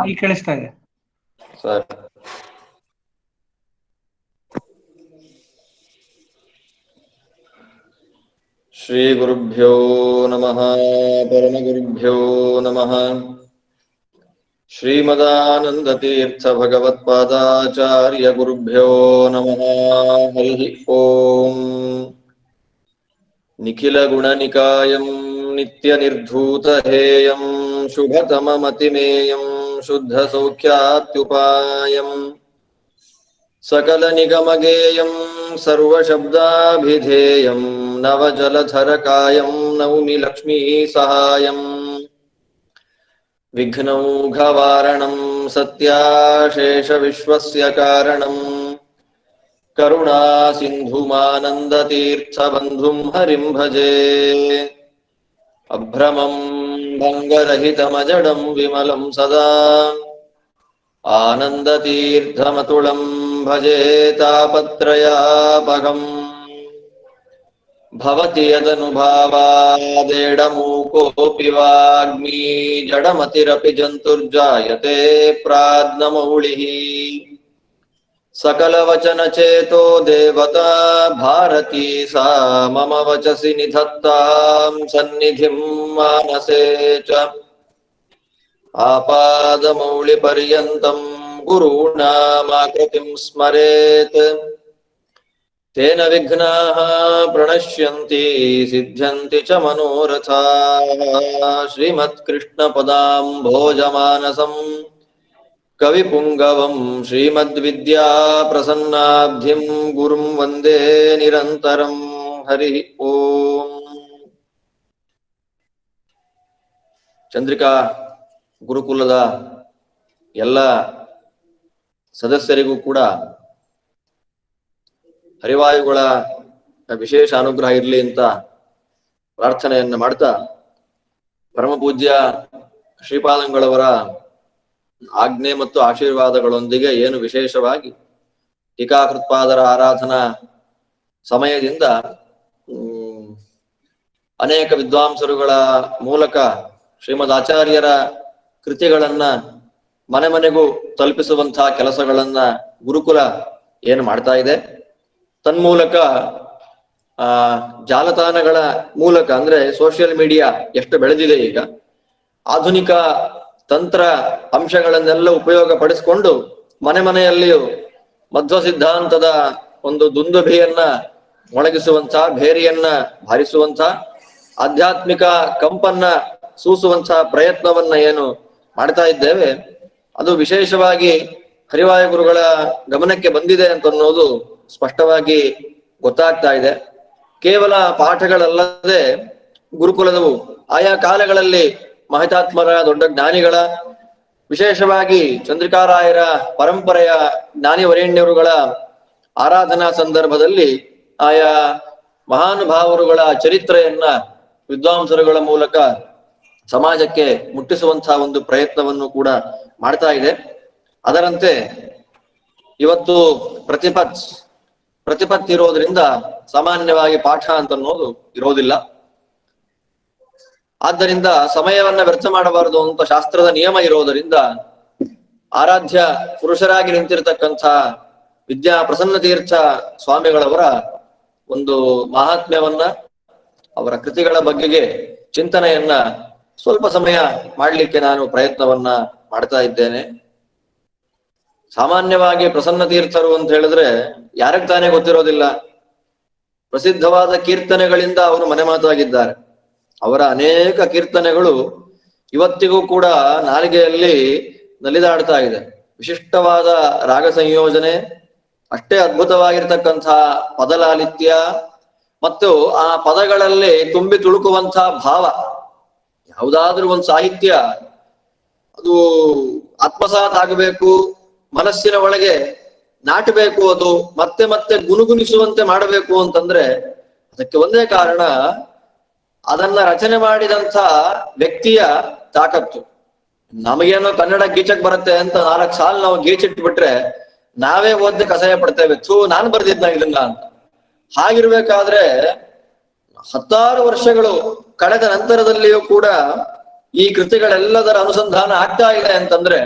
ಈಗ ಕೇಳಿಸ್ತಾ ಇದೆ ಸರ್. ಶ್ರೀ ಗುರುಭ್ಯೋ ನಮಃ. ಪರಮಗುರುಭ್ಯೋ ನಮಃ. ಶ್ರೀಮದಾನಂದ ತೀರ್ಥ ಭಗವತ್ಪಾದಾಚಾರ್ಯ ಗುರುಭ್ಯೋ ನಮಃ. ಹರಿ ಓಂ. ನಿಖಿಲ ಗುಣನಿಕಾಯಂ ನಿತ್ಯ ನಿರ್ಧೂತ ಹೇಯಂ ಶುಭತಮಮತಿಮೇಯಂ ಶುದ್ಧ ಸೌಖ್ಯಾತ್ಯುಪಾಯಂ ಸಕಲ ನಿಗಮಗೇಯಂ ಸರ್ವಶಬ್ದಾಭಿಧೇಯಂ ನವಜಲಧರಕಾಯಂ ನೌಮಿ ಲಕ್ಷ್ಮೀ ಸಹಾಯಂ ವಿಘ್ನೌಘವಾರಣಂ ಸತ್ಯಾಶೇಷ ವಿಶ್ವಸ್ಯ ಕಾರಣಂ ಕರುಣಾ ಸಿಂಧುಮಾನಂದತೀರ್ಥಬಂಧುಂ ಹರಿಂ ಭಜೆ. ಅಭ್ರಮಂ ಭಂಗರಹಿತಮಜಡಂ ವಿಮಲಂ ಸದಾ ಆನಂದತೀರ್ಥಮತುಳಂ ಭಜೆ ತಾಪತ್ರಯಾಪಹಂ. ಭವತಿ ಯದನುಭಾವಾದೇಡಮೂಕೋऽಪಿ ವಾಗ್ಮೀ ಜಡಮತಿರಪಿ ಜಂತುರ್ಜಾಯತೆ ಪ್ರಾಜ್ಞಮೌಳಿಃ. सकलवचनचेतो देवता भारती सा मम वचसि निधत्तां सन्निधिं मानसे च. आपादमौलिपर्यन्तं गुरूणामाकृतिं स्मरेत् तेन विघ्नाः प्रणश्यन्ति सिद्ध्यन्ति च मनोरथाः. श्रीमत्कृष्णपदाम्भोजमानसं कविपुङ्गवं श्रीमद्विद्याप्रसन्नाब्धिं गुरुं वन्दे निरन्तरं. हरि ओಂ. ಚಂದ್ರಿಕಾ ಗುರುಕುಲದ ಎಲ್ಲ ಸದಸ್ಯರಿಗೂ ಕೂಡ ಹರಿವಾಯುಗಳ ವಿಶೇಷ ಅನುಗ್ರಹ ಇರಲಿ ಅಂತ ಪ್ರಾರ್ಥನೆಯನ್ನು ಮಾಡ್ತಾ, ಪರಮ ಪೂಜ್ಯ ಶ್ರೀಪಾದಂಗಳವರ ಆಜ್ಞೆ ಮತ್ತು ಆಶೀರ್ವಾದಗಳೊಂದಿಗೆ ಏನು ವಿಶೇಷವಾಗಿ ಟೀಕಾಕೃತ್ಪಾದರ ಆರಾಧನಾ ಸಮಯದಿಂದ ಅನೇಕ ವಿದ್ವಾಂಸರುಗಳ ಮೂಲಕ ಶ್ರೀಮದ್ ಆಚಾರ್ಯರ ಕೃತಿಗಳನ್ನ ಮನೆ ಮನೆಗೂ ತಲುಪಿಸುವಂತಹ ಕೆಲಸಗಳನ್ನ ಗುರುಕುಲ ಏನು ಮಾಡ್ತಾ ಇದೆ, ತನ್ಮೂಲಕ ಜಾಲತಾಣಗಳ ಮೂಲಕ ಅಂದ್ರೆ ಸೋಷಿಯಲ್ ಮೀಡಿಯಾ ಎಷ್ಟು ಬೆಳೆದಿದೆ ಈಗ, ಆಧುನಿಕ ತಂತ್ರ ಅಂಶಗಳನ್ನೆಲ್ಲ ಉಪಯೋಗ ಪಡಿಸಿಕೊಂಡು ಮನೆ ಮನೆಯಲ್ಲಿಯೂ ಮಧ್ವ ಸಿದ್ಧಾಂತದ ಒಂದು ದುಂದುಭಿಯನ್ನ ಮೊಳಗಿಸುವಂತ, ಭೇರಿಯನ್ನ ಭಾರಿಸುವಂತ, ಆಧ್ಯಾತ್ಮಿಕ ಕಂಪನ್ನ ಸೂಸುವಂತ ಪ್ರಯತ್ನವನ್ನ ಏನು ಮಾಡ್ತಾ ಇದ್ದೇವೆ, ಅದು ವಿಶೇಷವಾಗಿ ಹರಿವಾಯು ಗುರುಗಳ ಗಮನಕ್ಕೆ ಬಂದಿದೆ ಅಂತ ಅನ್ನೋದು ಸ್ಪಷ್ಟವಾಗಿ ಗೊತ್ತಾಗ್ತಾ ಇದೆ. ಕೇವಲ ಪಾಠಗಳಲ್ಲದೆ ಗುರುಕುಲದವು ಆಯಾ ಕಾಲಗಳಲ್ಲಿ ಮಹಿತಾತ್ಮರ ದೊಡ್ಡ ಜ್ಞಾನಿಗಳ, ವಿಶೇಷವಾಗಿ ಚಂದ್ರಿಕಾರಾಯರ ಪರಂಪರೆಯ ಜ್ಞಾನಿವರೇಣ್ಯರುಗಳ ಆರಾಧನಾ ಸಂದರ್ಭದಲ್ಲಿ ಆಯಾ ಮಹಾನುಭಾವರುಗಳ ಚರಿತ್ರೆಯನ್ನ ವಿದ್ವಾಂಸರುಗಳ ಮೂಲಕ ಸಮಾಜಕ್ಕೆ ಮುಟ್ಟಿಸುವಂತಹ ಒಂದು ಪ್ರಯತ್ನವನ್ನು ಕೂಡ ಮಾಡ್ತಾ ಇದೆ. ಅದರಂತೆ ಇವತ್ತು ಪ್ರತಿಪತ್ ಇರೋದ್ರಿಂದ ಸಾಮಾನ್ಯವಾಗಿ ಪಾಠ ಅಂತ ಅನ್ನೋದು ಇರೋದಿಲ್ಲ. ಆದ್ದರಿಂದ ಸಮಯವನ್ನ ವ್ಯರ್ಥ ಮಾಡಬಾರದು ಅಂತ ಶಾಸ್ತ್ರದ ನಿಯಮ ಇರೋದರಿಂದ ಆರಾಧ್ಯ ಪುರುಷರಾಗಿ ನಿಂತಿರ್ತಕ್ಕಂಥ ವಿದ್ಯಾ ಪ್ರಸನ್ನ ತೀರ್ಥ ಸ್ವಾಮಿಗಳವರ ಒಂದು ಮಹಾತ್ಮ್ಯವನ್ನ, ಅವರ ಕೃತಿಗಳ ಬಗೆಗೆ ಚಿಂತನೆಯನ್ನ ಸ್ವಲ್ಪ ಸಮಯ ಮಾಡ್ಲಿಕ್ಕೆ ನಾನು ಪ್ರಯತ್ನವನ್ನ ಮಾಡ್ತಾ ಇದ್ದೇನೆ. ಸಾಮಾನ್ಯವಾಗಿ ಪ್ರಸನ್ನ ತೀರ್ಥರು ಅಂತ ಹೇಳಿದ್ರೆ ಯಾರಿಗೆ ತಾನೇ ಗೊತ್ತಿರೋದಿಲ್ಲ. ಪ್ರಸಿದ್ಧವಾದ ಕೀರ್ತನೆಗಳಿಂದ ಅವರು ಮನೆ ಮಾತಾಗಿದ್ದಾರೆ. ಅವರ ಅನೇಕ ಕೀರ್ತನೆಗಳು ಇವತ್ತಿಗೂ ಕೂಡ ನಾಲಿಗೆಯಲ್ಲಿ ನಲಿದಾಡ್ತಾ ಇದೆ. ವಿಶಿಷ್ಟವಾದ ರಾಗ ಸಂಯೋಜನೆ, ಅಷ್ಟೇ ಅದ್ಭುತವಾಗಿರ್ತಕ್ಕಂಥ ಪದಲಾಲಿತ್ಯ ಮತ್ತು ಆ ಪದಗಳಲ್ಲಿ ತುಂಬಿ ತುಳುಕುವಂತಹ ಭಾವ. ಯಾವುದಾದ್ರೂ ಒಂದು ಸಾಹಿತ್ಯ ಅದು ಆತ್ಮಸಾತ್ ಆಗಬೇಕು, ಮನಸ್ಸಿನ ಒಳಗೆ ನಾಟಬೇಕು, ಅದು ಮತ್ತೆ ಮತ್ತೆ ಗುನುಗುನಿಸುವಂತೆ ಮಾಡಬೇಕು ಅಂತಂದ್ರೆ ಅದಕ್ಕೆ ಒಂದೇ ಕಾರಣ, ಅದನ್ನ ರಚನೆ ಮಾಡಿದಂಥ ವ್ಯಕ್ತಿಯ ತಾಕತ್ತು. ನಮಗೇನೋ ಕನ್ನಡ ಗೀಚಕ್ ಬರುತ್ತೆ ಅಂತ 4 ಸಾಲು ನಾವು ಗೀಚಿಟ್ಬಿಟ್ರೆ ನಾವೇ ಓದಕ್ಕೆ ಅಸಹ್ಯ ಪಡ್ತೇವೆ, ನಾನು ಬರ್ದಿದ್ನ ಇದನ್ನ ಅಂತ. ಹಾಗಿರ್ಬೇಕಾದ್ರೆ 10 ವರ್ಷಗಳು ಕಳೆದ ನಂತರದಲ್ಲಿಯೂ ಕೂಡ ಈ ಕೃತಿಗಳೆಲ್ಲದರ ಅನುಸಂಧಾನ ಆಗ್ತಾ ಇದೆ ಅಂತಂದ್ರೆ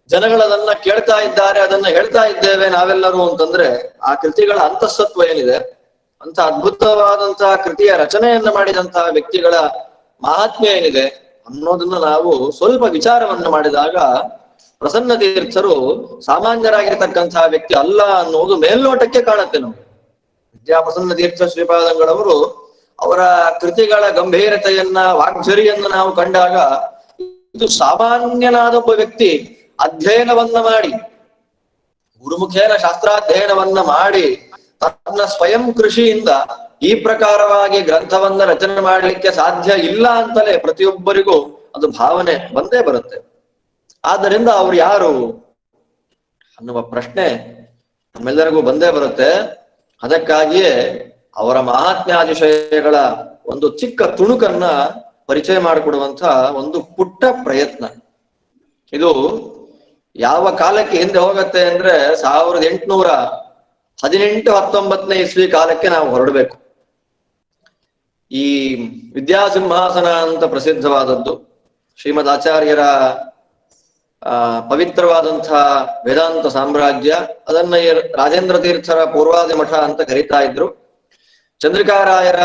ಜನಗಳದನ್ನ ಕೇಳ್ತಾ ಇದ್ದಾರೆ, ಅದನ್ನ ಹೇಳ್ತಾ ಇದ್ದೇವೆ ನಾವೆಲ್ಲರೂ ಅಂತಂದ್ರೆ ಆ ಕೃತಿಗಳ ಅಂತಃಸತ್ವ ಏನಿದೆ, ಅಂತ ಅದ್ಭುತವಾದಂತಹ ಕೃತಿಯ ರಚನೆಯನ್ನ ಮಾಡಿದಂತಹ ವ್ಯಕ್ತಿಗಳ ಮಹಾತ್ಮ್ಯ ಏನಿದೆ ಅನ್ನೋದನ್ನ ನಾವು ಸ್ವಲ್ಪ ವಿಚಾರವನ್ನ ಮಾಡಿದಾಗ ಪ್ರಸನ್ನ ತೀರ್ಥರು ಸಾಮಾನ್ಯರಾಗಿರ್ತಕ್ಕಂತಹ ವ್ಯಕ್ತಿ ಅಲ್ಲ ಅನ್ನೋದು ಮೇಲ್ನೋಟಕ್ಕೆ ಕಾಣುತ್ತೆ ನಮ್ಗೆ. ವಿದ್ಯಾಪ್ರಸನ್ನ ತೀರ್ಥ ಶ್ರೀಪಾದಂಗಳವರು ಅವರ ಕೃತಿಗಳ ಗಂಭೀರತೆಯನ್ನ, ವಾಗ್ಝರಿಯನ್ನ ನಾವು ಕಂಡಾಗ ಇದು ಸಾಮಾನ್ಯನಾದ ಒಬ್ಬ ವ್ಯಕ್ತಿ ಅಧ್ಯಯನವನ್ನ ಮಾಡಿ, ಗುರುಮುಖೇನ ಶಾಸ್ತ್ರಾಧ್ಯಯನವನ್ನ ಮಾಡಿ ತನ್ನ ಸ್ವಯಂ ಕೃಷಿಯಿಂದ ಈ ಪ್ರಕಾರವಾಗಿ ಗ್ರಂಥವನ್ನ ರಚನೆ ಮಾಡಲಿಕ್ಕೆ ಸಾಧ್ಯ ಇಲ್ಲ ಅಂತಲೇ ಪ್ರತಿಯೊಬ್ಬರಿಗೂ ಅದು ಭಾವನೆ ಬಂದೇ ಬರುತ್ತೆ. ಆದ್ದರಿಂದ ಅವ್ರು ಯಾರು ಅನ್ನುವ ಪ್ರಶ್ನೆ ನಮ್ಮೆಲ್ಲರಿಗೂ ಬಂದೇ ಬರುತ್ತೆ. ಅದಕ್ಕಾಗಿಯೇ ಅವರ ಮಹಾತ್ಮ್ಯಾತಿಶಯಗಳ ಒಂದು ಚಿಕ್ಕ ತುಣುಕನ್ನ ಪರಿಚಯ ಮಾಡಿಕೊಡುವಂತ ಒಂದು ಪುಟ್ಟ ಪ್ರಯತ್ನ. ಇದು ಯಾವ ಕಾಲಕ್ಕೆ ಹಿಂದೆ ಹೋಗತ್ತೆ ಅಂದ್ರೆ 1818-19 ಇಸ್ವಿ ಕಾಲಕ್ಕೆ ನಾವು ಹೊರಡಬೇಕು. ಈ ವಿದ್ಯಾಸಿಂಹಾಸನ ಅಂತ ಪ್ರಸಿದ್ಧವಾದದ್ದು ಶ್ರೀಮದ್ ಆಚಾರ್ಯರ ಪವಿತ್ರವಾದಂತಹ ವೇದಾಂತ ಸಾಮ್ರಾಜ್ಯ. ಅದನ್ನ ರಾಜೇಂದ್ರ ತೀರ್ಥರ ಪೂರ್ವಾದಿ ಮಠ ಅಂತ ಕರೀತಾ ಇದ್ರು. ಚಂದ್ರಿಕಾರಾಯರ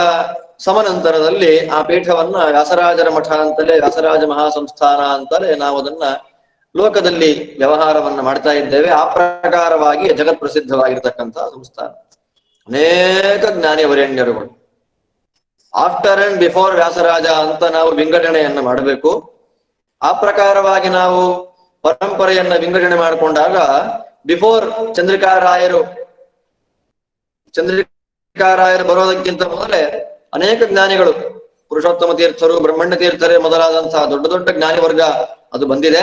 ಸಮನಂತರದಲ್ಲಿ ಆ ಪೀಠವನ್ನ ವ್ಯಾಸರಾಜರ ಮಠ ಅಂತಲೇ, ವ್ಯಾಸರಾಜ ಮಹಾಸಂಸ್ಥಾನ ಅಂತಲೇ ನಾವು ಅದನ್ನ ಲೋಕದಲ್ಲಿ ವ್ಯವಹಾರವನ್ನ ಮಾಡ್ತಾ ಇದ್ದೇವೆ. ಆ ಪ್ರಕಾರವಾಗಿ ಜಗತ್ ಪ್ರಸಿದ್ಧವಾಗಿರ್ತಕ್ಕಂತಹ ಸಂಸ್ಥಾನ. ಅನೇಕ ಜ್ಞಾನಿವರೇಣ್ಯರುಗಳು ಆಫ್ಟರ್ ಅಂಡ್ ಬಿಫೋರ್ ವ್ಯಾಸರಾಜ ಅಂತ ನಾವು ವಿಂಗಡಣೆಯನ್ನ ಮಾಡಬೇಕು. ಆ ಪ್ರಕಾರವಾಗಿ ನಾವು ಪರಂಪರೆಯನ್ನ ವಿಂಗಡಣೆ ಮಾಡಿಕೊಂಡಾಗ ಬಿಫೋರ್ ಚಂದ್ರಿಕಾರಾಯರು ಬರೋದಕ್ಕಿಂತ ಮೊದಲೇ ಅನೇಕ ಜ್ಞಾನಿಗಳು, ಪುರುಷೋತ್ತಮ ತೀರ್ಥರು, ಬ್ರಹ್ಮಣ್ಯ ತೀರ್ಥರೇ ಮೊದಲಾದಂತಹ ದೊಡ್ಡ ದೊಡ್ಡ ಜ್ಞಾನಿ ವರ್ಗ ಅದು ಬಂದಿದೆ.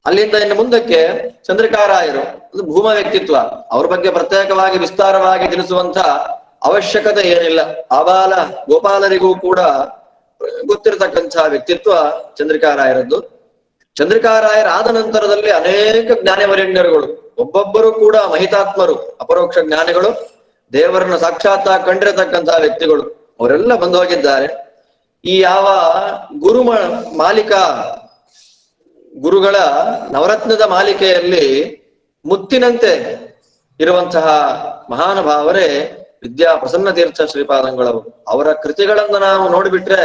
ಅಲ್ಲಿಂದ ಇನ್ನು ಮುಂದಕ್ಕೆ ಚಂದ್ರಿಕಾರಾಯರು, ಅದು ಭೂಮ ವ್ಯಕ್ತಿತ್ವ. ಅವ್ರ ಬಗ್ಗೆ ಪ್ರತ್ಯೇಕವಾಗಿ ವಿಸ್ತಾರವಾಗಿ ತಿಳಿಸುವಂತ ಅವಶ್ಯಕತೆ ಏನಿಲ್ಲ. ಆಬಾಲ ಗೋಪಾಲರಿಗೂ ಕೂಡ ಗೊತ್ತಿರತಕ್ಕಂತಹ ವ್ಯಕ್ತಿತ್ವ ಚಂದ್ರಿಕಾರಾಯರದ್ದು. ಚಂದ್ರಿಕಾರಾಯರಾದ ನಂತರದಲ್ಲಿ ಅನೇಕ ಜ್ಞಾನವರೇಣ್ಯರುಗಳು, ಒಬ್ಬೊಬ್ಬರು ಕೂಡ ಮಹಿತಾತ್ಮರು, ಅಪರೋಕ್ಷ ಜ್ಞಾನಿಗಳು, ದೇವರನ್ನ ಸಾಕ್ಷಾತ್ ಕಂಡಿರತಕ್ಕಂತಹ ವ್ಯಕ್ತಿಗಳು, ಅವರೆಲ್ಲ ಬಂದು ಹೋಗಿದ್ದಾರೆ. ಈ ಯಾವ ಗುರುಗಳ ನವರತ್ನದ ಮಾಲಿಕೆಯಲ್ಲಿ ಮುತ್ತಿನಂತೆ ಇರುವಂತಹ ಮಹಾನುಭಾವರೇ ವಿದ್ಯಾಪ್ರಸನ್ನ ತೀರ್ಥ ಶ್ರೀಪಾದಂಗಳವರು. ಅವರ ಕೃತಿಗಳನ್ನ ನಾವು ನೋಡಿಬಿಟ್ರೆ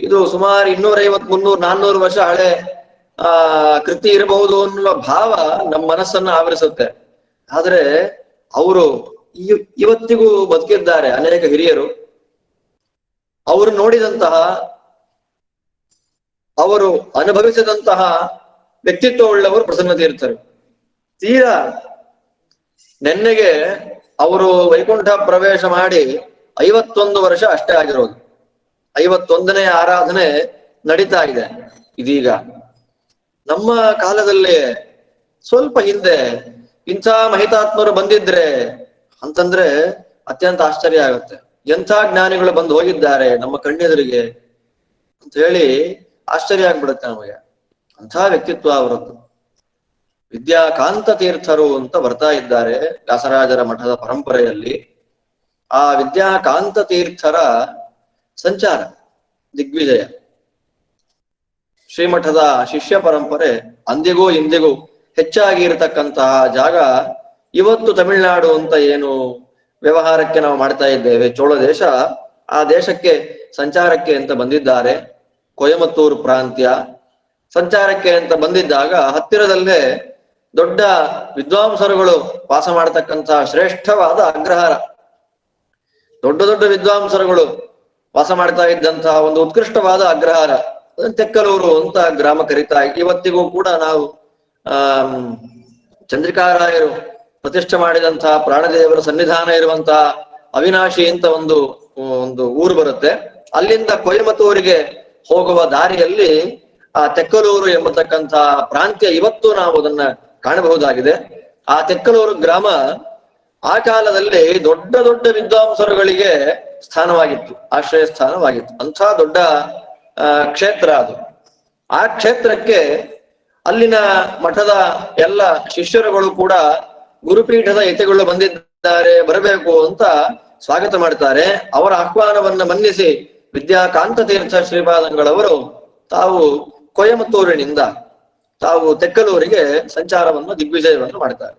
ಇದು ಸುಮಾರು 250-300-400 ವರ್ಷ ಹಳೆ ಕೃತಿ ಇರಬಹುದು ಅನ್ನುವ ಭಾವ ನಮ್ಮ ಮನಸ್ಸನ್ನ ಆವರಿಸುತ್ತೆ. ಆದ್ರೆ ಅವರು ಇವತ್ತಿಗೂ ಬದುಕಿದ್ದಾರೆ. ಅನೇಕ ಹಿರಿಯರು ಅವರು ನೋಡಿದಂತಹ, ಅವರು ಅನುಭವಿಸಿದಂತಹ ವ್ಯಕ್ತಿತ್ವವುಳ್ಳವರು ಪ್ರಸನ್ನ ತೀರ್ಥರು. ತೀರಾ ನೆನ್ನೆಗೆ ಅವರು ವೈಕುಂಠ ಪ್ರವೇಶ ಮಾಡಿ 51 ವರ್ಷ ಅಷ್ಟೇ ಆಗಿರೋದು. 51ನೇ ಆರಾಧನೆ ನಡೀತಾ ಇದೆ ಇದೀಗ. ನಮ್ಮ ಕಾಲದಲ್ಲಿ ಸ್ವಲ್ಪ ಹಿಂದೆ ಇಂಥ ಮಹಿತಾತ್ಮರು ಬಂದಿದ್ರೆ ಅಂತಂದ್ರೆ ಅತ್ಯಂತ ಆಶ್ಚರ್ಯ ಆಗುತ್ತೆ. ಎಂಥ ಜ್ಞಾನಿಗಳು ಬಂದು ಹೋಗಿದ್ದಾರೆ ನಮ್ಮ ಕಣ್ಣೆದುರಿಗೆ ಅಂತ ಹೇಳಿ ಆಶ್ಚರ್ಯ ಆಗ್ಬಿಡುತ್ತೆ ನಮಗೆ. ಅಂಥ ವ್ಯಕ್ತಿತ್ವ ಅವರದ್ದು. ವಿದ್ಯಾಕಾಂತ ತೀರ್ಥರು ಅಂತ ಬರ್ತಾ ಇದ್ದಾರೆ ವ್ಯಾಸರಾಜರ ಮಠದ ಪರಂಪರೆಯಲ್ಲಿ. ಆ ವಿದ್ಯಾಕಾಂತ ತೀರ್ಥರ ಸಂಚಾರ ದಿಗ್ವಿಜಯ, ಶ್ರೀಮಠದ ಶಿಷ್ಯ ಪರಂಪರೆ ಅಂದಿಗೂ ಇಂದಿಗೂ ಹೆಚ್ಚಾಗಿ ಇರತಕ್ಕಂತಹ ಜಾಗ. ಇವತ್ತು ತಮಿಳುನಾಡು ಅಂತ ಏನು ವ್ಯವಹಾರಕ್ಕೆ ನಾವು ಮಾಡ್ತಾ ಇದ್ದೇವೆ, ಚೋಳ ದೇಶ, ಆ ದೇಶಕ್ಕೆ ಸಂಚಾರಕ್ಕೆ ಅಂತ ಬಂದಿದ್ದಾರೆ. ಕೊಯಮತ್ತೂರು ಪ್ರಾಂತ್ಯ ಸಂಚಾರಕ್ಕೆ ಅಂತ ಬಂದಿದ್ದಾಗ ಹತ್ತಿರದಲ್ಲೇ ದೊಡ್ಡ ವಿದ್ವಾಂಸರುಗಳು ವಾಸ ಮಾಡತಕ್ಕಂತಹ ಶ್ರೇಷ್ಠವಾದ ಅಗ್ರಹಾರ, ದೊಡ್ಡ ದೊಡ್ಡ ವಿದ್ವಾಂಸರುಗಳು ವಾಸ ಮಾಡ್ತಾ ಇದ್ದಂತಹ ಒಂದು ಉತ್ಕೃಷ್ಟವಾದ ಅಗ್ರಹಾರ, ತೆಕ್ಕಲೂರು ಅಂತ ಗ್ರಾಮ ಕರೀತಾ. ಇವತ್ತಿಗೂ ಕೂಡ ನಾವು ಚಂದ್ರಿಕಾರಾಯರು ಪ್ರತಿಷ್ಠೆ ಮಾಡಿದಂತಹ ಪ್ರಾಣದೇವರ ಸನ್ನಿಧಾನ ಇರುವಂತಹ ಅವಿನಾಶಿ ಅಂತ ಒಂದು ಊರು ಬರುತ್ತೆ. ಅಲ್ಲಿಂದ ಕೊಯಮತ್ತೂರಿಗೆ ಹೋಗುವ ದಾರಿಯಲ್ಲಿ ಆ ತೆಕ್ಕಲೂರು ಎಂಬತಕ್ಕಂತಹ ಪ್ರಾಂತ್ಯ ಇವತ್ತು ನಾವು ಅದನ್ನ ಕಾಣಬಹುದಾಗಿದೆ. ಆ ತೆಕ್ಕಲೂರು ಗ್ರಾಮ ಆ ಕಾಲದಲ್ಲಿ ದೊಡ್ಡ ದೊಡ್ಡ ವಿದ್ವಾಂಸರುಗಳಿಗೆ ಸ್ಥಾನವಾಗಿತ್ತು, ಆಶ್ರಯ ಸ್ಥಾನವಾಗಿತ್ತು. ಅಂಥ ದೊಡ್ಡ ಕ್ಷೇತ್ರ ಅದು. ಆ ಕ್ಷೇತ್ರಕ್ಕೆ ಅಲ್ಲಿನ ಮಠದ ಎಲ್ಲ ಶಿಷ್ಯರುಗಳು ಕೂಡ ಗುರುಪೀಠದ ಯತಿಗಳು ಬಂದಿದ್ದಾರೆ, ಬರಬೇಕು ಅಂತ ಸ್ವಾಗತ ಮಾಡ್ತಾರೆ. ಅವರ ಆಹ್ವಾನವನ್ನ ಮನ್ನಿಸಿ ವಿದ್ಯಾಕಾಂತ ತೀರ್ಥ ಶ್ರೀಪಾದಂಗಳವರು ತಾವು ಕೊಯಮತ್ತೂರಿನಿಂದ ತಾವು ತೆಕ್ಕಲೂರಿಗೆ ಸಂಚಾರವನ್ನು ದಿಗ್ವಿಜಯವನ್ನು ಮಾಡ್ತಾರೆ.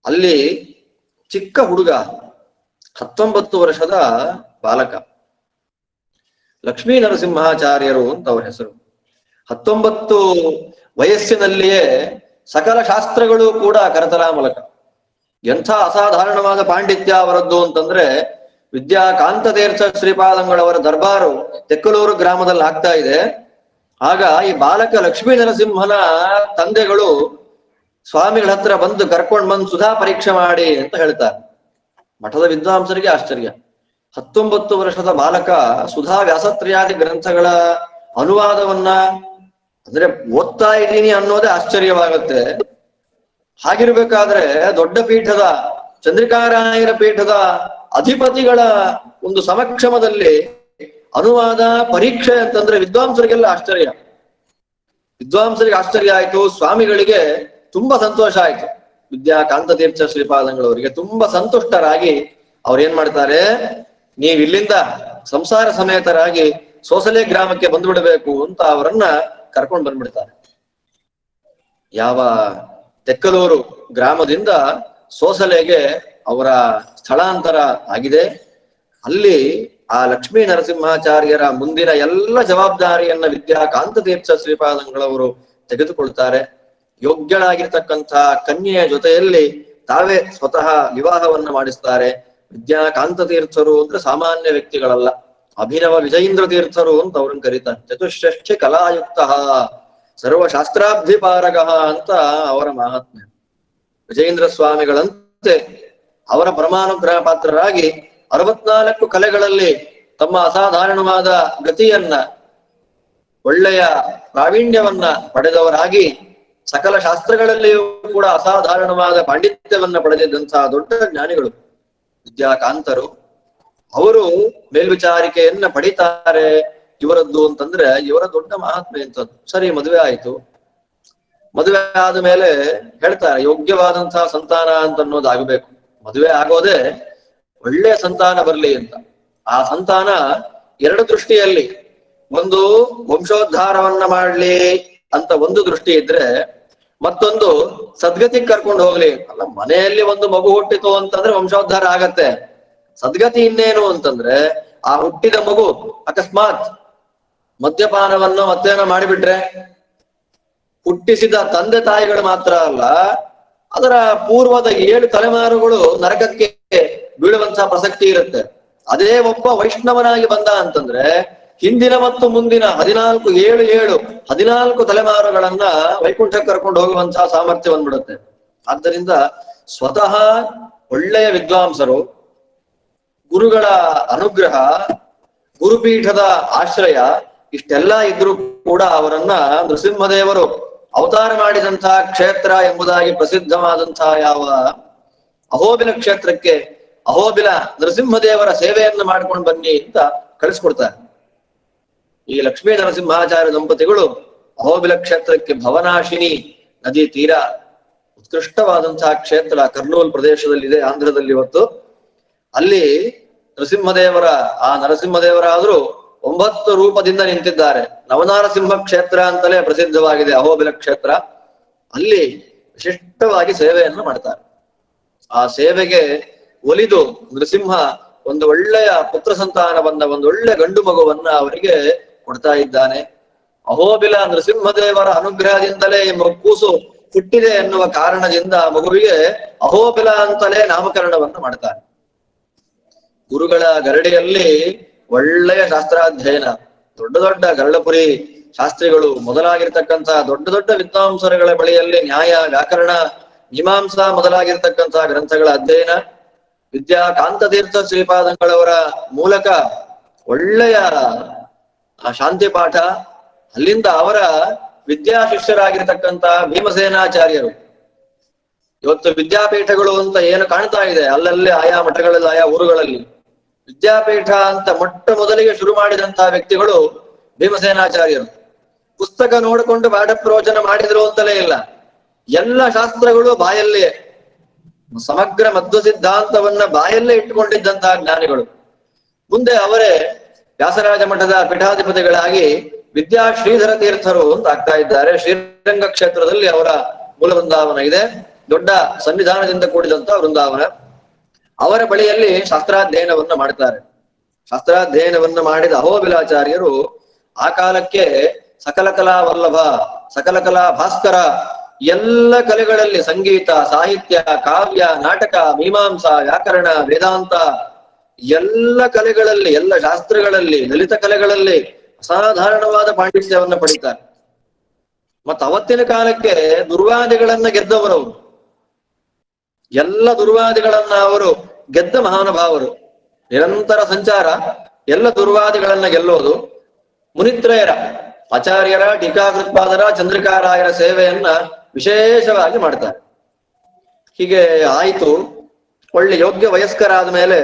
ಅಲ್ಲಿ ಚಿಕ್ಕ ಹುಡುಗ 19 ವರ್ಷದ ಬಾಲಕ ಲಕ್ಷ್ಮೀ ನರಸಿಂಹಾಚಾರ್ಯರು ಅಂತ ಅವರ ಹೆಸರು. 19 ವಯಸ್ಸಿನಲ್ಲಿಯೇ ಸಕಲ ಶಾಸ್ತ್ರಗಳು ಕೂಡ ಕರತಲ ಮೂಲಕ. ಎಂಥ ಅಸಾಧಾರಣವಾದ ಪಾಂಡಿತ್ಯ ಅವರದ್ದು ಅಂತಂದ್ರೆ, ವಿದ್ಯಾ ಕಾಂತತೀರ್ಥ ಶ್ರೀಪಾದಂಗಳವರ ದರ್ಬಾರು ತೆಕ್ಕಲೂರು ಗ್ರಾಮದಲ್ಲಿ ಆಗ್ತಾ ಇದೆ. ಆಗ ಈ ಬಾಲಕ ಲಕ್ಷ್ಮೀ ನರಸಿಂಹನ ತಂದೆಗಳು ಸ್ವಾಮಿಗಳ ಹತ್ರ ಬಂದು ಕರ್ಕೊಂಡು ಬಂದು ಸುಧಾ ಪರೀಕ್ಷೆ ಮಾಡಿ ಅಂತ ಹೇಳ್ತಾರೆ. ಮಠದ ವಿದ್ವಾಂಸರಿಗೆ ಆಶ್ಚರ್ಯ. 19 ವರ್ಷದ ಬಾಲಕ ಸುಧಾ ವ್ಯಾಸತ್ರಯಾದಿ ಗ್ರಂಥಗಳ ಅನುವಾದವನ್ನ ಅಂದ್ರೆ ಓದ್ತಾ ಇದ್ದೀನಿ ಅನ್ನೋದೇ ಆಶ್ಚರ್ಯವಾಗುತ್ತೆ. ಹಾಗಿರ್ಬೇಕಾದ್ರೆ ದೊಡ್ಡ ಪೀಠದ ಚಂದ್ರಿಕಾರಾಯರ ಪೀಠದ ಅಧಿಪತಿಗಳ ಒಂದು ಸಮಕ್ಷಮದಲ್ಲಿ ಅನುವಾದ ಪರೀಕ್ಷೆ ಅಂತಂದ್ರೆ ವಿದ್ವಾಂಸರಿಗೆಲ್ಲ ಆಶ್ಚರ್ಯ. ವಿದ್ವಾಂಸರಿಗೆ ಆಶ್ಚರ್ಯ ಆಯ್ತು, ಸ್ವಾಮಿಗಳಿಗೆ ತುಂಬಾ ಸಂತೋಷ ಆಯ್ತು. ವಿದ್ಯಾ ಕಾಂತತೀರ್ಥ ಶ್ರೀಪಾದಂಗಳವರಿಗೆ ತುಂಬಾ ಸಂತುಷ್ಟರಾಗಿ ಅವ್ರು ಏನ್ ಮಾಡ್ತಾರೆ, ನೀವ್ ಇಲ್ಲಿಂದ ಸಂಸಾರ ಸಮೇತರಾಗಿ ಸೋಸಲೆ ಗ್ರಾಮಕ್ಕೆ ಬಂದ್ಬಿಡ್ಬೇಕು ಅಂತ ಅವರನ್ನ ಕರ್ಕೊಂಡು ಬಂದ್ಬಿಡ್ತಾರೆ. ಯಾವ ತೆಕ್ಕಲೂರು ಗ್ರಾಮದಿಂದ ಸೋಸಲೆಗೆ ಅವರ ಸ್ಥಳಾಂತರ ಆಗಿದೆ. ಅಲ್ಲಿ ಆ ಲಕ್ಷ್ಮೀ ನರಸಿಂಹಾಚಾರ್ಯರ ಮುಂದಿನ ಎಲ್ಲ ಜವಾಬ್ದಾರಿಯನ್ನ ವಿದ್ಯಾ ಕಾಂತತೀರ್ಥ ಶ್ರೀಪಾದಂಗಳವರು ತೆಗೆದುಕೊಳ್ತಾರೆ. ಯೋಗ್ಯಳಾಗಿರ್ತಕ್ಕಂಥ ಕನ್ಯೆಯ ಜೊತೆಯಲ್ಲಿ ತಾವೇ ಸ್ವತಃ ವಿವಾಹವನ್ನ ಮಾಡಿಸ್ತಾರೆ. ವಿದ್ಯಾ ಕಾಂತತೀರ್ಥರು ಅಂದ್ರೆ ಸಾಮಾನ್ಯ ವ್ಯಕ್ತಿಗಳಲ್ಲ, ಅಭಿನವ ವಿಜಯೇಂದ್ರ ತೀರ್ಥರು ಅಂತ ಅವ್ರನ್ನ ಕರೀತಾರೆ. ಚತುಷ್ಷಷ್ಠಿ ಕಲಾಯುಕ್ತ ಸರ್ವಶಾಸ್ತ್ರಾಬ್ಧಿಪಾರಗ ಅಂತ ಅವರ ಮಹಾತ್ಮ್ಯ. ವಿಜಯೇಂದ್ರ ಸ್ವಾಮಿಗಳಂತೆ ಅವರ ಪರಮಾನುಗ್ರಹ ಪಾತ್ರರಾಗಿ 64 ಕಲೆಗಳಲ್ಲಿ ತಮ್ಮ ಅಸಾಧಾರಣವಾದ ಗತಿಯನ್ನ, ಒಳ್ಳೆಯ ಪ್ರಾವೀಣ್ಯವನ್ನ ಪಡೆದವರಾಗಿ ಸಕಲ ಶಾಸ್ತ್ರಗಳಲ್ಲಿಯೂ ಕೂಡ ಅಸಾಧಾರಣವಾದ ಪಾಂಡಿತ್ಯವನ್ನ ಪಡೆದಿದ್ದಂತಹ ದೊಡ್ಡ ಜ್ಞಾನಿಗಳು ವಿದ್ಯಾಕಾಂತರು. ಅವರು ಮೇಲ್ವಿಚಾರಿಕೆಯನ್ನ ಪಡಿತಾರೆ. ಇವರದ್ದು ಅಂತಂದ್ರೆ ಇವರ ದೊಡ್ಡ ಮಹಾತ್ಮೆ ಅಂತದ್ದು. ಸರಿ, ಮದುವೆ ಆಯ್ತು. ಮದುವೆ ಆದ ಮೇಲೆ ಹೇಳ್ತಾರೆ ಯೋಗ್ಯವಾದಂತಹ ಸಂತಾನ ಅಂತ ಅನ್ನೋದು ಆಗಬೇಕು. ಮದುವೆ ಆಗೋದೇ ಒಳ್ಳೆಯ ಸಂತಾನ ಬರ್ಲಿ ಅಂತ. ಆ ಸಂತಾನ 2 ದೃಷ್ಟಿಯಲ್ಲಿ, ಒಂದು ವಂಶೋದ್ಧಾರವನ್ನ ಮಾಡ್ಲಿ ಅಂತ ಒಂದು ದೃಷ್ಟಿ ಇದ್ರೆ, ಮತ್ತೊಂದು ಸದ್ಗತಿಗೆ ಕರ್ಕೊಂಡು ಹೋಗ್ಲಿ. ಅಲ್ಲ, ಮನೆಯಲ್ಲಿ ಒಂದು ಮಗು ಹುಟ್ಟಿತು ಅಂತಂದ್ರೆ ವಂಶೋದ್ಧಾರ ಆಗತ್ತೆ. ಸದ್ಗತಿ ಇನ್ನೇನು ಅಂತಂದ್ರೆ, ಆ ಹುಟ್ಟಿದ ಮಗು ಅಕಸ್ಮಾತ್ ಮದ್ಯಪಾನವನ್ನು ಮತ್ತೇನೋ ಮಾಡಿಬಿಟ್ರೆ, ಹುಟ್ಟಿಸಿದ ತಂದೆ ತಾಯಿಗಳು ಮಾತ್ರ ಅಲ್ಲ, ಅದರ ಪೂರ್ವದ 7 ತಲೆಮಾರುಗಳು ನರಕಕ್ಕೆ ಬೀಳುವಂತಹ ಪ್ರಸಕ್ತಿ ಇರುತ್ತೆ. ಅದೇ ಒಬ್ಬ ವೈಷ್ಣವನಾಗಿ ಬಂದ ಅಂತಂದ್ರೆ ಹಿಂದಿನ ಮತ್ತು ಮುಂದಿನ 14 ತಲೆಮಾರುಗಳನ್ನ ವೈಕುಂಠಕ್ಕೆ ಕರ್ಕೊಂಡು ಹೋಗುವಂತಹ ಸಾಮರ್ಥ್ಯ ಬಂದ್ಬಿಡುತ್ತೆ. ಆದ್ದರಿಂದ ಸ್ವತಃ ಒಳ್ಳೆಯ ವಿದ್ವಾಂಸರು, ಗುರುಗಳ ಅನುಗ್ರಹ, ಗುರುಪೀಠದ ಆಶ್ರಯ ಇಷ್ಟೆಲ್ಲ ಇದ್ರೂ ಕೂಡ ಅವರನ್ನ ನೃಸಿಂಹದೇವರು ಅವತಾರ ಮಾಡಿದಂತಹ ಕ್ಷೇತ್ರ ಎಂಬುದಾಗಿ ಪ್ರಸಿದ್ಧವಾದಂತಹ ಯಾವ ಅಹೋಬಿಲ ಕ್ಷೇತ್ರಕ್ಕೆ ಅಹೋಬಿಲ ನರಸಿಂಹದೇವರ ಸೇವೆಯನ್ನ ಮಾಡ್ಕೊಂಡು ಬನ್ನಿ ಅಂತ ಕಳಿಸ್ಕೊಡ್ತಾರೆ. ಈ ಲಕ್ಷ್ಮೀ ನರಸಿಂಹಾಚಾರ್ಯ ದಂಪತಿಗಳು ಅಹೋಬಿಲ ಕ್ಷೇತ್ರಕ್ಕೆ, ಭವನಾಶಿನಿ ನದಿ ತೀರ ಉತ್ಕೃಷ್ಟವಾದಂತಹ ಕ್ಷೇತ್ರ ಕರ್ನೂಲ್ ಪ್ರದೇಶದಲ್ಲಿದೆ, ಆಂಧ್ರದಲ್ಲಿ. ಇವತ್ತು ಅಲ್ಲಿ ನರಸಿಂಹದೇವರಾದ್ರೂ 9 ರೂಪದಿಂದ ನಿಂತಿದ್ದಾರೆ. ನವನಾರಸಿಂಹ ಕ್ಷೇತ್ರ ಅಂತಲೇ ಪ್ರಸಿದ್ಧವಾಗಿದೆ ಅಹೋಬಿಲ ಕ್ಷೇತ್ರ. ಅಲ್ಲಿ ವಿಶಿಷ್ಟವಾಗಿ ಸೇವೆಯನ್ನು ಮಾಡ್ತಾರೆ. ಆ ಸೇವೆಗೆ ಒಲಿದು ನೃಸಿಂಹ ಒಂದು ಒಳ್ಳೆಯ ಪುತ್ರ ಸಂತಾನವನ್ನ, ಒಂದು ಒಳ್ಳೆ ಗಂಡು ಮಗುವನ್ನ ಅವರಿಗೆ ಕೊಡ್ತಾ ಇದ್ದಾನೆ. ಅಹೋಬಿಲ ನೃಸಿಂಹದೇವರ ಅನುಗ್ರಹದಿಂದಲೇ ಕೂಸು ಹುಟ್ಟಿದೆ ಎನ್ನುವ ಕಾರಣದಿಂದ ಮಗುವಿಗೆ ಅಹೋಬಿಲ ಅಂತಲೇ ನಾಮಕರಣವನ್ನು ಮಾಡ್ತಾರೆ. ಗುರುಗಳ ಗರಡಿಯಲ್ಲಿ ಒಳ್ಳೆಯ ಶಾಸ್ತ್ರಾಧ್ಯಯನ, ದೊಡ್ಡ ಗರಳಪುರಿ ಶಾಸ್ತ್ರಿಗಳು ಮೊದಲಾಗಿರ್ತಕ್ಕಂತಹ ದೊಡ್ಡ ವಿದ್ವಾಂಸರುಗಳ ಬಳಿಯಲ್ಲಿ ನ್ಯಾಯ, ವ್ಯಾಕರಣ, ಮೀಮಾಂಸಾ ಮೊದಲಾಗಿರ್ತಕ್ಕಂತಹ ಗ್ರಂಥಗಳ ಅಧ್ಯಯನ, ವಿದ್ಯಾ ಕಾಂತತೀರ್ಥ ಶ್ರೀಪಾದಂಗಳವರ ಮೂಲಕ ಒಳ್ಳೆಯ ಶಾಂತಿ ಪಾಠ. ಅಲ್ಲಿಂದ ಅವರ ವಿದ್ಯಾ ಶಿಷ್ಯರಾಗಿರ್ತಕ್ಕಂತಹ ಭೀಮಸೇನಾಚಾರ್ಯರು. ಇವತ್ತು ವಿದ್ಯಾಪೀಠಗಳು ಅಂತ ಏನು ಕಾಣ್ತಾ ಇದೆ ಅಲ್ಲಲ್ಲಿ ಆಯಾ ಮಠಗಳಲ್ಲಿ, ಆಯಾ ಊರುಗಳಲ್ಲಿ ವಿದ್ಯಾಪೀಠ ಅಂತ ಮೊಟ್ಟ ಮೊದಲಿಗೆ ಶುರು ಮಾಡಿದಂತಹ ವ್ಯಕ್ತಿಗಳು ಭೀಮಸೇನಾಚಾರ್ಯರು. ಪುಸ್ತಕ ನೋಡಿಕೊಂಡು ಪಾಠ ಪ್ರವಚನ ಮಾಡಿದ್ರು ಅಂತಲೇ ಇಲ್ಲ, ಎಲ್ಲ ಶಾಸ್ತ್ರಗಳು ಬಾಯಲ್ಲೇ, ಸಮಗ್ರ ಮಧ್ವ ಸಿದ್ಧಾಂತವನ್ನ ಬಾಯಲ್ಲೇ ಇಟ್ಟುಕೊಂಡಿದ್ದಂತಹ ಜ್ಞಾನಿಗಳು. ಮುಂದೆ ಅವರೇ ವ್ಯಾಸರಾಜ ಮಠದ ಪೀಠಾಧಿಪತಿಗಳಾಗಿ ವಿದ್ಯಾ ಶ್ರೀಧರ ತೀರ್ಥರು ಅಂತ ಆಗ್ತಾ ಇದ್ದಾರೆ. ಶ್ರೀರಂಗ ಕ್ಷೇತ್ರದಲ್ಲಿ ಅವರ ಮೂಲ ವೃಂದಾವನ ಇದೆ, ದೊಡ್ಡ ಸನ್ನಿಧಾನದಿಂದ ಕೂಡಿದಂತ ವೃಂದಾವನ. ಅವರ ಬಳಿಯಲ್ಲಿ ಶಾಸ್ತ್ರಾಧ್ಯಯನವನ್ನ ಮಾಡ್ತಾರೆ. ಶಾಸ್ತ್ರಾಧ್ಯಯನವನ್ನ ಮಾಡಿದ ಅಹೋಬಿಲಾಚಾರ್ಯರು ಆ ಕಾಲಕ್ಕೆ ಸಕಲ ಕಲಾ ವಲ್ಲಭ, ಸಕಲ ಕಲಾ ಭಾಸ್ಕರ, ಎಲ್ಲ ಕಲೆಗಳಲ್ಲಿ ಸಂಗೀತ, ಸಾಹಿತ್ಯ, ಕಾವ್ಯ, ನಾಟಕ, ಮೀಮಾಂಸಾ, ವ್ಯಾಕರಣ, ವೇದಾಂತ, ಎಲ್ಲ ಕಲೆಗಳಲ್ಲಿ, ಎಲ್ಲ ಶಾಸ್ತ್ರಗಳಲ್ಲಿ, ಲಲಿತ ಕಲೆಗಳಲ್ಲಿ ಅಸಾಧಾರಣವಾದ ಪಾಂಡಿತ್ಯವನ್ನ ಪಡಿತಾರೆ. ಮತ್ತು ಅವತ್ತಿನ ಕಾಲಕ್ಕೆ ದುರ್ವಾದಿಗಳನ್ನ ಗೆದ್ದವರವರು, ಎಲ್ಲ ದುರ್ವಾದಿಗಳನ್ನ ಅವರು ಗೆದ್ದ ಮಹಾನುಭಾವರು. ನಿರಂತರ ಸಂಚಾರ, ಎಲ್ಲ ದುರ್ವಾದಿಗಳನ್ನ ಗೆಲ್ಲೋದು. ಮುನಿತ್ರಯರ, ಆಚಾರ್ಯರ, ಟೀಕಾಕೃತ್ಪಾದರ, ಚಂದ್ರಿಕಾರಾಯರ ಸೇವೆಯನ್ನ ವಿಶೇಷವಾಗಿ ಮಾಡ್ತಾರೆ. ಹೀಗೆ ಆಯಿತು. ಒಳ್ಳೆ ಯೋಗ್ಯ ವಯಸ್ಕರಾದ ಮೇಲೆ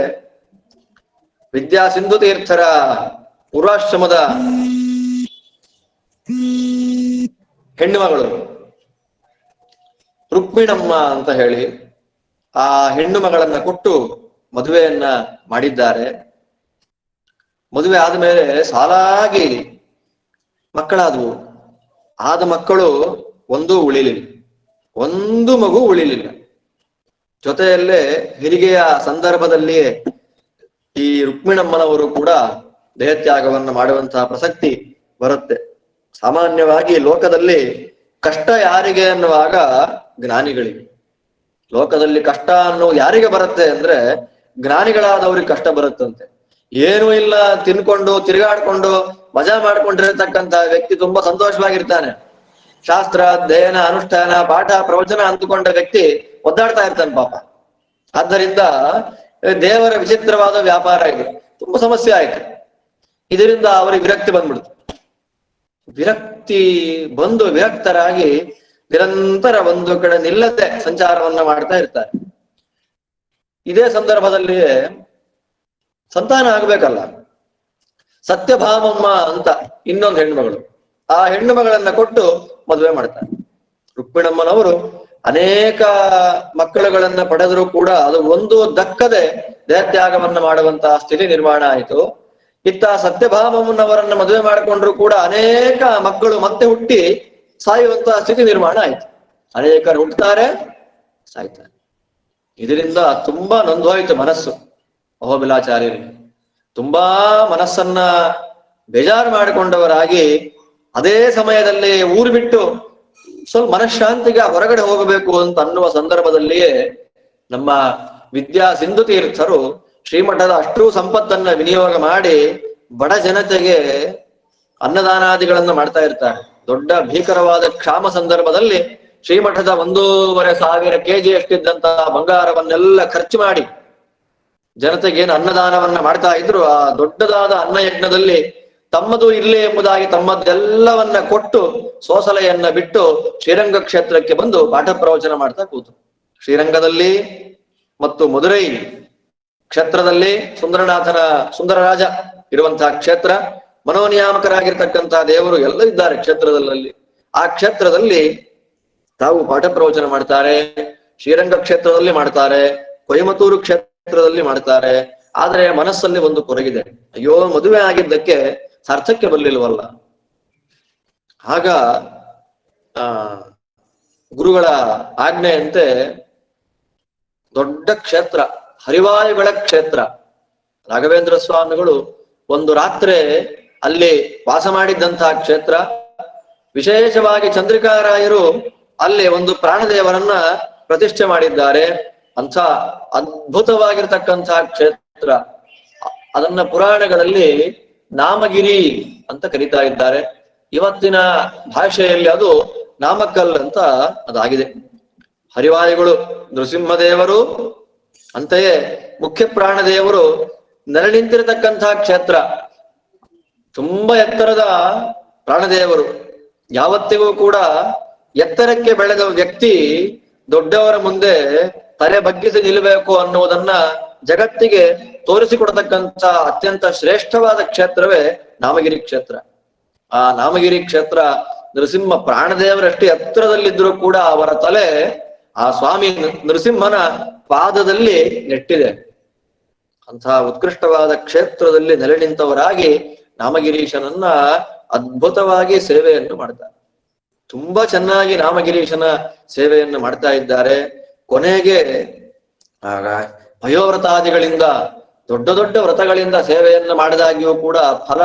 ವಿದ್ಯಾ ಸಿಂಧು ತೀರ್ಥರ ಪೂರ್ವಾಶ್ರಮದ ಹೆಣ್ಣು ಮಗಳು ರುಕ್ಮಿಣಮ್ಮ ಅಂತ ಹೇಳಿ ಆ ಹೆಣ್ಣು ಮಗಳನ್ನ ಕೊಟ್ಟು ಮದುವೆಯನ್ನ ಮಾಡಿದ್ದಾರೆ. ಮದುವೆ ಆದ್ಮೇಲೆ ಸಾಲಾಗಿ ಮಕ್ಕಳಾದವು. ಆದ ಮಕ್ಕಳು ಒಂದೂ ಉಳಿಲಿಲ್ಲ, ಒಂದು ಮಗು ಉಳಿಲಿಲ್ಲ. ಜೊತೆಯಲ್ಲೇ ಹೆರಿಗೆಯ ಸಂದರ್ಭದಲ್ಲಿಯೇ ಈ ರುಕ್ಮಿಣಮ್ಮನವರು ಕೂಡ ದೇಹತ್ಯಾಗವನ್ನ ಮಾಡುವಂತಹ ಪ್ರಸಕ್ತಿ ಬರುತ್ತೆ. ಸಾಮಾನ್ಯವಾಗಿ ಲೋಕದಲ್ಲಿ ಕಷ್ಟ ಯಾರಿಗೆ ಅನ್ನುವಾಗ ಜ್ಞಾನಿಗಳಿಗೆ. ಲೋಕದಲ್ಲಿ ಕಷ್ಟ ಅನ್ನೋ ಯಾರಿಗೆ ಬರುತ್ತೆ ಅಂದ್ರೆ ಜ್ಞಾನಿಗಳಾದವ್ರಿಗೆ ಕಷ್ಟ ಬರುತ್ತಂತೆ. ಏನೂ ಇಲ್ಲ, ತಿನ್ಕೊಂಡು ತಿರುಗಾಡ್ಕೊಂಡು ಮಜಾ ಮಾಡ್ಕೊಂಡಿರತಕ್ಕಂತ ವ್ಯಕ್ತಿ ತುಂಬಾ ಸಂತೋಷವಾಗಿರ್ತಾನೆ. ಶಾಸ್ತ್ರ ಅಧ್ಯಯನ, ಅನುಷ್ಠಾನ, ಪಾಠ, ಪ್ರವಚನ ಅಂದುಕೊಂಡ ವ್ಯಕ್ತಿ ಒದ್ದಾಡ್ತಾ ಇರ್ತಾನೆ ಪಾಪ. ಆದ್ದರಿಂದ ದೇವರ ವಿಚಿತ್ರವಾದ ವ್ಯಾಪಾರ ಇದೆ, ತುಂಬಾ ಸಮಸ್ಯೆ ಆಯ್ತು. ಇದರಿಂದ ಅವರಿಗೆ ವಿರಕ್ತಿ ಬಂದ್ಬಿಡ್ತು. ವಿರಕ್ತಿ ಬಂದು ವಿರಕ್ತರಾಗಿ ನಿರಂತರ ಒಂದು ಕಡೆ ನಿಲ್ಲದೆ ಸಂಚಾರವನ್ನ ಮಾಡ್ತಾ ಇರ್ತಾರೆ. ಇದೇ ಸಂದರ್ಭದಲ್ಲಿಯೇ ಸಂತಾನ ಆಗ್ಬೇಕಲ್ಲ. ಸತ್ಯಭಾಮಮ್ಮ ಅಂತ ಇನ್ನೊಂದು ಹೆಣ್ಣುಮಗಳು, ಆ ಹೆಣ್ಣು ಮಗಳನ್ನ ಕೊಟ್ಟು ಮದುವೆ ಮಾಡ್ತಾರೆ. ರುಕ್ಮಿಣಮ್ಮನವರು ಅನೇಕ ಮಕ್ಕಳುಗಳನ್ನ ಪಡೆದರೂ ಕೂಡ ಅದು ಒಂದು ದಕ್ಕದೆ ದೇಹತ್ಯಾಗವನ್ನ ಮಾಡುವಂತಹ ಸ್ಥಿತಿ ನಿರ್ಮಾಣ ಆಯಿತು. ಇತ್ತ ಸತ್ಯಭಾಮಮ್ಮನವರನ್ನ ಮದುವೆ ಮಾಡಿಕೊಂಡ್ರು ಕೂಡ ಅನೇಕ ಮಕ್ಕಳು ಮತ್ತೆ ಹುಟ್ಟಿ ಸಾಯುವಂತಹ ಸ್ಥಿತಿ ನಿರ್ಮಾಣ ಆಯ್ತು. ಅನೇಕರು ಹುಟ್ಟುತ್ತಾರೆ, ಸಾಯ್ತಾರೆ. ಇದರಿಂದ ತುಂಬಾ ನೊಂದೋಯ್ತು ಮನಸ್ಸು ಅಹೋಬಿಲಾಚಾರ್ಯರಿಗೆ. ತುಂಬಾ ಮನಸ್ಸನ್ನ ಬೇಜಾರು ಮಾಡಿಕೊಂಡವರಾಗಿ ಅದೇ ಸಮಯದಲ್ಲಿ ಊರು ಬಿಟ್ಟು ಸ್ವಲ್ಪ ಮನಃಶಾಂತಿಗೆ ಹೊರಗಡೆ ಹೋಗಬೇಕು ಅಂತ ಅನ್ನುವ ಸಂದರ್ಭದಲ್ಲಿಯೇ ನಮ್ಮ ವಿದ್ಯಾ ಸಿಂಧು ತೀರ್ಥರು ಶ್ರೀಮಠದ ಅಷ್ಟೂ ಸಂಪತ್ತನ್ನ ವಿನಿಯೋಗ ಮಾಡಿ ಬಡ ಜನತೆಗೆ ಅನ್ನದಾನಾದಿಗಳನ್ನ ಮಾಡ್ತಾ ಇರ್ತಾರೆ. ದೊಡ್ಡ ಭೀಕರವಾದ ಕ್ಷಾಮ ಸಂದರ್ಭದಲ್ಲಿ ಶ್ರೀಮಠದ 1,500 kg ಅಷ್ಟಿದ್ದಂತಹ ಬಂಗಾರವನ್ನೆಲ್ಲ ಖರ್ಚು ಮಾಡಿ ಜನತೆಗೇನು ಅನ್ನದಾನವನ್ನ ಮಾಡ್ತಾ ಇದ್ರು. ಆ ದೊಡ್ಡದಾದ ಅನ್ನಯಜ್ಞದಲ್ಲಿ ತಮ್ಮದು ಇಲ್ಲೇ ಎಂಬುದಾಗಿ ತಮ್ಮದೆಲ್ಲವನ್ನ ಕೊಟ್ಟು ಸೋಸಲೆಯನ್ನ ಬಿಟ್ಟು ಶ್ರೀರಂಗ ಕ್ಷೇತ್ರಕ್ಕೆ ಬಂದು ಪಾಠ ಪ್ರವಚನ ಮಾಡ್ತಾ ಕೂತು. ಶ್ರೀರಂಗದಲ್ಲಿ ಮತ್ತು ಮಧುರೈ ಕ್ಷೇತ್ರದಲ್ಲಿ ಸುಂದರನಾಥನ ಸುಂದರರಾಜ ಇರುವಂತಹ ಕ್ಷೇತ್ರ, ಮನೋನಿಯಾಮಕರಾಗಿರ್ತಕ್ಕಂತಹ ದೇವರು ಎಲ್ಲ ಇದ್ದಾರೆ ಕ್ಷೇತ್ರದಲ್ಲಿ. ಆ ಕ್ಷೇತ್ರದಲ್ಲಿ ತಾವು ಪಾಠ ಪ್ರವಚನ ಮಾಡ್ತಾರೆ. ಶ್ರೀರಂಗ ಕ್ಷೇತ್ರದಲ್ಲಿ ಮಾಡ್ತಾರೆ, ಕೊಯಮತ್ತೂರು ಕ್ಷೇತ್ರದಲ್ಲಿ ಮಾಡ್ತಾರೆ. ಆದ್ರೆ ಮನಸ್ಸಲ್ಲಿ ಒಂದು ಕೊರಗಿದೆ, ಅಯ್ಯೋ ಮದುವೆ ಆಗಿದ್ದಕ್ಕೆ ಸಾರ್ಥಕ್ಯ ಬರಲಿಲ್ವಲ್ಲ. ಆಗ ಗುರುಗಳ ಆಜ್ಞೆಯಂತೆ ದೊಡ್ಡ ಕ್ಷೇತ್ರ, ಹರಿವಾಯುಗಳ ಕ್ಷೇತ್ರ, ರಾಘವೇಂದ್ರ ಸ್ವಾಮಿಗಳು ಒಂದು ರಾತ್ರಿ ಅಲ್ಲಿ ವಾಸ ಮಾಡಿದ್ದಂತಹ ಕ್ಷೇತ್ರ. ವಿಶೇಷವಾಗಿ ಚಂದ್ರಿಕಾರಾಯರು ಅಲ್ಲಿ ಒಂದು ಪ್ರಾಣದೇವರನ್ನ ಪ್ರತಿಷ್ಠೆ ಮಾಡಿದ್ದಾರೆ. ಅಂಥ ಅದ್ಭುತವಾಗಿರ್ತಕ್ಕಂತಹ ಕ್ಷೇತ್ರ. ಅದನ್ನ ಪುರಾಣಗಳಲ್ಲಿ ನಾಮಗಿರಿ ಅಂತ ಕರೀತಾ ಇದ್ದಾರೆ. ಇವತ್ತಿನ ಭಾಷೆಯಲ್ಲಿ ಅದು ನಾಮಕ್ಕಲ್ ಅಂತ ಅದಾಗಿದೆ. ಹರಿವಾಯುಗಳು ನೃಸಿಂಹದೇವರು, ಅಂತೆಯೇ ಮುಖ್ಯ ಪ್ರಾಣದೇವರು ನೆಲೆ ನಿಂತಿರತಕ್ಕಂತಹ ಕ್ಷೇತ್ರ. ತುಂಬಾ ಎತ್ತರದ ಪ್ರಾಣದೇವರು. ಯಾವತ್ತಿಗೂ ಕೂಡ ಎತ್ತರಕ್ಕೆ ಬೆಳೆದ ವ್ಯಕ್ತಿ ದೊಡ್ಡವರ ಮುಂದೆ ತಲೆ ಬಗ್ಗಿಸಿ ನಿಲ್ಲಬೇಕು ಅನ್ನುವುದನ್ನ ಜಗತ್ತಿಗೆ ತೋರಿಸಿಕೊಡತಕ್ಕಂತ ಅತ್ಯಂತ ಶ್ರೇಷ್ಠವಾದ ಕ್ಷೇತ್ರವೇ ನಾಮಗಿರಿ ಕ್ಷೇತ್ರ. ಆ ನಾಮಗಿರಿ ಕ್ಷೇತ್ರ ನರಸಿಂಹ ಪ್ರಾಣದೇವರಷ್ಟೇ ಎತ್ತರದಲ್ಲಿದ್ರೂ ಕೂಡ ಅವರ ತಲೆ ಆ ಸ್ವಾಮಿ ನರಸಿಂಹನ ಪಾದದಲ್ಲಿ ನೆಟ್ಟಿದೆ. ಅಂತಹ ಉತ್ಕೃಷ್ಟವಾದ ಕ್ಷೇತ್ರದಲ್ಲಿ ನೆಲೆ ನಿಂತವರಾಗಿ ನಾಮಗಿರೀಶನನ್ನ ಅದ್ಭುತವಾಗಿ ಸೇವೆಯನ್ನು ಮಾಡ್ತಾರೆ. ತುಂಬಾ ಚೆನ್ನಾಗಿ ರಾಮಗಿರೀಶನ ಸೇವೆಯನ್ನು ಮಾಡ್ತಾ ಇದ್ದಾರೆ. ಕೊನೆಗೆ ಆಗ ಭಯೋವ್ರತಾದಿಗಳಿಂದ ದೊಡ್ಡ ದೊಡ್ಡ ವ್ರತಗಳಿಂದ ಸೇವೆಯನ್ನು ಮಾಡಿದಾಗಿಯೂ ಕೂಡ ಫಲ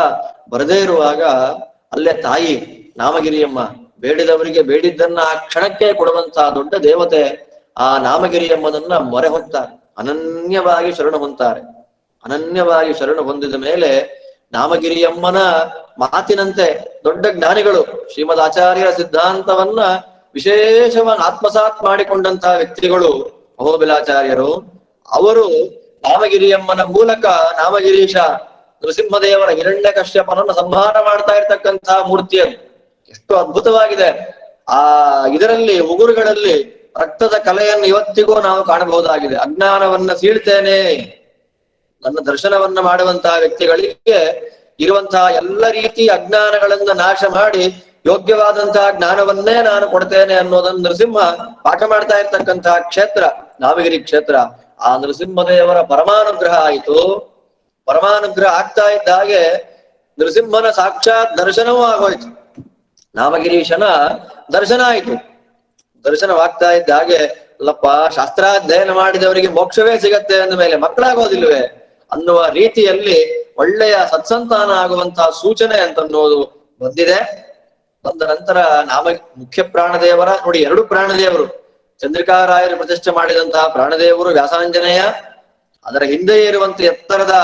ಬರದೇ ಇರುವಾಗ ಅಲ್ಲೇ ತಾಯಿ ನಾಮಗಿರಿಯಮ್ಮ ಬೇಡಿದವರಿಗೆ ಬೇಡಿದ್ದನ್ನ ಆ ಕ್ಷಣಕ್ಕೆ ಕೊಡುವಂತಹ ದೊಡ್ಡ ದೇವತೆ ಆ ನಾಮಗಿರಿಯಮ್ಮನನ್ನ ಮೊರೆ ಹೊಂತಾರೆ, ಅನನ್ಯವಾಗಿ ಶರಣ ಹೊಂತಾರೆ. ಅನನ್ಯವಾಗಿ ಶರಣ ಹೊಂದಿದ ಮೇಲೆ ನಾಮಗಿರಿಯಮ್ಮನ ಮಾತಿನಂತೆ ದೊಡ್ಡ ಜ್ಞಾನಿಗಳು ಶ್ರೀಮದ್ ಆಚಾರ್ಯರ ಸಿದ್ಧಾಂತವನ್ನ ವಿಶೇಷವಾಗಿ ಆತ್ಮಸಾತ್ ಮಾಡಿಕೊಂಡಂತಹ ವ್ಯಕ್ತಿಗಳು ಅಹೋಬಿಲಾಚಾರ್ಯರು. ಅವರು ನಾಮಗಿರಿಯಮ್ಮನ ಮೂಲಕ ನಾಮಗಿರೀಶ ನೃಸಿಂಹದೇವರ ಹಿರಣ್ಯ ಕಶ್ಯಪನನ್ನು ಸಂಹಾರ ಮಾಡ್ತಾ ಇರ್ತಕ್ಕಂತಹ ಮೂರ್ತಿ ಅದು. ಎಷ್ಟು ಅದ್ಭುತವಾಗಿದೆ. ಆ ಇದರಲ್ಲಿ ಉಗುರುಗಳಲ್ಲಿ ರಕ್ತದ ಕಲೆಯನ್ನು ಇವತ್ತಿಗೂ ನಾವು ಕಾಣಬಹುದಾಗಿದೆ. ಅಜ್ಞಾನವನ್ನ ಸೀಳ್ತೇನೆ, ನನ್ನ ದರ್ಶನವನ್ನ ಮಾಡುವಂತಹ ವ್ಯಕ್ತಿಗಳಿಗೆ ಇರುವಂತಹ ಎಲ್ಲ ರೀತಿಯ ಅಜ್ಞಾನಗಳನ್ನ ನಾಶ ಮಾಡಿ ಯೋಗ್ಯವಾದಂತಹ ಜ್ಞಾನವನ್ನೇ ನಾನು ಕೊಡ್ತೇನೆ ಅನ್ನೋದನ್ನು ನರಸಿಂಹ ಪಾಠ ಮಾಡ್ತಾ ಇರ್ತಕ್ಕಂತಹ ಕ್ಷೇತ್ರ ನಾಮಗಿರಿ ಕ್ಷೇತ್ರ. ಆ ನರಸಿಂಹದೇವರ ಪರಮಾನುಗ್ರಹ ಆಯಿತು. ಪರಮಾನುಗ್ರಹ ಆಗ್ತಾ ಇದ್ದ ಹಾಗೆ ನರಸಿಂಹನ ಸಾಕ್ಷಾತ್ ದರ್ಶನವೂ ಆಗೋಯ್ತು. ನಾಮಗಿರೀಶನ ದರ್ಶನ ಆಯಿತು. ದರ್ಶನವಾಗ್ತಾ ಇದ್ದ ಹಾಗೆ ಅಲ್ಲಪ್ಪ, ಶಾಸ್ತ್ರಾಧ್ಯಯನ ಮಾಡಿದವರಿಗೆ ಮೋಕ್ಷವೇ ಸಿಗತ್ತೆ ಅಂದ ಮೇಲೆ ಮಕ್ಕಳಾಗೋದಿಲ್ವೇ ಅನ್ನುವ ರೀತಿಯಲ್ಲಿ ಒಳ್ಳೆಯ ಸತ್ಸಂತಾನ ಆಗುವಂತಹ ಸೂಚನೆ ಅಂತನ್ನೋದು ಬಂದಿದೆ. ಬಂದ ನಂತರ ಮುಖ್ಯ ಪ್ರಾಣದೇವರ ನೋಡಿ, ಎರಡು ಪ್ರಾಣದೇವರು, ಚಂದ್ರಿಕಾರಾಯರು ಪ್ರತಿಷ್ಠೆ ಮಾಡಿದಂತಹ ಪ್ರಾಣದೇವರು ವ್ಯಾಸಾಂಜನೇಯ, ಅದರ ಹಿಂದೆ ಇರುವಂತ ಎತ್ತರದ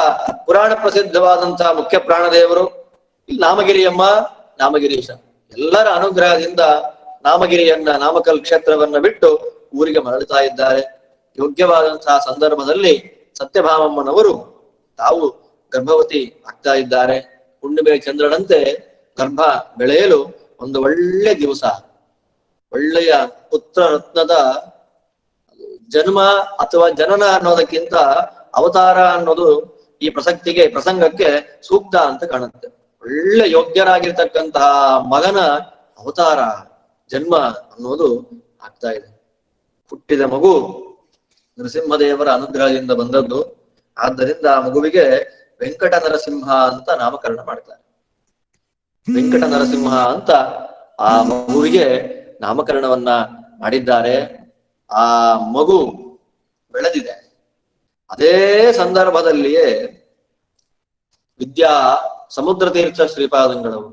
ಪುರಾಣ ಪ್ರಸಿದ್ಧವಾದಂತಹ ಮುಖ್ಯ ಪ್ರಾಣದೇವರು, ಇಲ್ಲಿ ನಾಮಗಿರಿಯಮ್ಮ, ನಾಮಗಿರೀಶ. ಎಲ್ಲರ ಅನುಗ್ರಹದಿಂದ ನಾಮಗಿರಿಯನ್ನ ನಾಮಕಲ್ ಕ್ಷೇತ್ರವನ್ನ ಬಿಟ್ಟು ಊರಿಗೆ ಮರಳುತ್ತಾ ಇದ್ದಾರೆ. ಯೋಗ್ಯವಾದಂತಹ ಸಂದರ್ಭದಲ್ಲಿ ಸತ್ಯಭಾಮಮ್ಮನವರು ತಾವು ಗರ್ಭವತಿ ಆಗ್ತಾ ಇದ್ದಾರೆ. ಹುಣ್ಣಿಮೆ ಚಂದ್ರನಂತೆ ಗರ್ಭ ಬೆಳೆಯಲು ಒಂದು ಒಳ್ಳೆ ದಿವಸ, ಒಳ್ಳೆಯ ಪುತ್ರ ರತ್ನದ ಜನ್ಮ ಅಥವಾ ಜನನ ಅನ್ನೋದಕ್ಕಿಂತ ಅವತಾರ ಅನ್ನೋದು ಈ ಪ್ರಸಂಗಕ್ಕೆ ಸೂಕ್ತ ಅಂತ ಕಾಣುತ್ತೆ. ಒಳ್ಳೆ ಯೋಗ್ಯರಾಗಿರ್ತಕ್ಕಂತಹ ಮಗನ ಅವತಾರ ಜನ್ಮ ಅನ್ನೋದು ಆಗ್ತಾ ಇದೆ. ಹುಟ್ಟಿದ ಮಗು ನರಸಿಂಹದೇವರ ಅನುಗ್ರಹದಿಂದ ಬಂದದ್ದು. ಆದ್ದರಿಂದ ಆ ಮಗುವಿಗೆ ವೆಂಕಟ ನರಸಿಂಹ ಅಂತ ನಾಮಕರಣ ಮಾಡ್ತಾರೆ. ವೆಂಕಟ ನರಸಿಂಹ ಅಂತ ಆ ಮಗುವಿಗೆ ನಾಮಕರಣವನ್ನ ಮಾಡಿದ್ದಾರೆ. ಆ ಮಗು ಬೆಳೆದಿದೆ. ಅದೇ ಸಂದರ್ಭದಲ್ಲಿಯೇ ಸಮುದ್ರ ತೀರ್ಥ ಶ್ರೀಪಾದಂಗಳವರು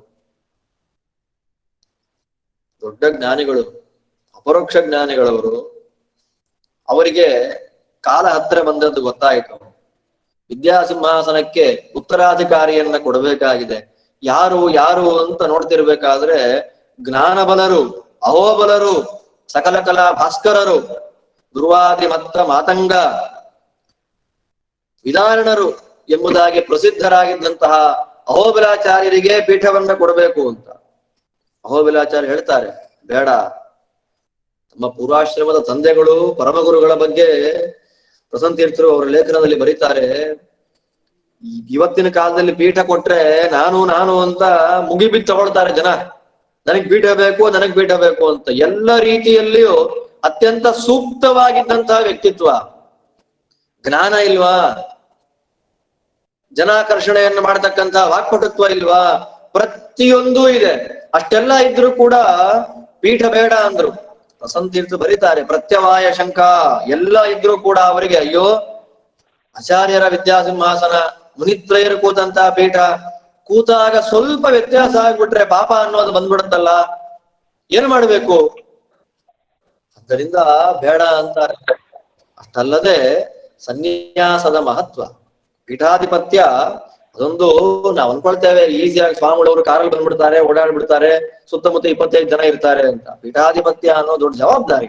ದೊಡ್ಡ ಜ್ಞಾನಿಗಳು, ಅಪರೋಕ್ಷ ಜ್ಞಾನಿಗಳವರು. ಅವರಿಗೆ ಕಾಲ ಹತ್ರ ಬಂದದ್ದು ಗೊತ್ತಾಯಿತು. ವಿದ್ಯಾಸಿಂಹಾಸನಕ್ಕೆ ಉತ್ತರಾಧಿಕಾರಿಯನ್ನ ಕೊಡಬೇಕಾಗಿದೆ. ಯಾರು ಯಾರು ಅಂತ ನೋಡ್ತಿರ್ಬೇಕಾದ್ರೆ ಜ್ಞಾನಬಲರು, ಅಹೋಬಲರು, ಸಕಲ ಕಲಾ ಭಾಸ್ಕರರು, ದುರ್ವಾದಿ ಮತ್ತ ಮಾತಂಗ ವಿದಾರಣರು ಎಂಬುದಾಗಿ ಪ್ರಸಿದ್ಧರಾಗಿದ್ದಂತಹ ಅಹೋಬಿಲಾಚಾರ್ಯರಿಗೆ ಪೀಠವನ್ನ ಕೊಡಬೇಕು ಅಂತ ಅಹೋಬಿಲಾಚಾರ್ಯ ಹೇಳ್ತಾರೆ. ಬೇಡ, ತಮ್ಮ ಪೂರ್ವಾಶ್ರಮದ ತಂದೆಗಳು ಪರಮಗುರುಗಳ ಬಗ್ಗೆ ಪ್ರಸಂತೀರ್ಥರು ಅವರ ಲೇಖನದಲ್ಲಿ ಬರೀತಾರೆ. ಇವತ್ತಿನ ಕಾಲದಲ್ಲಿ ಪೀಠ ಕೊಟ್ರೆ ನಾನು ಅಂತ ಮುಗಿಬಿದ್ದು ತಗೊಳ್ತಾರೆ ಜನ. ನನಗ್ ಪೀಠ ಬೇಕು, ನನಗ್ ಪೀಠ ಬೇಕು ಅಂತ. ಎಲ್ಲ ರೀತಿಯಲ್ಲಿಯೂ ಅತ್ಯಂತ ಸೂಕ್ತವಾಗಿದ್ದಂತಹ ವ್ಯಕ್ತಿತ್ವ. ಜ್ಞಾನ ಇಲ್ವಾ? ಜನಾಕರ್ಷಣೆಯನ್ನು ಮಾಡತಕ್ಕಂತಹ ವಾಕ್ಪಟುತ್ವ ಇಲ್ವಾ? ಪ್ರತಿಯೊಂದೂ ಇದೆ. ಅಷ್ಟೆಲ್ಲ ಇದ್ರೂ ಕೂಡ ಪೀಠ ಬೇಡ ಅಂದ್ರು. ವಸಂತೀರ್ಥ ಬರೀತಾರೆ, ಪ್ರತ್ಯವಾಯ ಶಂಕ ಎಲ್ಲ ಇದ್ರೂ ಕೂಡ ಅವರಿಗೆ ಅಯ್ಯೋ, ಆಚಾರ್ಯರ ವಿದ್ಯಾಸಿಂಹಾಸನ, ಮುನಿತ್ರಯರು ಕೂತಂತಹ ಪೀಠ, ಕೂತಾಗ ಸ್ವಲ್ಪ ವ್ಯತ್ಯಾಸ ಆಗ್ಬಿಟ್ರೆ ಪಾಪ ಅನ್ನೋದು ಬಂದ್ಬಿಡುತ್ತಲ್ಲ, ಏನ್ ಮಾಡ್ಬೇಕು? ಆದ್ದರಿಂದ ಬೇಡ ಅಂತಾರೆ. ಅಷ್ಟಲ್ಲದೆ ಸನ್ಯಾಸದ ಮಹತ್ವ, ಪೀಠಾಧಿಪತ್ಯ ಅದೊಂದು ನಾವು ಅನ್ಕೊಳ್ತೇವೆ ಈಸಿಯಾಗಿ ಸ್ವಾಮಿಗಳವರು ಕಾರಲ್ಲಿ ಬಂದ್ಬಿಡ್ತಾರೆ, ಓಡಾಡ್ಬಿಡ್ತಾರೆ, ಸುತ್ತಮುತ್ತ 25 ಜನ ಇರ್ತಾರೆ ಅಂತ. ಪೀಠಾಧಿಪತ್ಯ ಅನ್ನೋ ದೊಡ್ಡ ಜವಾಬ್ದಾರಿ.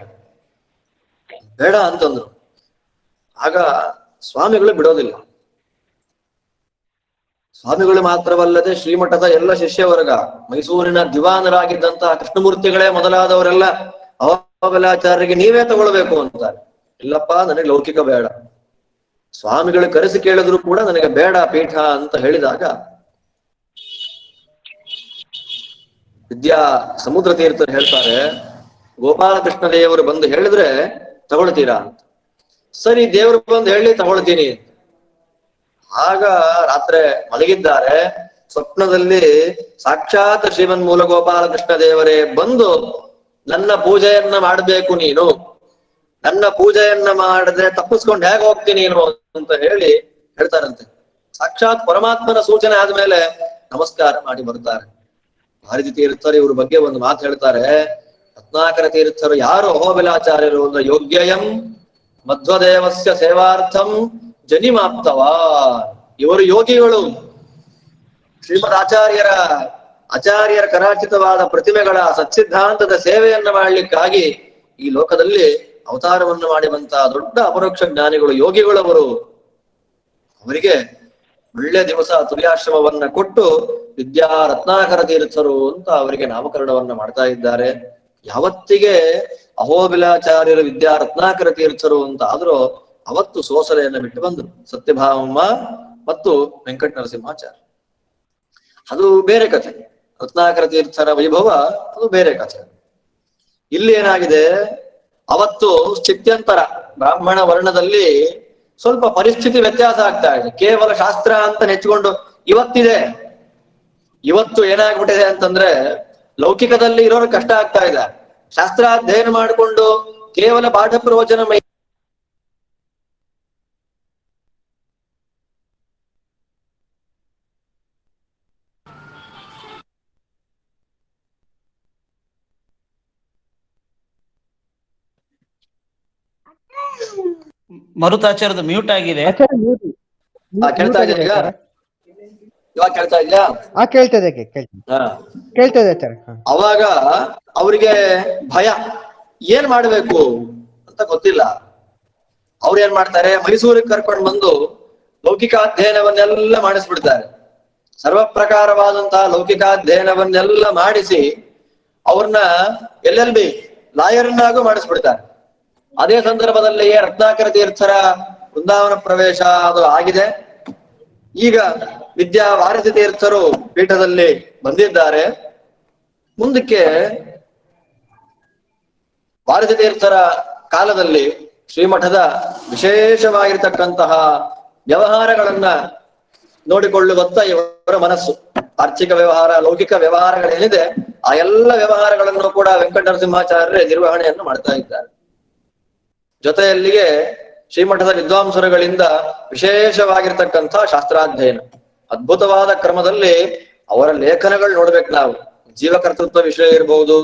ಬೇಡ ಅಂತಂದ್ರು. ಆಗ ಸ್ವಾಮಿಗಳು ಬಿಡೋದಿಲ್ಲ. ಸ್ವಾಮಿಗಳು ಮಾತ್ರವಲ್ಲದೆ ಶ್ರೀಮಠದ ಎಲ್ಲ ಶಿಷ್ಯವರ್ಗ, ಮೈಸೂರಿನ ದಿವಾನರಾಗಿದ್ದಂತಹ ಕೃಷ್ಣಮೂರ್ತಿಗಳೇ ಮೊದಲಾದವರೆಲ್ಲ ಅಹೋಬಿಲಾಚಾರ್ಯರಿಗೆ ನೀವೇ ತಗೊಳ್ಬೇಕು ಅಂತಾರೆ. ಇಲ್ಲಪ್ಪ, ನನಗೆ ಲೌಕಿಕ ಬೇಡ. ಸ್ವಾಮಿಗಳು ಕರೆಸಿ ಕೇಳಿದ್ರು ಕೂಡ ನನಗೆ ಬೇಡ ಪೀಠ ಅಂತ ಹೇಳಿದಾಗ ಸಮುದ್ರ ತೀರ್ಥರು ಹೇಳ್ತಾರೆ, ಗೋಪಾಲಕೃಷ್ಣ ದೇವರು ಬಂದು ಹೇಳಿದ್ರೆ ತಗೊಳ್ತೀರಾ ಅಂತ. ಸರಿ, ದೇವರು ಬಂದು ಹೇಳಿ ತಗೊಳ್ತೀನಿ. ಆಗ ರಾತ್ರಿ ಮಲಗಿದ್ದಾರೆ. ಸ್ವಪ್ನದಲ್ಲಿ ಸಾಕ್ಷಾತ್ ಶ್ರೀಮನ್ ಮೂಲ ಗೋಪಾಲಕೃಷ್ಣ ದೇವರೇ ಬಂದು ನನ್ನ ಪೂಜೆಯನ್ನ ಮಾಡಬೇಕು ನೀನು, ನನ್ನ ಪೂಜೆಯನ್ನ ಮಾಡಿದ್ರೆ ತಪ್ಪಿಸ್ಕೊಂಡು ಹೇಗೆ ಹೋಗ್ತೀನಿ ನೀನು ಅಂತ ಹೇಳಿ ಹೇಳ್ತಾರಂತೆ. ಸಾಕ್ಷಾತ್ ಪರಮಾತ್ಮನ ಸೂಚನೆ ಆದ್ಮೇಲೆ ನಮಸ್ಕಾರ ಮಾಡಿ ಬರ್ತಾರೆ. ಭಾರತಿ ತೀರ್ಥರು ಇವ್ರ ಬಗ್ಗೆ ಒಂದು ಮಾತು ಹೇಳ್ತಾರೆ. ರತ್ನಾಕರ ತೀರ್ಥರು ಯಾರು ಅಹೋಬಿಲಾಚಾರ್ಯರು ಅಂದ್ರೆ ಯೋಗ್ಯಯಂ ಮಧ್ವದೇವಸ್ಯ ಸೇವಾರ್ಥಂ ಜನಿಮಾಪ್ತವ. ಇವರು ಯೋಗಿಗಳು. ಶ್ರೀಮದ್ ಆಚಾರ್ಯರ ಕರಾಚಿತವಾದ ಪ್ರತಿಮೆಗಳ ಸತ್ಸಿದ್ಧಾಂತದ ಸೇವೆಯನ್ನ ಮಾಡ್ಲಿಕ್ಕಾಗಿ ಈ ಲೋಕದಲ್ಲಿ ಅವತಾರವನ್ನು ಮಾಡಿದಂತಹ ದೊಡ್ಡ ಅಪರೋಕ್ಷ ಜ್ಞಾನಿಗಳು, ಯೋಗಿಗಳವರು. ಅವರಿಗೆ ಒಳ್ಳೆ ದಿವಸ ತುರ್ಯಾಶ್ರಮವನ್ನ ಕೊಟ್ಟು ವಿದ್ಯಾ ರತ್ನಾಕರ ತೀರ್ಥರು ಅಂತ ಅವರಿಗೆ ನಾಮಕರಣವನ್ನ ಮಾಡ್ತಾ ಇದ್ದಾರೆ. ಯಾವತ್ತಿಗೆ ಅಹೋಬಿಲಾಚಾರ್ಯರು ವಿದ್ಯಾ ರತ್ನಾಕರ ತೀರ್ಥರು ಅಂತ ಆದ್ರೂ ಅವತ್ತು ಸೋಸಲೆಯನ್ನ ಬಿಟ್ಟು ಬಂದ್ರು ಸತ್ಯಭಾಮಮ್ಮ ಮತ್ತು ವೆಂಕಟ ನರಸಿಂಹಾಚಾರ್ಯ. ಅದು ಬೇರೆ ಕಥೆ. ರತ್ನಾಕರ ತೀರ್ಥರ ವೈಭವ ಅದು ಬೇರೆ ಕಥೆ. ಇಲ್ಲಿ ಏನಾಗಿದೆ, ಅವತ್ತು ಸ್ಥಿತ್ಯಂತರ ಬ್ರಾಹ್ಮಣ ವರ್ಣದಲ್ಲಿ ಸ್ವಲ್ಪ ಪರಿಸ್ಥಿತಿ ವ್ಯತ್ಯಾಸ ಆಗ್ತಾ ಇದೆ. ಕೇವಲ ಶಾಸ್ತ್ರ ಅಂತ ನೆಚ್ಚಿಕೊಂಡು ಇವತ್ತಿದೆ. ಇವತ್ತು ಏನಾಗ್ಬಿಟ್ಟಿದೆ ಅಂತಂದ್ರೆ ಲೌಕಿಕದಲ್ಲಿ ಇರೋರು ಕಷ್ಟ ಆಗ್ತಾ ಇದೆ. ಶಾಸ್ತ್ರ ಅಧ್ಯಯನ ಮಾಡಿಕೊಂಡು ಕೇವಲ ಪಾಠ ಪ್ರವಚನ ಮರುತಾಚಾರದ ಮ್ಯೂಟ್ ಆಗಿದೆ. ಕೇಳ್ತಾ ಇದೆಯಾ ಈಗ? ಇವಾಗ ಕೇಳ್ತಾ ಇದೆಯಾ? ಕೇಳ್ತಾ ಇದೆ. ಅವಾಗ ಅವ್ರಿಗೆ ಭಯ, ಏನ್ ಮಾಡ್ಬೇಕು ಅಂತ ಗೊತ್ತಿಲ್ಲ. ಅವ್ರು ಏನ್ ಮಾಡ್ತಾರೆ, ಮೈಸೂರಿಗೆ ಕರ್ಕೊಂಡು ಬಂದು ಲೌಕಿಕಾಧ್ಯಯನವನ್ನೆಲ್ಲ ಮಾಡಿಸ್ಬಿಡ್ತಾರೆ. ಸರ್ವ ಪ್ರಕಾರವಾದಂತಹ ಲೌಕಿಕಾಧ್ಯಯನವನ್ನೆಲ್ಲ ಮಾಡಿಸಿ ಅವ್ರನ್ನ LLB ಲಾಯರ್ನಾಗೂ ಮಾಡಿಸ್ಬಿಡ್ತಾರೆ. ಅದೇ ಸಂದರ್ಭದಲ್ಲಿಯೇ ರತ್ನಾಕರ ತೀರ್ಥರ ವೃಂದಾವನ ಪ್ರವೇಶ ಅದು ಆಗಿದೆ. ಈಗ ವಿದ್ಯಾ ಭಾರತಿ ತೀರ್ಥರು ಪೀಠದಲ್ಲಿ ಬಂದಿದ್ದಾರೆ. ಮುಂದಕ್ಕೆ ಭಾರತಿ ತೀರ್ಥರ ಕಾಲದಲ್ಲಿ ಶ್ರೀಮಠದ ವಿಶೇಷವಾಗಿರ್ತಕ್ಕಂತಹ ವ್ಯವಹಾರಗಳನ್ನ ನೋಡಿಕೊಳ್ಳುವತ್ತ ಇವರ ಮನಸ್ಸು. ಆರ್ಥಿಕ ವ್ಯವಹಾರ, ಲೌಕಿಕ ವ್ಯವಹಾರಗಳೇನಿದೆ ಆ ಎಲ್ಲ ವ್ಯವಹಾರಗಳನ್ನು ಕೂಡ ವೆಂಕಟ ನರಸಿಂಹಾಚಾರ್ಯರೇ ನಿರ್ವಹಣೆಯನ್ನು ಮಾಡ್ತಾ ಇದ್ದಾರೆ. ಜೊತೆಯಲ್ಲಿಗೆ ಶ್ರೀಮಠದ ವಿದ್ವಾಂಸರುಗಳಿಂದ ವಿಶೇಷವಾಗಿರ್ತಕ್ಕಂಥ ಶಾಸ್ತ್ರಾಧ್ಯಯನ, ಅದ್ಭುತವಾದ ಕ್ರಮದಲ್ಲಿ ಅವರ ಲೇಖನಗಳು ನೋಡ್ಬೇಕು ನಾವು. ಜೀವಕರ್ತೃತ್ವ ವಿಷಯ ಇರಬಹುದು,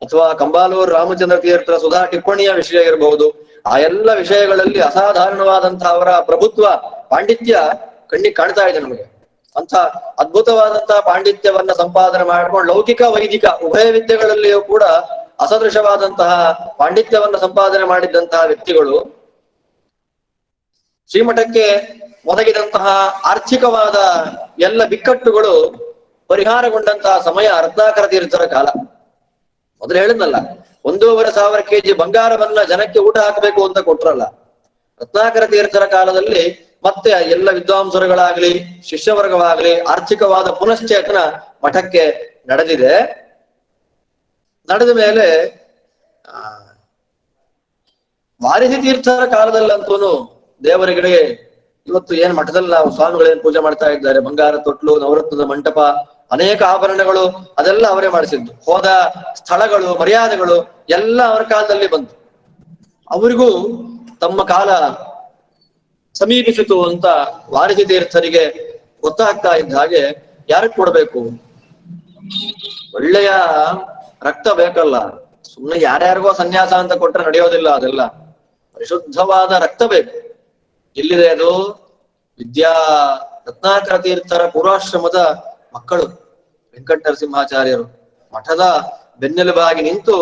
ಅಥವಾ ಕಂಬಾಲೂರು ರಾಮಚಂದ್ರ ತೀರ್ಥರ ಸುಧಾ ಟಿಪ್ಪಣಿಯ ವಿಷಯ ಇರಬಹುದು. ಆ ಎಲ್ಲ ವಿಷಯಗಳಲ್ಲಿ ಅಸಾಧಾರಣವಾದಂತಹ ಅವರ ಪ್ರಭುತ್ವ, ಪಾಂಡಿತ್ಯ ಕಣ್ಣಿಗೆ ಕಾಣ್ತಾ ಇದೆ ನಮಗೆ. ಅಂತ ಅದ್ಭುತವಾದಂತಹ ಪಾಂಡಿತ್ಯವನ್ನ ಸಂಪಾದನೆ ಮಾಡ್ಕೊಂಡು ಲೌಕಿಕ ವೈದಿಕ ಉಭಯ ವಿದ್ಯೆಗಳಲ್ಲಿಯೂ ಕೂಡ ಅಸದೃಶವಾದಂತಹ ಪಾಂಡಿತ್ಯವನ್ನ ಸಂಪಾದನೆ ಮಾಡಿದ್ದಂತಹ ವ್ಯಕ್ತಿಗಳು. ಶ್ರೀಮಠಕ್ಕೆ ಒದಗಿದಂತಹ ಆರ್ಥಿಕವಾದ ಎಲ್ಲ ಬಿಕ್ಕಟ್ಟುಗಳು ಪರಿಹಾರಗೊಂಡಂತಹ ಸಮಯ ರತ್ನಾಕರ ತೀರ್ಥರ ಕಾಲ. ಮೊದಲು ಹೇಳಿದ್ನಲ್ಲ, 1,500 kg ಬಂಗಾರವನ್ನ ಜನಕ್ಕೆ ಊಟ ಹಾಕಬೇಕು ಅಂತ ಕೊಟ್ರಲ್ಲ. ರತ್ನಾಕರ ತೀರ್ಥರ ಕಾಲದಲ್ಲಿ ಮತ್ತೆ ಎಲ್ಲ ವಿದ್ವಾಂಸರುಗಳಾಗ್ಲಿ ಶಿಷ್ಯವರ್ಗವಾಗ್ಲಿ ಆರ್ಥಿಕವಾದ ಪುನಶ್ಚೇತನ ಮಠಕ್ಕೆ ನಡೆದಿದೆ. ನಡೆದ ಮೇಲೆ ವಾರಿಧಿ ತೀರ್ಥರ ಕಾಲದಲ್ಲಂತೂ ದೇವರಿಗೆ ಇವತ್ತು ಏನ್ ಮಠದಲ್ಲಿ ನಾವು ಸ್ವಾಮಿಗಳೇನ್ ಪೂಜೆ ಮಾಡ್ತಾ ಇದ್ದಾರೆ, ಬಂಗಾರ ತೊಟ್ಲು, ನವರತ್ನದ ಮಂಟಪ, ಅನೇಕ ಆಭರಣಗಳು, ಅದೆಲ್ಲ ಅವರೇ ಮಾಡಿಸಿದ್ದು. ಹೋದ ಸ್ಥಳಗಳು, ಮರ್ಯಾದೆಗಳು ಎಲ್ಲ ಅವರ ಕಾಲದಲ್ಲಿ ಬಂತು. ಅವರಿಗೂ ತಮ್ಮ ಕಾಲ ಸಮೀಪಿಸಿತು ಅಂತ ವಾರಿಧಿ ತೀರ್ಥರಿಗೆ ಗೊತ್ತಾಗ್ತಾ ಇದ್ದ ಹಾಗೆ ಯಾರಿಗೆ ಕೊಡ್ಬೇಕು, ಒಳ್ಳೆಯ ರಕ್ತ ಬೇಕಲ್ಲ. ಸುಮ್ಮನೆ ಯಾರ್ಯಾರಿಗೋ ಸನ್ಯಾಸ ಅಂತ ಕೊಟ್ರೆ ನಡೆಯೋದಿಲ್ಲ. ಅದೆಲ್ಲ ಪರಿಶುದ್ಧವಾದ ರಕ್ತ ಬೇಕು. ಎಲ್ಲಿದೆ ಅದು? ವಿದ್ಯಾ ರತ್ನಾಕರ ತೀರ್ಥರ ಪೂರ್ವಾಶ್ರಮದ ಮಕ್ಕಳು ವೆಂಕಟ ನರಸಿಂಹಾಚಾರ್ಯರು ಮಠದ ಬೆನ್ನೆಲುಬಾಗಿ ನಿಂತು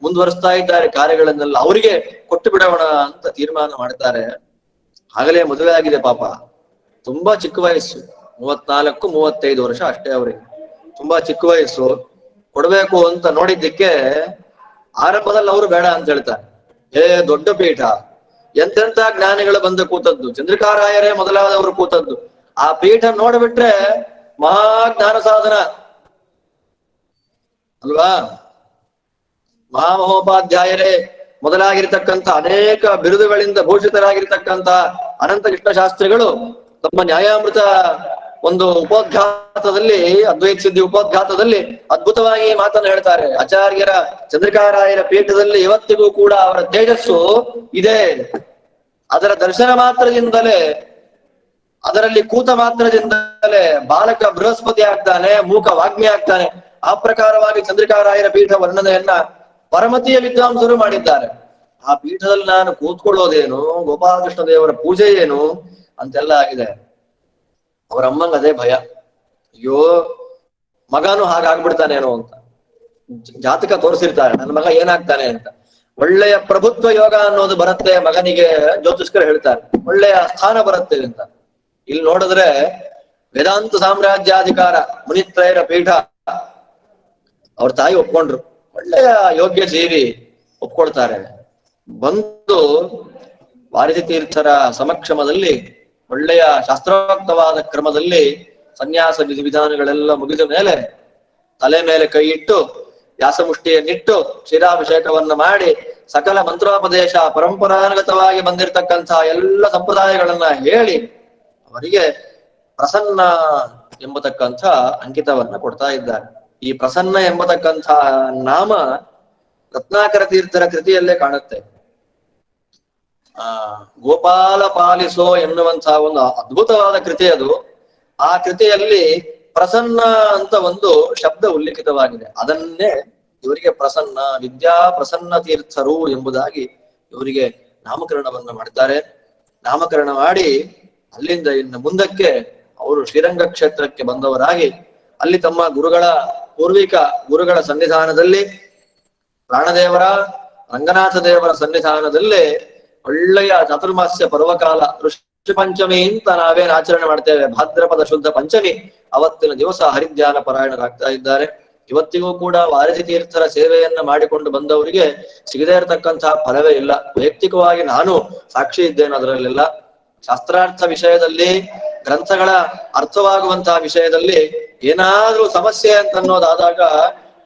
ಮುಂದುವರಿಸ್ತಾ ಇದ್ದಾರೆ ಕಾರ್ಯಗಳನ್ನೆಲ್ಲ. ಅವರಿಗೆ ಕೊಟ್ಟು ಬಿಡೋಣ ಅಂತ ತೀರ್ಮಾನ ಮಾಡ್ತಾರೆ. ಆಗಲೇ ಮದುವೆ ಆಗಿದೆ ಪಾಪ. ತುಂಬಾ ಚಿಕ್ಕ ವಯಸ್ಸು, 34-35 ವರ್ಷ ಅಷ್ಟೇ ಅವರಿಗೆ. ತುಂಬಾ ಚಿಕ್ಕ ವಯಸ್ಸು. ಕೊಡ್ಬೇಕು ಅಂತ ನೋಡಿದ್ದಕ್ಕೆ ಆರಂಭದಲ್ಲಿ ಅವರು ಬೇಡ ಅಂತ ಹೇಳ್ತಾರೆ. ದೊಡ್ಡ ಪೀಠ, ಎಂತೆಂತ ಜ್ಞಾನಿಗಳು ಬಂದು ಕೂತದ್ದು, ಚಂದ್ರಿಕಾರಾಯರೇ ಮೊದಲಾದವರು ಕೂತದ್ದು. ಆ ಪೀಠ ನೋಡ್ಬಿಟ್ರೆ ಮಹಾ ಜ್ಞಾನ ಸಾಧನ ಅಲ್ವಾ. ಮಹಾಮಹೋಪಾಧ್ಯಾಯರೇ ಮೊದಲಾಗಿರ್ತಕ್ಕಂಥ ಅನೇಕ ಬಿರುದುಗಳಿಂದ ಭೂಷಿತರಾಗಿರ್ತಕ್ಕಂಥ ಅನಂತ ಕೃಷ್ಣ ಶಾಸ್ತ್ರಿಗಳು ತಮ್ಮ ನ್ಯಾಯಾಮೃತ ಒಂದು ಉಪೋದ್ಘಾತದಲ್ಲಿ, ಅದ್ವೈತ ಸಿದ್ಧಿ ಉಪೋದ್ಘಾತದಲ್ಲಿ ಅದ್ಭುತವಾಗಿ ಮಾತನ್ನು ಹೇಳ್ತಾರೆ. ಆಚಾರ್ಯರ ಚಂದ್ರಿಕಾರಾಯರ ಪೀಠದಲ್ಲಿ ಇವತ್ತಿಗೂ ಕೂಡ ಅವರ ತೇಜಸ್ಸು ಇದೆ. ಅದರ ದರ್ಶನ ಮಾತ್ರದಿಂದಲೇ, ಅದರಲ್ಲಿ ಕೂತ ಮಾತ್ರದಿಂದಲೇ ಬಾಲಕ ಬೃಹಸ್ಪತಿ ಆಗ್ತಾನೆ, ಮೂಕ ವಾಗ್ಮಿ ಆಗ್ತಾನೆ. ಆ ಪ್ರಕಾರವಾಗಿ ಚಂದ್ರಿಕಾರಾಯರ ಪೀಠ ವರ್ಣನೆಯನ್ನ ಪರಮತಿಯ ವಿದ್ವಾಂಸರು ಮಾಡಿದ್ದಾರೆ. ಆ ಪೀಠದಲ್ಲಿ ನಾನು ಕೂತ್ಕೊಳ್ಳೋದೇನು, ಗೋಪಾಲಕೃಷ್ಣ ದೇವರ ಪೂಜೆ ಏನು ಅಂತೆಲ್ಲ ಆಗಿದೆ. ಅವರ ಅಮ್ಮಂಗ ಅದೇ ಭಯ, ಅಯ್ಯೋ ಮಗನು ಹಾಗಾಗ್ಬಿಡ್ತಾನೇನೋ ಅಂತ. ಜಾತಕ ತೋರಿಸಿರ್ತಾರೆ, ನನ್ನ ಮಗ ಏನಾಗ್ತಾನೆ ಅಂತ. ಒಳ್ಳೆಯ ಪ್ರಭುತ್ವ ಯೋಗ ಅನ್ನೋದು ಬರುತ್ತೆ ಮಗನಿಗೆ, ಜ್ಯೋತಿಷ್ಕರು ಹೇಳ್ತಾರೆ, ಒಳ್ಳೆಯ ಸ್ಥಾನ ಬರುತ್ತೆ ಅಂತ. ಇಲ್ಲಿ ನೋಡಿದ್ರೆ ವೇದಾಂತ ಸಾಮ್ರಾಜ್ಯಾಧಿಕಾರ ಮುನಿತ್ರಯರ ಪೀಠ, ಅವ್ರ ತಾಯಿ ಒಪ್ಕೊಂಡ್ರು, ಒಳ್ಳೆಯ ಯೋಗ್ಯ ಜೀವಿ, ಒಪ್ಕೊಳ್ತಾರೆ. ಬಂದು ವಾರಿಧಿ ತೀರ್ಥರ ಸಮಕ್ಷಮದಲ್ಲಿ ಒಳ್ಳೆಯ ಶಾಸ್ತ್ರೋಕ್ತವಾದ ಕ್ರಮದಲ್ಲಿ ಸನ್ಯಾಸ ವಿಧಿವಿಧಾನಗಳೆಲ್ಲ ಮುಗಿದ ಮೇಲೆ ತಲೆ ಮೇಲೆ ಕೈ ಇಟ್ಟು ವ್ಯಾಸಮುಷ್ಟಿಯನ್ನಿಟ್ಟು ಕ್ಷೀರಾಭಿಷೇಕವನ್ನ ಮಾಡಿ ಸಕಲ ಮಂತ್ರೋಪದೇಶ ಪರಂಪರಾನುಗತವಾಗಿ ಬಂದಿರತಕ್ಕಂತಹ ಎಲ್ಲ ಸಂಪ್ರದಾಯಗಳನ್ನ ಹೇಳಿ ಅವರಿಗೆ ಪ್ರಸನ್ನ ಎಂಬತಕ್ಕಂಥ ಅಂಕಿತವನ್ನ ಕೊಡ್ತಾ ಇದ್ದಾರೆ. ಈ ಪ್ರಸನ್ನ ಎಂಬತಕ್ಕಂಥ ನಾಮ ರತ್ನಾಕರ ತೀರ್ಥರ ಕೃತಿಯಲ್ಲೇ ಕಾಣುತ್ತೆ. ಗೋಪಾಲ ಪಾಲಿಸೋ ಎನ್ನುವಂತಹ ಒಂದು ಅದ್ಭುತವಾದ ಕೃತಿ ಅದು. ಆ ಕೃತಿಯಲ್ಲಿ ಪ್ರಸನ್ನ ಅಂತ ಒಂದು ಶಬ್ದ ಉಲ್ಲೇಖಿತವಾಗಿದೆ. ಅದನ್ನೇ ಇವರಿಗೆ ಪ್ರಸನ್ನ, ವಿದ್ಯಾ ಪ್ರಸನ್ನ ತೀರ್ಥರು ಎಂಬುದಾಗಿ ಇವರಿಗೆ ನಾಮಕರಣವನ್ನ ಮಾಡಿದ್ದಾರೆ. ನಾಮಕರಣ ಮಾಡಿ ಅಲ್ಲಿಂದ ಇನ್ನು ಮುಂದಕ್ಕೆ ಅವರು ಶ್ರೀರಂಗ ಕ್ಷೇತ್ರಕ್ಕೆ ಬಂದವರಾಗಿ ಅಲ್ಲಿ ತಮ್ಮ ಪೂರ್ವಿಕ ಗುರುಗಳ ಸನ್ನಿಧಾನದಲ್ಲಿ, ಪ್ರಾಣದೇವರ ರಂಗನಾಥ ದೇವರ ಸನ್ನಿಧಾನದಲ್ಲೇ ಒಳ್ಳೆಯ ಚಾತುರ್ಮಾಸ್ಯ ಪರ್ವಕಾಲ ಋಷಿ ಪಂಚಮಿ ಅಂತ ನಾವೇನ್ ಆಚರಣೆ ಮಾಡ್ತೇವೆ, ಭಾದ್ರಪದ ಶುದ್ಧ ಪಂಚಮಿ, ಅವತ್ತಿನ ದಿವಸ ಹರಿಧ್ಯಾನ ಪಾರಾಯಣರಾಗ್ತಾ ಇದ್ದಾರೆ. ಇವತ್ತಿಗೂ ಕೂಡ ವಾರಿಧಿ ತೀರ್ಥರ ಸೇವೆಯನ್ನ ಮಾಡಿಕೊಂಡು ಬಂದವರಿಗೆ ಸಿಗದೇ ಇರತಕ್ಕಂತಹ ಫಲವೇ ಇಲ್ಲ. ವೈಯಕ್ತಿಕವಾಗಿ ನಾನು ಸಾಕ್ಷಿ ಇದ್ದೇನೆ ಅದರಲ್ಲೆಲ್ಲ. ಶಾಸ್ತ್ರಾರ್ಥ ವಿಷಯದಲ್ಲಿ, ಗ್ರಂಥಗಳ ಅರ್ಥವಾಗುವಂತಹ ವಿಷಯದಲ್ಲಿ ಏನಾದ್ರೂ ಸಮಸ್ಯೆ ಅಂತ ಅನ್ನೋದಾದಾಗ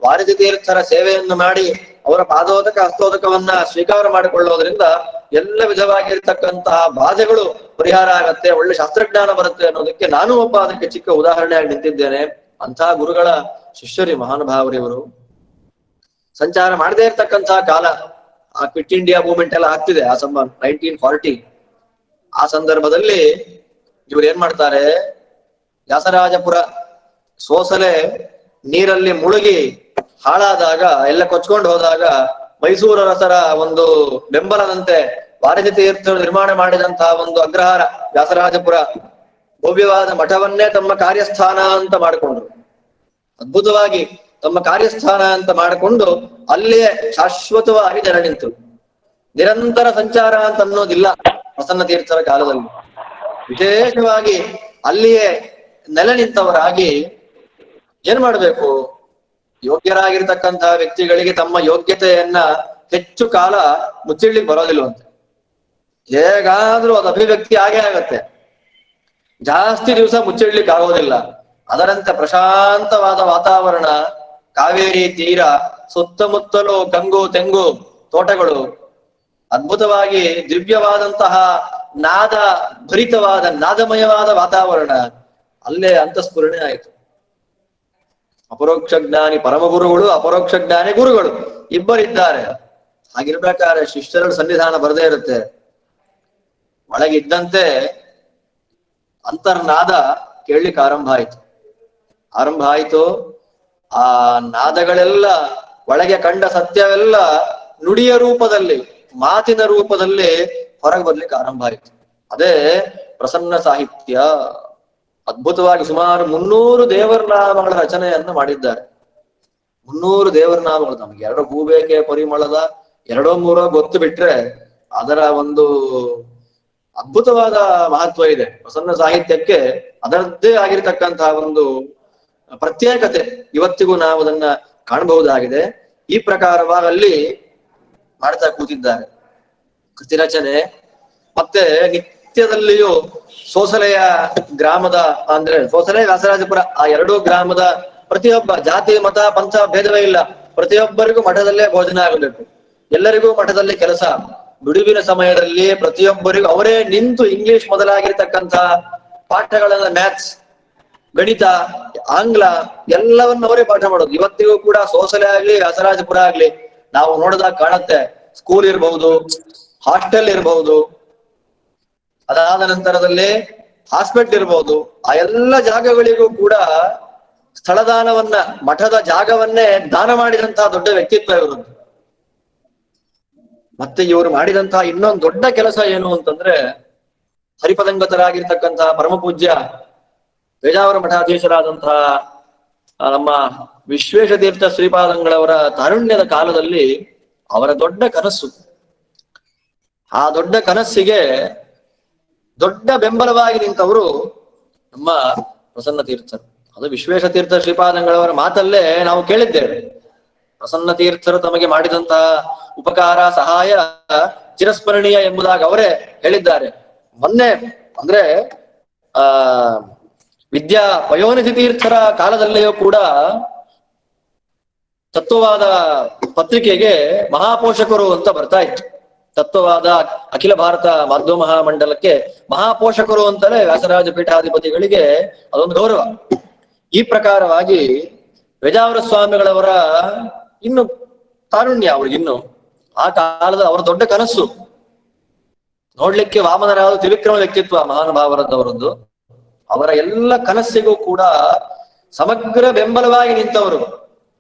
ವಾರಿಧಿ ತೀರ್ಥರ ಸೇವೆಯನ್ನು ಮಾಡಿ ಅವರ ಪಾದೋದಕ ಹಸ್ತೋದಕವನ್ನ ಸ್ವೀಕಾರ ಮಾಡಿಕೊಳ್ಳೋದ್ರಿಂದ ಎಲ್ಲ ವಿಧವಾಗಿರ್ತಕ್ಕಂತಹ ಬಾಧೆಗಳು ಪರಿಹಾರ ಆಗತ್ತೆ, ಒಳ್ಳೆ ಶಾಸ್ತ್ರಜ್ಞಾನ ಬರುತ್ತೆ ಅನ್ನೋದಕ್ಕೆ ನಾನು ಒಬ್ಬ ಅದಕ್ಕೆ ಚಿಕ್ಕ ಉದಾಹರಣೆಯಾಗಿ ನಿಂತಿದ್ದೇನೆ. ಅಂತಹ ಗುರುಗಳ ಶಿಷ್ಯರಿ ಮಹಾನುಭಾವರಿವರು. ಸಂಚಾರ ಮಾಡದೇ ಇರ್ತಕ್ಕಂತಹ ಕಾಲ, ಆ ಕ್ವಿಟ್ ಇಂಡಿಯಾ ಮೂವ್ಮೆಂಟ್ ಎಲ್ಲ ಆಗ್ತಿದೆ ಆ 1940. ಆ ಸಂದರ್ಭದಲ್ಲಿ ಇವ್ರು ಏನ್ ಮಾಡ್ತಾರೆ, ವ್ಯಾಸರಾಜಪುರ ಸೋಸಲೆ ನೀರಲ್ಲಿ ಮುಳುಗಿ ಹಾಳಾದಾಗ, ಎಲ್ಲ ಕೊಚ್ಕೊಂಡು ಹೋದಾಗ ಮೈಸೂರು ಅರಸರ ಒಂದು ಬೆಂಬಲದಂತೆ ವಾರಿಧಿ ತೀರ್ಥರು ನಿರ್ಮಾಣ ಮಾಡಿದಂತಹ ಒಂದು ಅಗ್ರಹಾರ ವ್ಯಾಸರಾಜಪುರ ಭವ್ಯವಾದ ಮಠವನ್ನೇ ತಮ್ಮ ಕಾರ್ಯಸ್ಥಾನ ಅಂತ ಮಾಡಿಕೊಂಡ್ರು. ಅದ್ಭುತವಾಗಿ ತಮ್ಮ ಕಾರ್ಯಸ್ಥಾನ ಅಂತ ಮಾಡಿಕೊಂಡು ಅಲ್ಲಿಯೇ ಶಾಶ್ವತವಾಗಿ ನೆಲೆ ನಿಂತರು. ನಿರಂತರ ಸಂಚಾರ ಅಂತ ಅನ್ನೋದಿಲ್ಲ ಪ್ರಸನ್ನ ತೀರ್ಥರ ಕಾಲದಲ್ಲಿ. ವಿಶೇಷವಾಗಿ ಅಲ್ಲಿಯೇ ನೆಲೆ ನಿಂತವರಾಗಿ ಏನ್ ಮಾಡ್ಬೇಕು, ಯೋಗ್ಯರಾಗಿರ್ತಕ್ಕಂತಹ ವ್ಯಕ್ತಿಗಳಿಗೆ ತಮ್ಮ ಯೋಗ್ಯತೆಯನ್ನ ಹೆಚ್ಚು ಕಾಲ ಮುಚ್ಚಿಡ್ಲಿಕ್ಕೆ ಬರೋದಿಲ್ವಂತೆ. ಹೇಗಾದ್ರೂ ಅದು ಅಭಿವ್ಯಕ್ತಿ ಆಗೇ ಆಗತ್ತೆ, ಜಾಸ್ತಿ ದಿವಸ ಮುಚ್ಚಿಡ್ಲಿಕ್ಕೆ ಆಗೋದಿಲ್ಲ. ಅದರಂತೆ ಪ್ರಶಾಂತವಾದ ವಾತಾವರಣ, ಕಾವೇರಿ ತೀರ, ಸುತ್ತಮುತ್ತಲು ಕಂಗು ತೆಂಗು ತೋಟಗಳು, ಅದ್ಭುತವಾಗಿ ದಿವ್ಯವಾದಂತಹ ನಾದ ಭರಿತವಾದ ನಾದಮಯವಾದ ವಾತಾವರಣ, ಅಲ್ಲೇ ಅಂತಸ್ಫುರಣೆ ಆಯಿತು. ಅಪರೋಕ್ಷ ಜ್ಞಾನಿ ಪರಮಗುರುಗಳು, ಅಪರೋಕ್ಷ ಜ್ಞಾನಿ ಗುರುಗಳು ಇಬ್ಬರಿದ್ದಾರೆ. ಹಾಗಿರ್ಬೇಕಾದ್ರೆ ಶಿಷ್ಯರ ಸನ್ನಿಧಾನ ಬರದೇ ಇರುತ್ತೆ. ಒಳಗಿದ್ದಂತೆ ಅಂತರ್ನಾದ ಕೇಳಲಿಕ್ಕೆ ಆರಂಭ ಆಯ್ತು. ಆ ನಾದಗಳೆಲ್ಲ ಒಳಗೆ ಕಂಡ ಸತ್ಯವೆಲ್ಲ ನುಡಿಯ ರೂಪದಲ್ಲಿ, ಮಾತಿನ ರೂಪದಲ್ಲಿ ಹೊರಗೆ ಬರ್ಲಿಕ್ಕೆ ಆರಂಭ ಆಯ್ತು. ಅದೇ ಪ್ರಸನ್ನ ಸಾಹಿತ್ಯ. ಅದ್ಭುತವಾಗಿ ಸುಮಾರು 300 ದೇವರ ನಾಮಗಳ ರಚನೆಯನ್ನು ಮಾಡಿದ್ದಾರೆ. 300 ದೇವರ ನಾಮಗಳು. ನಮ್ಗೆ 2 ಹೂಬೇಕೆ ಪರಿಮಳದ 2-3 ಗೊತ್ತು ಬಿಟ್ರೆ ಅದರ ಒಂದು ಅದ್ಭುತವಾದ ಮಹತ್ವ ಇದೆ. ಪ್ರಸನ್ನ ಸಾಹಿತ್ಯಕ್ಕೆ ಅದರದ್ದೇ ಆಗಿರ್ತಕ್ಕಂತಹ ಒಂದು ಪ್ರತ್ಯೇಕತೆ ಇವತ್ತಿಗೂ ನಾವು ಅದನ್ನ ಕಾಣಬಹುದಾಗಿದೆ. ಈ ಪ್ರಕಾರವಾಗಿ ಅಲ್ಲಿ ಮಾಡ್ತಾ ಕೂತಿದ್ದಾರೆ ಕೃತಿ ರಚನೆ. ಮತ್ತೆ ನಿತ್ಯದಲ್ಲಿಯೂ ಸೋಸಲೆಯ ಗ್ರಾಮದ, ಅಂದ್ರೆ ಸೋಸಲೆ ವ್ಯಾಸರಾಜಪುರ, ಆ 2 ಗ್ರಾಮದ ಪ್ರತಿಯೊಬ್ಬ ಜಾತಿ ಮತ ಪಂಥ ಭೇದವೇ ಇಲ್ಲ, ಪ್ರತಿಯೊಬ್ಬರಿಗೂ ಮಠದಲ್ಲೇ ಭೋಜನ ಆಗಬೇಕು, ಎಲ್ಲರಿಗೂ ಮಠದಲ್ಲಿ ಕೆಲಸ. ಬಿಡುವಿನ ಸಮಯದಲ್ಲಿ ಪ್ರತಿಯೊಬ್ಬರಿಗೂ ಅವರೇ ನಿಂತು ಇಂಗ್ಲಿಷ್ ಮೊದಲಾಗಿರ್ತಕ್ಕಂತಹ ಪಾಠಗಳನ್ನ, ಮ್ಯಾಥ್ಸ್ ಗಣಿತ, ಆಂಗ್ಲ ಎಲ್ಲವನ್ನ ಅವರೇ ಪಾಠ ಮಾಡೋದು. ಇವತ್ತಿಗೂ ಕೂಡ ಸೋಸಲೆ ಆಗ್ಲಿ ವ್ಯಾಸರಾಜಪುರ ಆಗ್ಲಿ ನಾವು ನೋಡಿದಾಗ ಕಾಣುತ್ತೆ. ಸ್ಕೂಲ್ ಇರಬಹುದು, ಹಾಸ್ಟೆಲ್ ಇರಬಹುದು, ಅದಾದ ನಂತರದಲ್ಲಿ ಹಾಸ್ಪಿಟಲ್ ಇರಬಹುದು, ಆ ಎಲ್ಲ ಜಾಗಗಳಿಗೂ ಕೂಡ ಸ್ಥಳದಾನವನ್ನ, ಮಠದ ಜಾಗವನ್ನೇ ದಾನ ಮಾಡಿದಂತಹ ದೊಡ್ಡ ವ್ಯಕ್ತಿತ್ವ ಇವರದ್ದು. ಮತ್ತೆ ಇವರು ಮಾಡಿದಂತಹ ಇನ್ನೊಂದು ದೊಡ್ಡ ಕೆಲಸ ಏನು ಅಂತಂದ್ರೆ, ಹರಿಪದಂಗತರಾಗಿರ್ತಕ್ಕಂತಹ ಪರಮ ಪೂಜ್ಯ ಪೇಜಾವರ ಮಠಾಧೀಶರಾದಂತಹ ನಮ್ಮ ವಿಶ್ವೇಶತೀರ್ಥ ಶ್ರೀಪಾದಂಗಳವರ ತಾರುಣ್ಯದ ಕಾಲದಲ್ಲಿ ಅವರ ದೊಡ್ಡ ಕನಸು, ಆ ದೊಡ್ಡ ಕನಸ್ಸಿಗೆ ದೊಡ್ಡ ಬೆಂಬಲವಾಗಿ ನಿಂತವರು ನಮ್ಮ ಪ್ರಸನ್ನ ತೀರ್ಥರು. ಅದು ವಿಶ್ವೇಶತೀರ್ಥ ಶ್ರೀಪಾದಂಗಳವರ ಮಾತಲ್ಲೇ ನಾವು ಕೇಳಿದ್ದೇವೆ. ಪ್ರಸನ್ನ ತೀರ್ಥರು ತಮಗೆ ಮಾಡಿದಂತಹ ಉಪಕಾರ ಸಹಾಯ ಚಿರಸ್ಮರಣೀಯ ಎಂಬುದಾಗಿ ಅವರೇ ಹೇಳಿದ್ದಾರೆ. ಮೊನ್ನೆ ಅಂದ್ರೆ ವಿದ್ಯಾ ಪಯೋನಿಧಿ ತೀರ್ಥರ ಕಾಲದಲ್ಲಿಯೂ ಕೂಡ ತತ್ವವಾದ ಪತ್ರಿಕೆಗೆ ಮಹಾಪೋಷಕರು ಅಂತ ಬರ್ತಾ ಇತ್ತು. ತತ್ವವಾದ ಅಖಿಲ ಭಾರತ ಮಾಧ್ವ ಮಹಾಮಂಡಲಕ್ಕೆ ಮಹಾಪೋಷಕರು ಅಂತಲೇ ವ್ಯಾಸರಾಜ ಪೀಠಾಧಿಪತಿಗಳಿಗೆ ಅದೊಂದು ಗೌರವ. ಈ ಪ್ರಕಾರವಾಗಿ ಪೇಜಾವರ ಸ್ವಾಮಿಗಳವರ ಇನ್ನು ತಾರುಣ್ಯ ಅವ್ರಿಗಿನ್ನು ಆ ಕಾಲದ ಅವರ ದೊಡ್ಡ ಕನಸು ನೋಡ್ಲಿಕ್ಕೆ ವಾಮನರಾದ ತ್ರಿವಿಕ್ರಮ ವ್ಯಕ್ತಿತ್ವ ಮಹಾನುಭಾವರದ್ದವರದ್ದು. ಅವರ ಎಲ್ಲ ಕನಸ್ಸಿಗೂ ಕೂಡ ಸಮಗ್ರ ಬೆಂಬಲವಾಗಿ ನಿಂತವರು.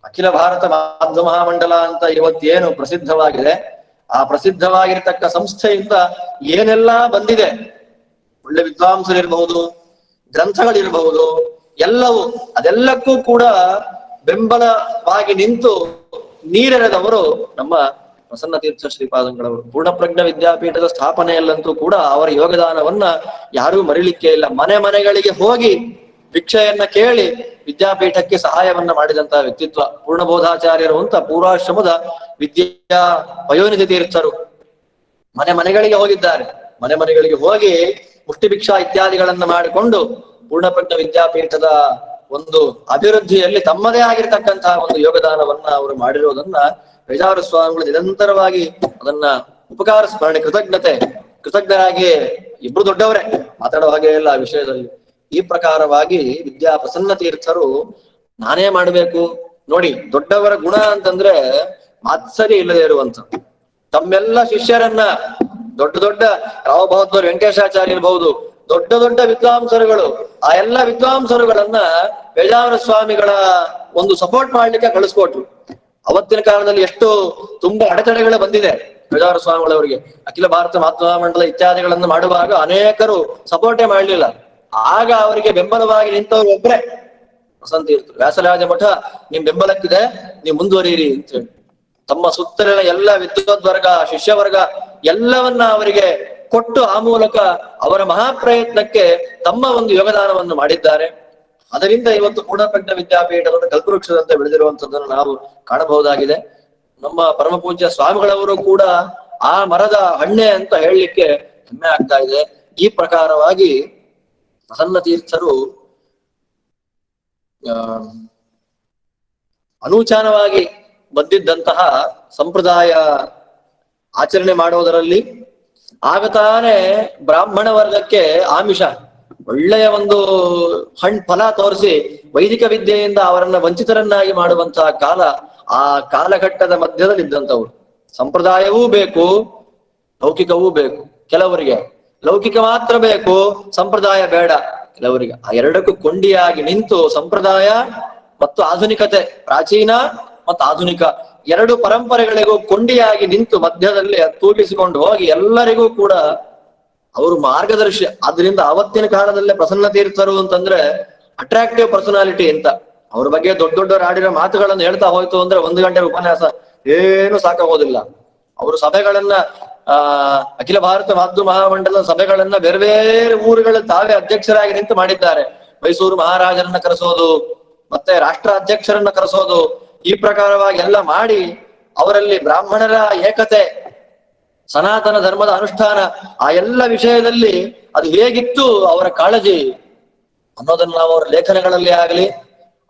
ಅಖಿಲ ಭಾರತ ಮಾಧ್ವ ಮಹಾಮಂಡಲ ಅಂತ ಇವತ್ತೇನು ಪ್ರಸಿದ್ಧವಾಗಿದೆ, ಆ ಪ್ರಸಿದ್ಧವಾಗಿರ್ತಕ್ಕ ಸಂಸ್ಥೆಯಿಂದ ಏನೆಲ್ಲಾ ಬಂದಿದೆ, ಒಳ್ಳೆ ವಿದ್ವಾಂಸರಿರ್ಬಹುದು, ಗ್ರಂಥಗಳಿರಬಹುದು, ಎಲ್ಲವೂ ಅದೆಲ್ಲಕ್ಕೂ ಕೂಡ ಬೆಂಬಲವಾಗಿ ನಿಂತು ನೀರೆರೆದವರು ನಮ್ಮ ಪ್ರಸನ್ನ ತೀರ್ಥ ಶ್ರೀಪಾದಂಗಳವರು. ಪೂರ್ಣಪ್ರಜ್ಞ ವಿದ್ಯಾಪೀಠದ ಸ್ಥಾಪನೆಯಲ್ಲಂತೂ ಕೂಡ ಅವರ ಯೋಗದಾನವನ್ನ ಯಾರೂ ಮರಿಲಿಕ್ಕೆ ಇಲ್ಲ. ಮನೆ ಮನೆಗಳಿಗೆ ಹೋಗಿ ಭಿಕ್ಷೆಯನ್ನ ಕೇಳಿ ವಿದ್ಯಾಪೀಠಕ್ಕೆ ಸಹಾಯವನ್ನ ಮಾಡಿದಂತಹ ವ್ಯಕ್ತಿತ್ವ ಪೂರ್ಣಬೋಧಾಚಾರ್ಯರು ಅಂತ ಪೂರ್ವಾಶ್ರಮದ ವಿದ್ಯಾ ಪಯೋನಿಧಿ ತೀರ್ಥರು ಮನೆ ಮನೆಗಳಿಗೆ ಹೋಗಿದ್ದಾರೆ. ಮನೆ ಮನೆಗಳಿಗೆ ಹೋಗಿ ಮುಷ್ಟಿ ಭಿಕ್ಷಾ ಇತ್ಯಾದಿಗಳನ್ನ ಮಾಡಿಕೊಂಡು ಪೂರ್ಣಪ್ರಜ್ಞ ವಿದ್ಯಾಪೀಠದ ಒಂದು ಅಭಿವೃದ್ಧಿಯಲ್ಲಿ ತಮ್ಮದೇ ಆಗಿರ್ತಕ್ಕಂತಹ ಒಂದು ಯೋಗದಾನವನ್ನ ಅವರು ಮಾಡಿರೋದನ್ನ ಪೇಜಾವರ ಸ್ವಾಮಿಗಳು ನಿರಂತರವಾಗಿ ಅದನ್ನ ಉಪಕಾರ ಸ್ಮರಣೆ, ಕೃತಜ್ಞರಾಗಿ ಇಬ್ರು ದೊಡ್ಡವರೇ, ಮಾತಾಡೋ ಹಾಗೆ ಇಲ್ಲ ಆ ವಿಷಯದಲ್ಲಿ. ಈ ಪ್ರಕಾರವಾಗಿ ವಿದ್ಯಾ ಪ್ರಸನ್ನ ತೀರ್ಥರು ನಾನೇ ಮಾಡ್ಬೇಕು ನೋಡಿ. ದೊಡ್ಡವರ ಗುಣ ಅಂತಂದ್ರೆ ಮಾತ್ಸರ್ಯ ಇಲ್ಲದೆ ಇರುವಂತ ತಮ್ಮೆಲ್ಲ ಶಿಷ್ಯರನ್ನ ದೊಡ್ಡ ದೊಡ್ಡ ರಾವ್ ಬಹದ್ದೂರ್ ವೆಂಕಟೇಶಾಚಾರ್ಯ ಇರಬಹುದು, ದೊಡ್ಡ ದೊಡ್ಡ ವಿದ್ವಾಂಸರುಗಳು, ಆ ಎಲ್ಲ ವಿದ್ವಾಂಸರುಗಳನ್ನ ಪೇಜಾವರ ಸ್ವಾಮಿಗಳ ಒಂದು ಸಪೋರ್ಟ್ ಮಾಡ್ಲಿಕ್ಕೆ ಕಳಿಸ್ಕೊಟ್ರು. ಅವತ್ತಿನ ಕಾಲದಲ್ಲಿ ಎಷ್ಟು ತುಂಬಾ ಅಡೆತಡೆಗಳು ಬಂದಿದೆ ಪೇಜಾವರ ಸ್ವಾಮಿಗಳವರಿಗೆ. ಅಖಿಲ ಭಾರತ ಮಾಧ್ವ ಮಂಡಲ ಇತ್ಯಾದಿಗಳನ್ನು ಮಾಡುವಾಗ ಅನೇಕರು ಸಪೋರ್ಟೇ ಮಾಡ್ಲಿಲ್ಲ. ಆಗ ಅವರಿಗೆ ಬೆಂಬಲವಾಗಿ ನಿಂತವರು ಒಬ್ರೆ ಪ್ರಸನ್ನ ತೀರ್ಥರು. ವ್ಯಾಸರಾಜ ಮಠ ನಿಮ್ ಬೆಂಬಲಕ್ಕಿದೆ, ನೀವು ಮುಂದುವರಿಯಿರಿ ಅಂತ ಹೇಳಿ ತಮ್ಮ ಸುತ್ತಲಿನ ಎಲ್ಲ ವಿದ್ವದ್ವರ್ಗ, ಶಿಷ್ಯವರ್ಗ ಎಲ್ಲವನ್ನ ಅವರಿಗೆ ಕೊಟ್ಟು ಆ ಮೂಲಕ ಅವರ ಮಹಾಪ್ರಯತ್ನಕ್ಕೆ ತಮ್ಮ ಒಂದು ಯೋಗದಾನವನ್ನು ಮಾಡಿದ್ದಾರೆ. ಅದರಿಂದ ಇವತ್ತು ಪೂರ್ಣಪ್ರಜ್ಞ ವಿದ್ಯಾಪೀಠದ ಕಲ್ಪವೃಕ್ಷದಂತೆ ಬೆಳೆದಿರುವಂತದ್ದನ್ನು ನಾವು ಕಾಣಬಹುದಾಗಿದೆ. ನಮ್ಮ ಪರಮ ಪೂಜ್ಯ ಸ್ವಾಮಿಗಳವರು ಕೂಡ ಆ ಮರದ ಹಣ್ಣೆ ಅಂತ ಹೇಳಲಿಕ್ಕೆ ಹೆಮ್ಮೆ ಆಗ್ತಾ ಇದೆ. ಈ ಪ್ರಕಾರವಾಗಿ ಪ್ರಸನ್ನ ತೀರ್ಥರು ಅನೂಚಾನವಾಗಿ ಬಂದಿದ್ದಂತಹ ಸಂಪ್ರದಾಯ ಆಚರಣೆ ಮಾಡೋದರಲ್ಲಿ ಆಗತಾನೆ ಬ್ರಾಹ್ಮಣ ವರ್ಗಕ್ಕೆ ಆಮಿಷ, ಒಳ್ಳೆಯ ಒಂದು ಫಲ ತೋರಿಸಿ ವೈದಿಕ ವಿದ್ಯೆಯಿಂದ ಅವರನ್ನ ವಂಚಿತರನ್ನಾಗಿ ಮಾಡುವಂತಹ ಕಾಲ, ಆ ಕಾಲಘಟ್ಟದ ಮಧ್ಯದಲ್ಲಿ ಇದ್ದಂಥವ್ರು. ಸಂಪ್ರದಾಯವೂ ಬೇಕು, ಲೌಕಿಕವೂ ಬೇಕು. ಕೆಲವರಿಗೆ ಲೌಕಿಕ ಮಾತ್ರ ಬೇಕು, ಸಂಪ್ರದಾಯ ಬೇಡ ಕೆಲವರಿಗೆ. ಆ ಎರಡಕ್ಕೂ ಕೊಂಡಿಯಾಗಿ ನಿಂತು ಸಂಪ್ರದಾಯ ಮತ್ತು ಆಧುನಿಕತೆ, ಪ್ರಾಚೀನ ಮತ್ತು ಆಧುನಿಕ ಎರಡು ಪರಂಪರೆಗಳಿಗೂ ಕೊಂಡಿಯಾಗಿ ನಿಂತು ಮಧ್ಯದಲ್ಲಿ ತೂಗಿಸಿಕೊಂಡು ಹೋಗಿ ಎಲ್ಲರಿಗೂ ಕೂಡ ಅವರು ಮಾರ್ಗದರ್ಶಿ. ಆದ್ರಿಂದ ಅವತ್ತಿನ ಕಾಲದಲ್ಲೇ ಪ್ರಸನ್ನ ತೀರ್ಥರು ಅಂತಂದ್ರೆ ಅಟ್ರಾಕ್ಟಿವ್ ಪರ್ಸನಾಲಿಟಿ ಅಂತ. ಅವ್ರ ಬಗ್ಗೆ ದೊಡ್ಡ ದೊಡ್ಡವರು ಆಡಿರೋ ಮಾತುಗಳನ್ನು ಹೇಳ್ತಾ ಹೋಯ್ತು ಅಂದ್ರೆ 1 ಗಂಟೆ ಉಪನ್ಯಾಸ ಏನು ಸಾಕಾಗೋದಿಲ್ಲ. ಅವರು ಸಭೆಗಳನ್ನ ಅಖಿಲ ಭಾರತ ಮಾಧ್ವ ಮಹಾಮಂಡಲದ ಸಭೆಗಳನ್ನ ಬೇರೆ ಬೇರೆ ಊರುಗಳ ತಾವೇ ಅಧ್ಯಕ್ಷರಾಗಿ ನಿಂತು ಮಾಡಿದ್ದಾರೆ. ಮೈಸೂರು ಮಹಾರಾಜರನ್ನ ಕರೆಸೋದು, ಮತ್ತೆ ರಾಷ್ಟ್ರ ಅಧ್ಯಕ್ಷರನ್ನ ಕರೆಸೋದು, ಈ ಪ್ರಕಾರವಾಗಿ ಎಲ್ಲ ಮಾಡಿ ಅವರಲ್ಲಿ ಬ್ರಾಹ್ಮಣರ ಏಕತೆ, ಸನಾತನ ಧರ್ಮದ ಅನುಷ್ಠಾನ, ಆ ಎಲ್ಲ ವಿಷಯದಲ್ಲಿ ಅದು ಹೇಗಿತ್ತು ಅವರ ಕಾಳಜಿ ಅನ್ನೋದನ್ನ ನಾವು ಅವರ ಲೇಖನಗಳಲ್ಲಿ ಆಗ್ಲಿ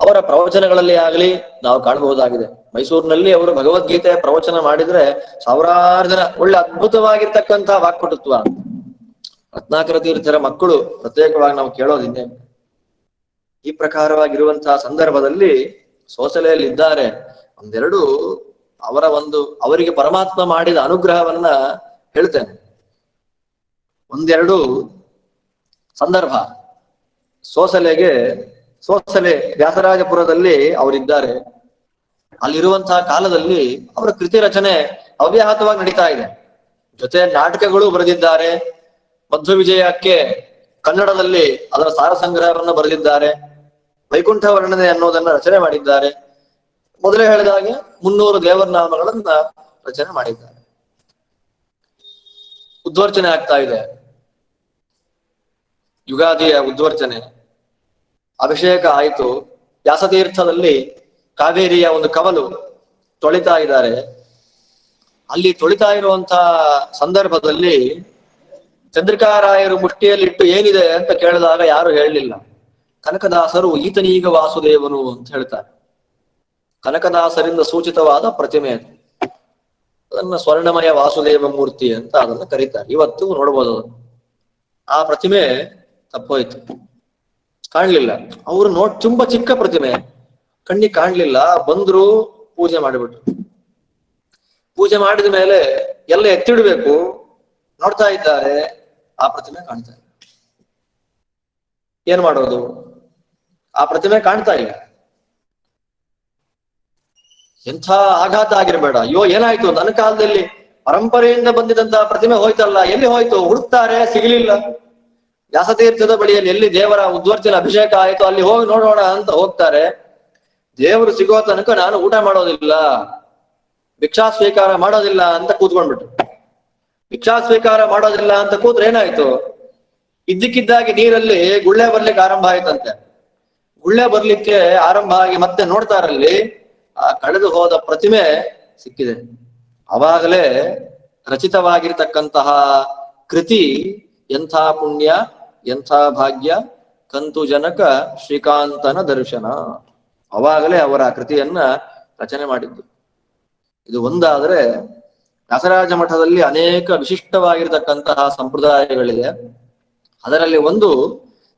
ಅವರ ಪ್ರವಚನಗಳಲ್ಲಿ ಆಗ್ಲಿ ನಾವು ಕಾಣಬಹುದಾಗಿದೆ. ಮೈಸೂರಿನಲ್ಲಿ ಅವರು ಭಗವದ್ಗೀತೆ ಪ್ರವಚನ ಮಾಡಿದ್ರೆ 1000 ಜನ, ಒಳ್ಳೆ ಅದ್ಭುತವಾಗಿರ್ತಕ್ಕಂತಹ ವಾಕ್ಪಟುತ್ವ. ರತ್ನಾಕರ ತೀರ್ಥರ ಮಕ್ಕಳು ಪ್ರತ್ಯೇಕವಾಗಿ ನಾವು ಕೇಳೋದಿನ್ನೇ. ಈ ಪ್ರಕಾರವಾಗಿರುವಂತಹ ಸಂದರ್ಭದಲ್ಲಿ ಸೋಸಲೆಯಲ್ಲಿದ್ದಾರೆ. ಒಂದೆರಡು ಅವರಿಗೆ ಪರಮಾತ್ಮ ಮಾಡಿದ ಅನುಗ್ರಹವನ್ನ ಹೇಳ್ತೇನೆ. ಒಂದೆರಡು ಸಂದರ್ಭ. ಸೋಸಲೆ ವ್ಯಾಸರಾಜಪುರದಲ್ಲಿ ಅವರಿದ್ದಾರೆ. ಅಲ್ಲಿರುವಂತಹ ಕಾಲದಲ್ಲಿ ಅವರ ಕೃತಿ ರಚನೆ ಅವ್ಯಾಹತವಾಗಿ ನಡೀತಾ ಇದೆ. ಜೊತೆ ನಾಟಕಗಳು ಬರೆದಿದ್ದಾರೆ. ಮಧ್ವ ವಿಜಯಕ್ಕೆ ಕನ್ನಡದಲ್ಲಿ ಅದರ ಸಾರ ಸಂಗ್ರಹವನ್ನು ಬರೆದಿದ್ದಾರೆ. ವೈಕುಂಠ ವರ್ಣನೆ ಅನ್ನೋದನ್ನ ರಚನೆ ಮಾಡಿದ್ದಾರೆ. ಮೊದಲೇ ಹೇಳಿದ ಹಾಗೆ 300 ದೇವರ ನಾಮಗಳನ್ನ ರಚನೆ ಮಾಡಿದ್ದಾರೆ. ಉದ್ವರ್ಚನೆ ಆಗ್ತಾ ಇದೆ. ಯುಗಾದಿಯ ಉದ್ವರ್ಚನೆ, ಅಭಿಷೇಕ ಆಯಿತು. ವ್ಯಾಸತೀರ್ಥದಲ್ಲಿ ಕಾವೇರಿಯ ಒಂದು ಕವಲು ತೊಳಿತಾ ಇದ್ದಾರೆ. ಅಲ್ಲಿ ತೊಳಿತಾ ಇರುವಂತಹ ಸಂದರ್ಭದಲ್ಲಿ ಚಂದ್ರಿಕಾರಾಯರು ಮುಷ್ಟಿಯಲ್ಲಿಟ್ಟು ಏನಿದೆ ಅಂತ ಕೇಳಿದಾಗ ಯಾರು ಹೇಳಲಿಲ್ಲ. ಕನಕದಾಸರು ಈತನೀಗ ವಾಸುದೇವನು ಅಂತ ಹೇಳ್ತಾರೆ. ಕನಕದಾಸರಿಂದ ಸೂಚಿತವಾದ ಪ್ರತಿಮೆ ಅದು. ಅದನ್ನ ಸ್ವರ್ಣಮಯ ವಾಸುದೇವ ಮೂರ್ತಿ ಅಂತ ಅದನ್ನ ಕರೀತಾರೆ. ಇವತ್ತು ನೋಡ್ಬೋದು ಅದನ್ನು. ಆ ಪ್ರತಿಮೆ ತಪ್ಪೋಯ್ತು, ಕಾಣ್ಲಿಲ್ಲ. ಅವರು ತುಂಬಾ ಚಿಕ್ಕ ಪ್ರತಿಮೆ, ಕಣ್ಣಿಗೆ ಕಾಣ್ಲಿಲ್ಲ. ಬಂದ್ರು, ಪೂಜೆ ಮಾಡಿಬಿಟ್ರು. ಪೂಜೆ ಮಾಡಿದ ಮೇಲೆ ಎಲ್ಲ ಎತ್ತಿಡ್ಬೇಕು, ನೋಡ್ತಾ ಇದ್ದಾರೆ, ಆ ಪ್ರತಿಮೆ ಕಾಣ್ತಾ ಇಲ್ಲ. ಏನ್ ಮಾಡೋದು? ಆ ಪ್ರತಿಮೆ ಕಾಣ್ತಾ ಇಲ್ಲ. ಎಂಥ ಆಘಾತ ಆಗಿರ್ಬೇಡ. ಅಯ್ಯೋ ಏನಾಯ್ತು, ನನ್ನ ಕಾಲದಲ್ಲಿ ಪರಂಪರೆಯಿಂದ ಬಂದಿದಂತಹ ಪ್ರತಿಮೆ ಹೋಯ್ತಲ್ಲ, ಎಲ್ಲಿ ಹೋಯ್ತು? ಹುಡುಕ್ತಾರೆ, ಸಿಗಲಿಲ್ಲ. ವ್ಯಾಸತೀರ್ಥದ ಬಳಿಯಲ್ಲಿ ಎಲ್ಲಿ ದೇವರ ಉದ್ವರ್ಚನ ಅಭಿಷೇಕ ಆಯ್ತು ಅಲ್ಲಿ ಹೋಗಿ ನೋಡೋಣ ಅಂತ ಹೋಗ್ತಾರೆ. ದೇವರು ಸಿಗೋ ತನಕ ನಾನು ಊಟ ಮಾಡೋದಿಲ್ಲ, ಭಿಕ್ಷಾ ಸ್ವೀಕಾರ ಮಾಡೋದಿಲ್ಲ ಅಂತ ಕೂತ್ಕೊಂಡ್ಬಿಟ್ರು. ಭಿಕ್ಷಾ ಸ್ವೀಕಾರ ಮಾಡೋದಿಲ್ಲ ಅಂತ ಕೂತ್ರೆ ಏನಾಯ್ತು? ಇದ್ದಕ್ಕಿದ್ದಾಗಿ ನೀರಲ್ಲಿ ಗುಳ್ಳೆ ಬರ್ಲಿಕ್ಕೆ ಆರಂಭ ಆಯ್ತಂತೆ. ಗುಳ್ಳೆ ಬರ್ಲಿಕ್ಕೆ ಆರಂಭ ಆಗಿ ಮತ್ತೆ ನೋಡ್ತಾರಲ್ಲಿ ಆ ಕಳೆದು ಹೋದ ಪ್ರತಿಮೆ ಸಿಕ್ಕಿದೆ. ಅವಾಗಲೇ ರಚಿತವಾಗಿರ್ತಕ್ಕಂತಹ ಕೃತಿ ಎಂಥ ಪುಣ್ಯ, ಎಂಥ ಭಾಗ್ಯ, ಕಂತು ಜನಕ ಶ್ರೀಕಾಂತನ ದರ್ಶನ. ಅವಾಗಲೇ ಅವರ ಕೃತಿಯನ್ನ ರಚನೆ ಮಾಡಿದ್ದು. ಇದು ಒಂದಾದ್ರೆ, ವ್ಯಾಸರಾಜ ಮಠದಲ್ಲಿ ಅನೇಕ ವಿಶಿಷ್ಟವಾಗಿರ್ತಕ್ಕಂತಹ ಸಂಪ್ರದಾಯಗಳಿದೆ. ಅದರಲ್ಲಿ ಒಂದು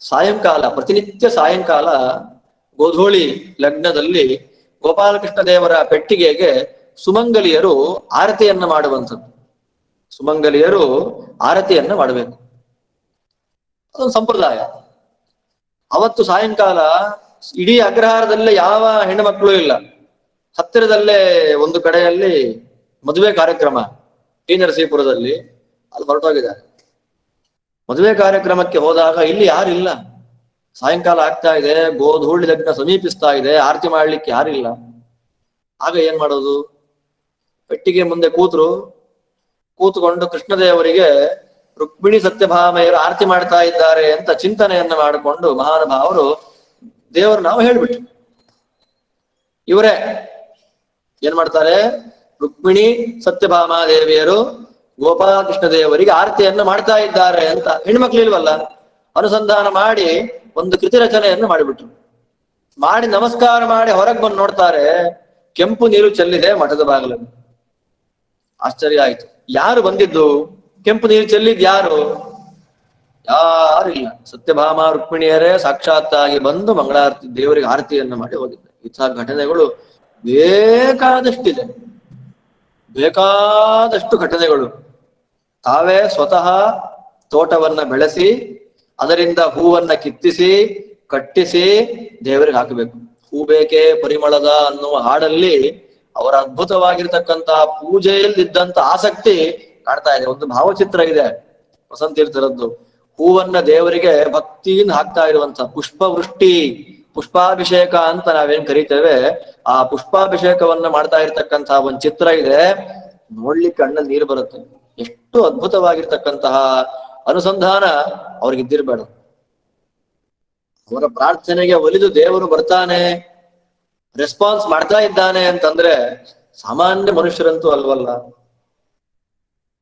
ಸಾಯಂಕಾಲ, ಪ್ರತಿನಿತ್ಯ ಸಾಯಂಕಾಲ ಗೋಧೂಳಿ ಲಗ್ನದಲ್ಲಿ ಗೋಪಾಲಕೃಷ್ಣ ದೇವರ ಪೆಟ್ಟಿಗೆಗೆ ಸುಮಂಗಲಿಯರು ಆರತಿಯನ್ನ ಮಾಡುವಂಥದ್ದು. ಸುಮಂಗಲಿಯರು ಆರತಿಯನ್ನ ಮಾಡಬೇಕು, ಅದೊಂದು ಸಂಪ್ರದಾಯ. ಅವತ್ತು ಸಾಯಂಕಾಲ ಇಡೀ ಅಗ್ರಹಾರದಲ್ಲೇ ಯಾವ ಹೆಣ್ಣು ಮಕ್ಕಳು ಇಲ್ಲ. ಹತ್ತಿರದಲ್ಲೇ ಒಂದು ಕಡೆಯಲ್ಲಿ ಮದುವೆ ಕಾರ್ಯಕ್ರಮ, ಟಿ ನರಸೀಪುರದಲ್ಲಿ, ಅದು ಹೊರಟೋಗಿದ್ದಾರೆ. ಮದುವೆ ಕಾರ್ಯಕ್ರಮಕ್ಕೆ ಹೋದಾಗ ಇಲ್ಲಿ ಯಾರಿಲ್ಲ. ಸಾಯಂಕಾಲ ಆಗ್ತಾ ಇದೆ, ಗೋಧೂಳಿ ಲಗ್ನ ಸಮೀಪಿಸ್ತಾ ಇದೆ, ಆರತಿ ಮಾಡ್ಲಿಕ್ಕೆ ಯಾರಿಲ್ಲ. ಆಗ ಏನ್ ಮಾಡೋದು? ಪೆಟ್ಟಿಗೆ ಮುಂದೆ ಕೂತ್ಕೊಂಡು ಕೃಷ್ಣದೇವರಿಗೆ ರುಕ್ಮಿಣಿ ಸತ್ಯಭಾಮೆಯರು ಆರತಿ ಮಾಡ್ತಾ ಇದ್ದಾರೆ ಅಂತ ಚಿಂತನೆಯನ್ನ ಮಾಡಿಕೊಂಡು ಮಹಾನುಭಾವರು ದೇವರು ನಾವು ಹೇಳ್ಬಿಟ್ರು. ಇವರೇ ಏನ್ ಮಾಡ್ತಾರೆ? ರುಕ್ಮಿಣಿ ಸತ್ಯಭಾಮಾ ದೇವಿಯರು ಗೋಪಾಲಕೃಷ್ಣ ದೇವರಿಗೆ ಆರತಿಯನ್ನು ಮಾಡ್ತಾ ಇದ್ದಾರೆ ಅಂತ ಹೆಣ್ಮಕ್ಳು ಇಲ್ವಲ್ಲ, ಅನುಸಂಧಾನ ಮಾಡಿ ಒಂದು ಕೃತಿ ರಚನೆಯನ್ನು ಮಾಡಿಬಿಟ್ರು. ಮಾಡಿ ನಮಸ್ಕಾರ ಮಾಡಿ ಹೊರಗೆ ಬಂದು ನೋಡ್ತಾರೆ, ಕೆಂಪು ನೀರು ಚೆಲ್ಲಿದೆ ಮಠದ ಬಾಗಿಲಲ್ಲಿ. ಆಶ್ಚರ್ಯ ಆಯ್ತು. ಯಾರು ಬಂದಿದ್ದು? ಕೆಂಪು ನೀರು ಚೆಲ್ಲಿದ್ ಯಾರು? ಯಾರಿಲ್ಲ. ಸತ್ಯಭಾಮಾ ರುಕ್ಮಿಣಿಯರೇ ಸಾಕ್ಷಾತ್ತಾಗಿ ಬಂದು ಮಂಗಳಾರತಿ ದೇವರಿಗೆ ಆರತಿಯನ್ನ ಮಾಡಿ ಹೋಗಿದ್ದಾರೆ. ಇಂತಹ ಘಟನೆಗಳು ಬೇಕಾದಷ್ಟಿದೆ, ಬೇಕಾದಷ್ಟು ಘಟನೆಗಳು. ತಾವೇ ಸ್ವತಃ ತೋಟವನ್ನ ಬೆಳೆಸಿ ಅದರಿಂದ ಹೂವನ್ನ ಕಿತ್ತಿಸಿ ಕಟ್ಟಿಸಿ ದೇವರಿಗೆ ಹಾಕಬೇಕು. ಹೂ ಬೇಕೇ ಪರಿಮಳದ ಅನ್ನುವ ಹಾಡಲ್ಲಿ ಅವರ ಅದ್ಭುತವಾಗಿರ್ತಕ್ಕಂತಹ ಪೂಜೆಯಲ್ಲಿದ್ದಂತ ಆಸಕ್ತಿ ಕಾಣ್ತಾ ಇದೆ. ಒಂದು ಭಾವಚಿತ್ರ ಇದೆ ವಸಂತೀರ್ಥರದ್ದು. ಹೂವನ್ನ ದೇವರಿಗೆ ಭಕ್ತಿಯಿಂದ ಹಾಕ್ತಾ ಇರುವಂತ ಪುಷ್ಪವೃಷ್ಟಿ, ಪುಷ್ಪಾಭಿಷೇಕ ಅಂತ ನಾವೇನ್ ಕರಿತೇವೆ, ಆ ಪುಷ್ಪಾಭಿಷೇಕವನ್ನ ಮಾಡ್ತಾ ಇರ್ತಕ್ಕಂತಹ ಒಂದ್ ಚಿತ್ರ ಇದೆ. ನೋಡ್ಲಿಕ್ಕೆ ಕಣ್ಣಲ್ಲಿ ನೀರು ಬರುತ್ತೆ. ಎಷ್ಟು ಅದ್ಭುತವಾಗಿರ್ತಕ್ಕಂತಹ ಅನುಸಂಧಾನ ಅವ್ರಿಗಿದ್ದಿರ್ಬೇಡ. ಅವರ ಪ್ರಾರ್ಥನೆಗೆ ಒಲಿದು ದೇವರು ಬರ್ತಾನೆ, ರೆಸ್ಪಾನ್ಸ್ ಮಾಡ್ತಾ ಇದ್ದಾನೆ ಅಂತಂದ್ರೆ ಸಾಮಾನ್ಯ ಮನುಷ್ಯರಂತೂ ಅಲ್ವಲ್ಲ,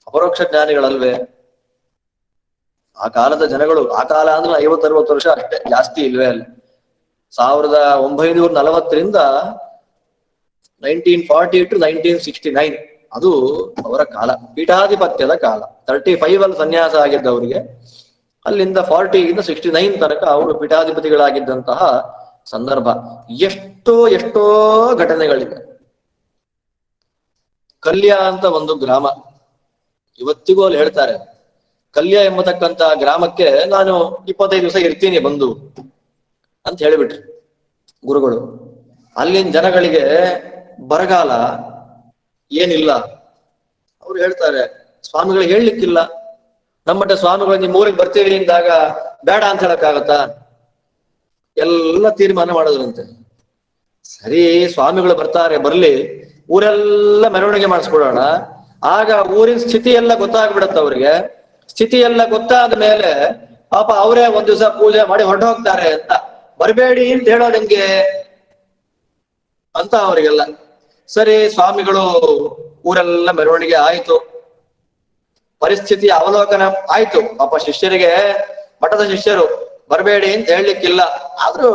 ಅಪರೋಕ್ಷ ಜ್ಞಾನಿಗಳಲ್ವೇ? ಆ ಕಾಲದ ಜನಗಳು, ಆ ಕಾಲ ಅಂದ್ರೆ 50-60 ವರ್ಷ ಅಷ್ಟೇ, ಜಾಸ್ತಿ ಇಲ್ವೇ ಅಲ್ಲ. 1940ರಿಂದ 1940 to 1969 ಅದು ಅವರ ಕಾಲ, ಪೀಠಾಧಿಪತ್ಯದ ಕಾಲ. 35 ಅಲ್ಲಿ ಸನ್ಯಾಸ ಆಗಿದ್ದವರಿಗೆ ಅಲ್ಲಿಂದ 40 69 ತನಕ ಅವರು ಪೀಠಾಧಿಪತಿಗಳಾಗಿದ್ದಂತಹ ಸಂದರ್ಭ. ಎಷ್ಟೋ ಘಟನೆಗಳಿವೆ. ಕಲ್ಯ ಅಂತ ಒಂದು ಗ್ರಾಮ, ಇವತ್ತಿಗೂ ಅಲ್ಲಿ ಹೇಳ್ತಾರೆ, ಕಲ್ಯ ಎಂಬತಕ್ಕಂತ ಗ್ರಾಮಕ್ಕೆ ನಾನು 25 ದಿವಸ ಇರ್ತೀನಿ ಬಂದು ಅಂತ ಹೇಳಿಬಿಟ್ರು ಗುರುಗಳು. ಅಲ್ಲಿನ ಜನಗಳಿಗೆ ಬರಗಾಲ ಏನಿಲ್ಲ. ಅವ್ರು ಹೇಳ್ತಾರೆ, ಸ್ವಾಮಿಗಳಿಗೆ ಹೇಳಲಿಕ್ಕಿಲ್ಲ. ನಮ್ಮಟ ಸ್ವಾಮಿಗಳು ನಿಮ್ ಊರಿಗೆ ಬರ್ತೀವಿ ಅಂದಾಗ ಬೇಡ ಅಂತ ಹೇಳಕ್ಕಾಗತ್ತಾ? ಎಲ್ಲ ತೀರ್ಮಾನ ಮಾಡೋದ್ರಂತೆ. ಸರಿ, ಸ್ವಾಮಿಗಳು ಬರ್ತಾರೆ, ಬರ್ಲಿ, ಊರೆಲ್ಲ ಮೆರವಣಿಗೆ ಮಾಡಿಸ್ಕೊಡೋಣ. ಆಗ ಊರಿನ ಸ್ಥಿತಿ ಎಲ್ಲ ಗೊತ್ತಾಗ್ಬಿಡತ್ತ ಅವ್ರಿಗೆ. ಸ್ಥಿತಿ ಎಲ್ಲ ಗೊತ್ತಾದ ಮೇಲೆ ಪಾಪ ಅವರೇ ಒಂದ್ ದಿವಸ ಪೂಜೆ ಮಾಡಿ ಹೊರಟು ಹೋಗ್ತಾರೆ ಅಂತ. ಬರಬೇಡಿ ಅಂತ ಹೇಳೋದು ಹೆಂಗೆ ಅಂತ ಅವರಿಗೆಲ್ಲ. ಸರಿ, ಸ್ವಾಮಿಗಳು ಊರೆಲ್ಲ ಮೆರವಣಿಗೆ ಆಯ್ತು, ಪರಿಸ್ಥಿತಿ ಅವಲೋಕನ ಆಯ್ತು. ಪಾಪ ಶಿಷ್ಯರಿಗೆ, ಮಠದ ಶಿಷ್ಯರು ಬರಬೇಡಿ ಅಂತ ಹೇಳಲಿಕ್ಕಿಲ್ಲ, ಆದ್ರೂ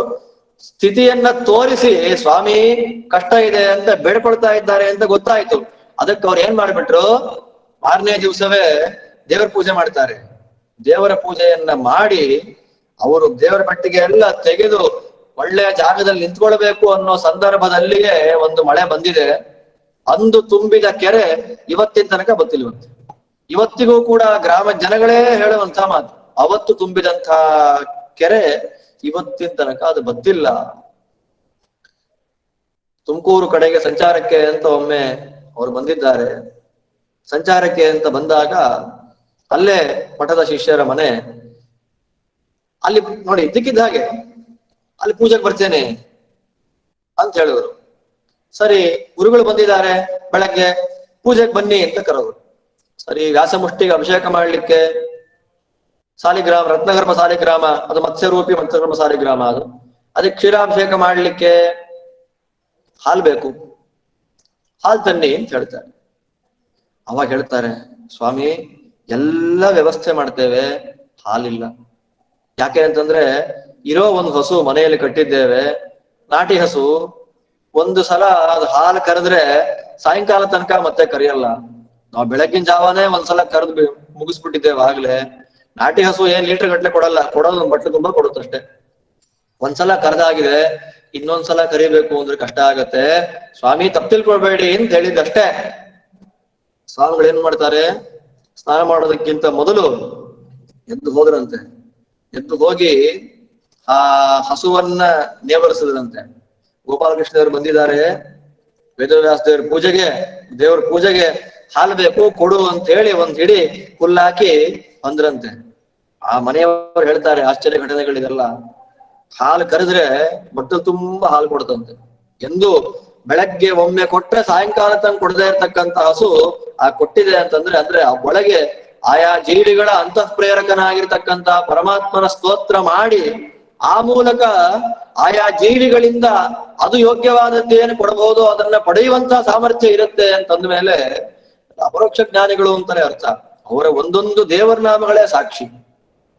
ಸ್ಥಿತಿಯನ್ನ ತೋರಿಸಿ ಸ್ವಾಮಿ ಕಷ್ಟ ಇದೆ ಅಂತ ಬೇಡ್ಕೊಳ್ತಾ ಇದ್ದಾರೆ ಅಂತ ಗೊತ್ತಾಯ್ತು. ಅದಕ್ಕೆ ಅವ್ರು ಏನ್ ಮಾಡ್ಬಿಟ್ರು, ಮಾರನೇ ದಿವಸವೇ ದೇವರ ಪೂಜೆ ಮಾಡ್ತಾರೆ. ದೇವರ ಪೂಜೆಯನ್ನ ಮಾಡಿ ಅವರು ದೇವರ ಪಟ್ಟಿಗೆ ಎಲ್ಲ ತೆಗೆದು ಒಳ್ಳೆಯ ಜಾಗದಲ್ಲಿ ನಿಂತ್ಕೊಳ್ಬೇಕು ಅನ್ನೋ ಸಂದರ್ಭದಲ್ಲಿಯೇ ಒಂದು ಮಳೆ ಬಂದಿದೆ. ಅಂದು ತುಂಬಿದ ಕೆರೆ ಇವತ್ತಿನ ತನಕ ಗೊತ್ತಿಲ್ವಂತೆ. ಇವತ್ತಿಗೂ ಕೂಡ ಗ್ರಾಮ ಜನಗಳೇ ಹೇಳುವಂತ ಮಾತು, ಅವತ್ತು ತುಂಬಿದಂತ ಕೆರೆ ಇವತ್ತಿನ ತನಕ ಅದು ಬತ್ತಿಲ್ಲ. ತುಮಕೂರು ಕಡೆಗೆ ಸಂಚಾರಕ್ಕೆ ಅಂತ ಒಮ್ಮೆ ಅವರು ಬಂದಿದ್ದಾರೆ. ಸಂಚಾರಕ್ಕೆ ಅಂತ ಬಂದಾಗ ಅಲ್ಲೇ ಮಠದ ಶಿಷ್ಯರ ಮನೆ, ಅಲ್ಲಿ ನೋಡಿ ಇದ್ದಕ್ಕಿದ್ದ ಹಾಗೆ ಅಲ್ಲಿ ಪೂಜೆಗೆ ಬರ್ತೇನೆ ಅಂತ ಹೇಳಿದ್ರು. ಸರಿ, ಗುರುಗಳು ಬಂದಿದ್ದಾರೆ, ಬೆಳಗ್ಗೆ ಪೂಜೆಗೆ ಬನ್ನಿ ಅಂತ ಕರೆದ್ರು. ಸರಿ, ವ್ಯಾಸಮುಷ್ಟಿಗೆ ಅಭಿಷೇಕ ಮಾಡ್ಲಿಕ್ಕೆ ಸಾಲಿಗ್ರಾಮ, ರತ್ನಗರ್ಭ ಸಾಲಿಗ್ರಾಮ, ಅದು ಮತ್ಸ್ಯರೂಪಿ ಮತ್ಸ್ಯಗರ್ಭ ಸಾಲಿಗ್ರಾಮ, ಅದಕ್ಕೆ ಕ್ಷೀರಾಭಿಷೇಕ ಮಾಡ್ಲಿಕ್ಕೆ ಹಾಲು ಬೇಕು, ಹಾಲು ತನ್ನಿ ಅಂತ ಹೇಳ್ತಾರೆ. ಅವಾಗ ಹೇಳ್ತಾರೆ, ಸ್ವಾಮಿ ಎಲ್ಲ ವ್ಯವಸ್ಥೆ ಮಾಡ್ತೇವೆ, ಹಾಲಿಲ್ಲ. ಯಾಕೆ ಅಂತಂದ್ರೆ ಇರೋ ಒಂದು ಹಸು ಮನೆಯಲ್ಲಿ ಕಟ್ಟಿದ್ದೇವೆ, ನಾಟಿ ಹಸು. ಒಂದು ಸಲ ಅದು ಹಾಲು ಕರೆದ್ರೆ ಸಾಯಂಕಾಲ ತನಕ ಮತ್ತೆ ಕರೆಯಲ್ಲ. ನಾವು ಬೆಳಗ್ಗಿನ ಜಾವನೇ ಒಂದ್ಸಲ ಕರೆದು ಮುಗಿಸ್ಬಿಟ್ಟಿದ್ದೇವೆ ಆಗ್ಲೇ. ನಾಟಿ ಹಸು ಏನ್ ಲೀಟರ್ ಗಟ್ಲೆ ಕೊಡಲ್ಲ, ಕೊಡೋದು ಒಂದು ಬಟ್ಟೆ ತುಂಬಾ ಕೊಡುತ್ತಷ್ಟೇ. ಒಂದ್ಸಲ ಕರೆದಾಗಿದೆ, ಇನ್ನೊಂದ್ಸಲ ಕರಿಬೇಕು ಅಂದ್ರೆ ಕಷ್ಟ ಆಗತ್ತೆ. ಸ್ವಾಮಿ ತಪ್ಪು ತಿಳ್ಕೊಳ್ಬೇಡಿ ಅಂತ ಹೇಳಿದ್ದಷ್ಟೇ. ಸ್ವಾಮಿಗಳು ಏನ್ ಮಾಡ್ತಾರೆ, ಸ್ನಾನ ಮಾಡೋದಕ್ಕಿಂತ ಮೊದಲು ಎದ್ದು ಹೋದ್ರಂತೆ. ಎದ್ದು ಹೋಗಿ ಆ ಹಸುವನ್ನ ನೇವರಿಸಿದ್ರಂತೆ. ಗೋಪಾಲಕೃಷ್ಣದೇವರು ಬಂದಿದ್ದಾರೆ, ವೇದವ್ಯಾಸ ದೇವ್ರ ಪೂಜೆಗೆ, ದೇವ್ರ ಪೂಜೆಗೆ ಹಾಲು ಬೇಕು ಕೊಡು ಅಂತ ಹೇಳಿ ಒಂದ್ ಹಿಡಿ ಹುಲ್ಲಾಕಿ ಬಂದ್ರಂತೆ. ಆ ಮನೆಯವರು ಹೇಳ್ತಾರೆ, ಆಶ್ಚರ್ಯ ಘಟನೆಗಳಿದೆಲ್ಲ. ಹಾಲು ಕರೆದ್ರೆ ಬಟ್ಟಲು ತುಂಬಾ ಹಾಲು ಕೊಡ್ತಂತೆ. ಎಂದು ಬೆಳಗ್ಗೆ ಒಮ್ಮೆ ಕೊಟ್ರೆ ಸಾಯಂಕಾಲ ತನಕ ಕೊಡದೇ ಇರ್ತಕ್ಕಂಥ ಹಸು ಆ ಕೊಟ್ಟಿದೆ ಅಂತಂದ್ರೆ, ಅಂದ್ರೆ ಆ ಒಳಗೆ ಆಯಾ ಜೀವಿಗಳ ಅಂತಃಪ್ರೇರಕನಾಗಿರ್ತಕ್ಕಂಥ ಪರಮಾತ್ಮನ ಸ್ತೋತ್ರ ಮಾಡಿ ಆ ಮೂಲಕ ಆಯಾ ಜೀವಿಗಳಿಂದ ಅದು ಯೋಗ್ಯವಾದದ್ದೇನು ಕೊಡಬಹುದು ಅದನ್ನ ಪಡೆಯುವಂತಹ ಸಾಮರ್ಥ್ಯ ಇರುತ್ತೆ ಅಂತಂದ ಮೇಲೆ ಅಪರೋಕ್ಷ ಜ್ಞಾನಿಗಳು ಅಂತಾನೆ ಅರ್ಥ. ಅವರ ಒಂದೊಂದು ದೇವರ ನಾಮಗಳೇ ಸಾಕ್ಷಿ.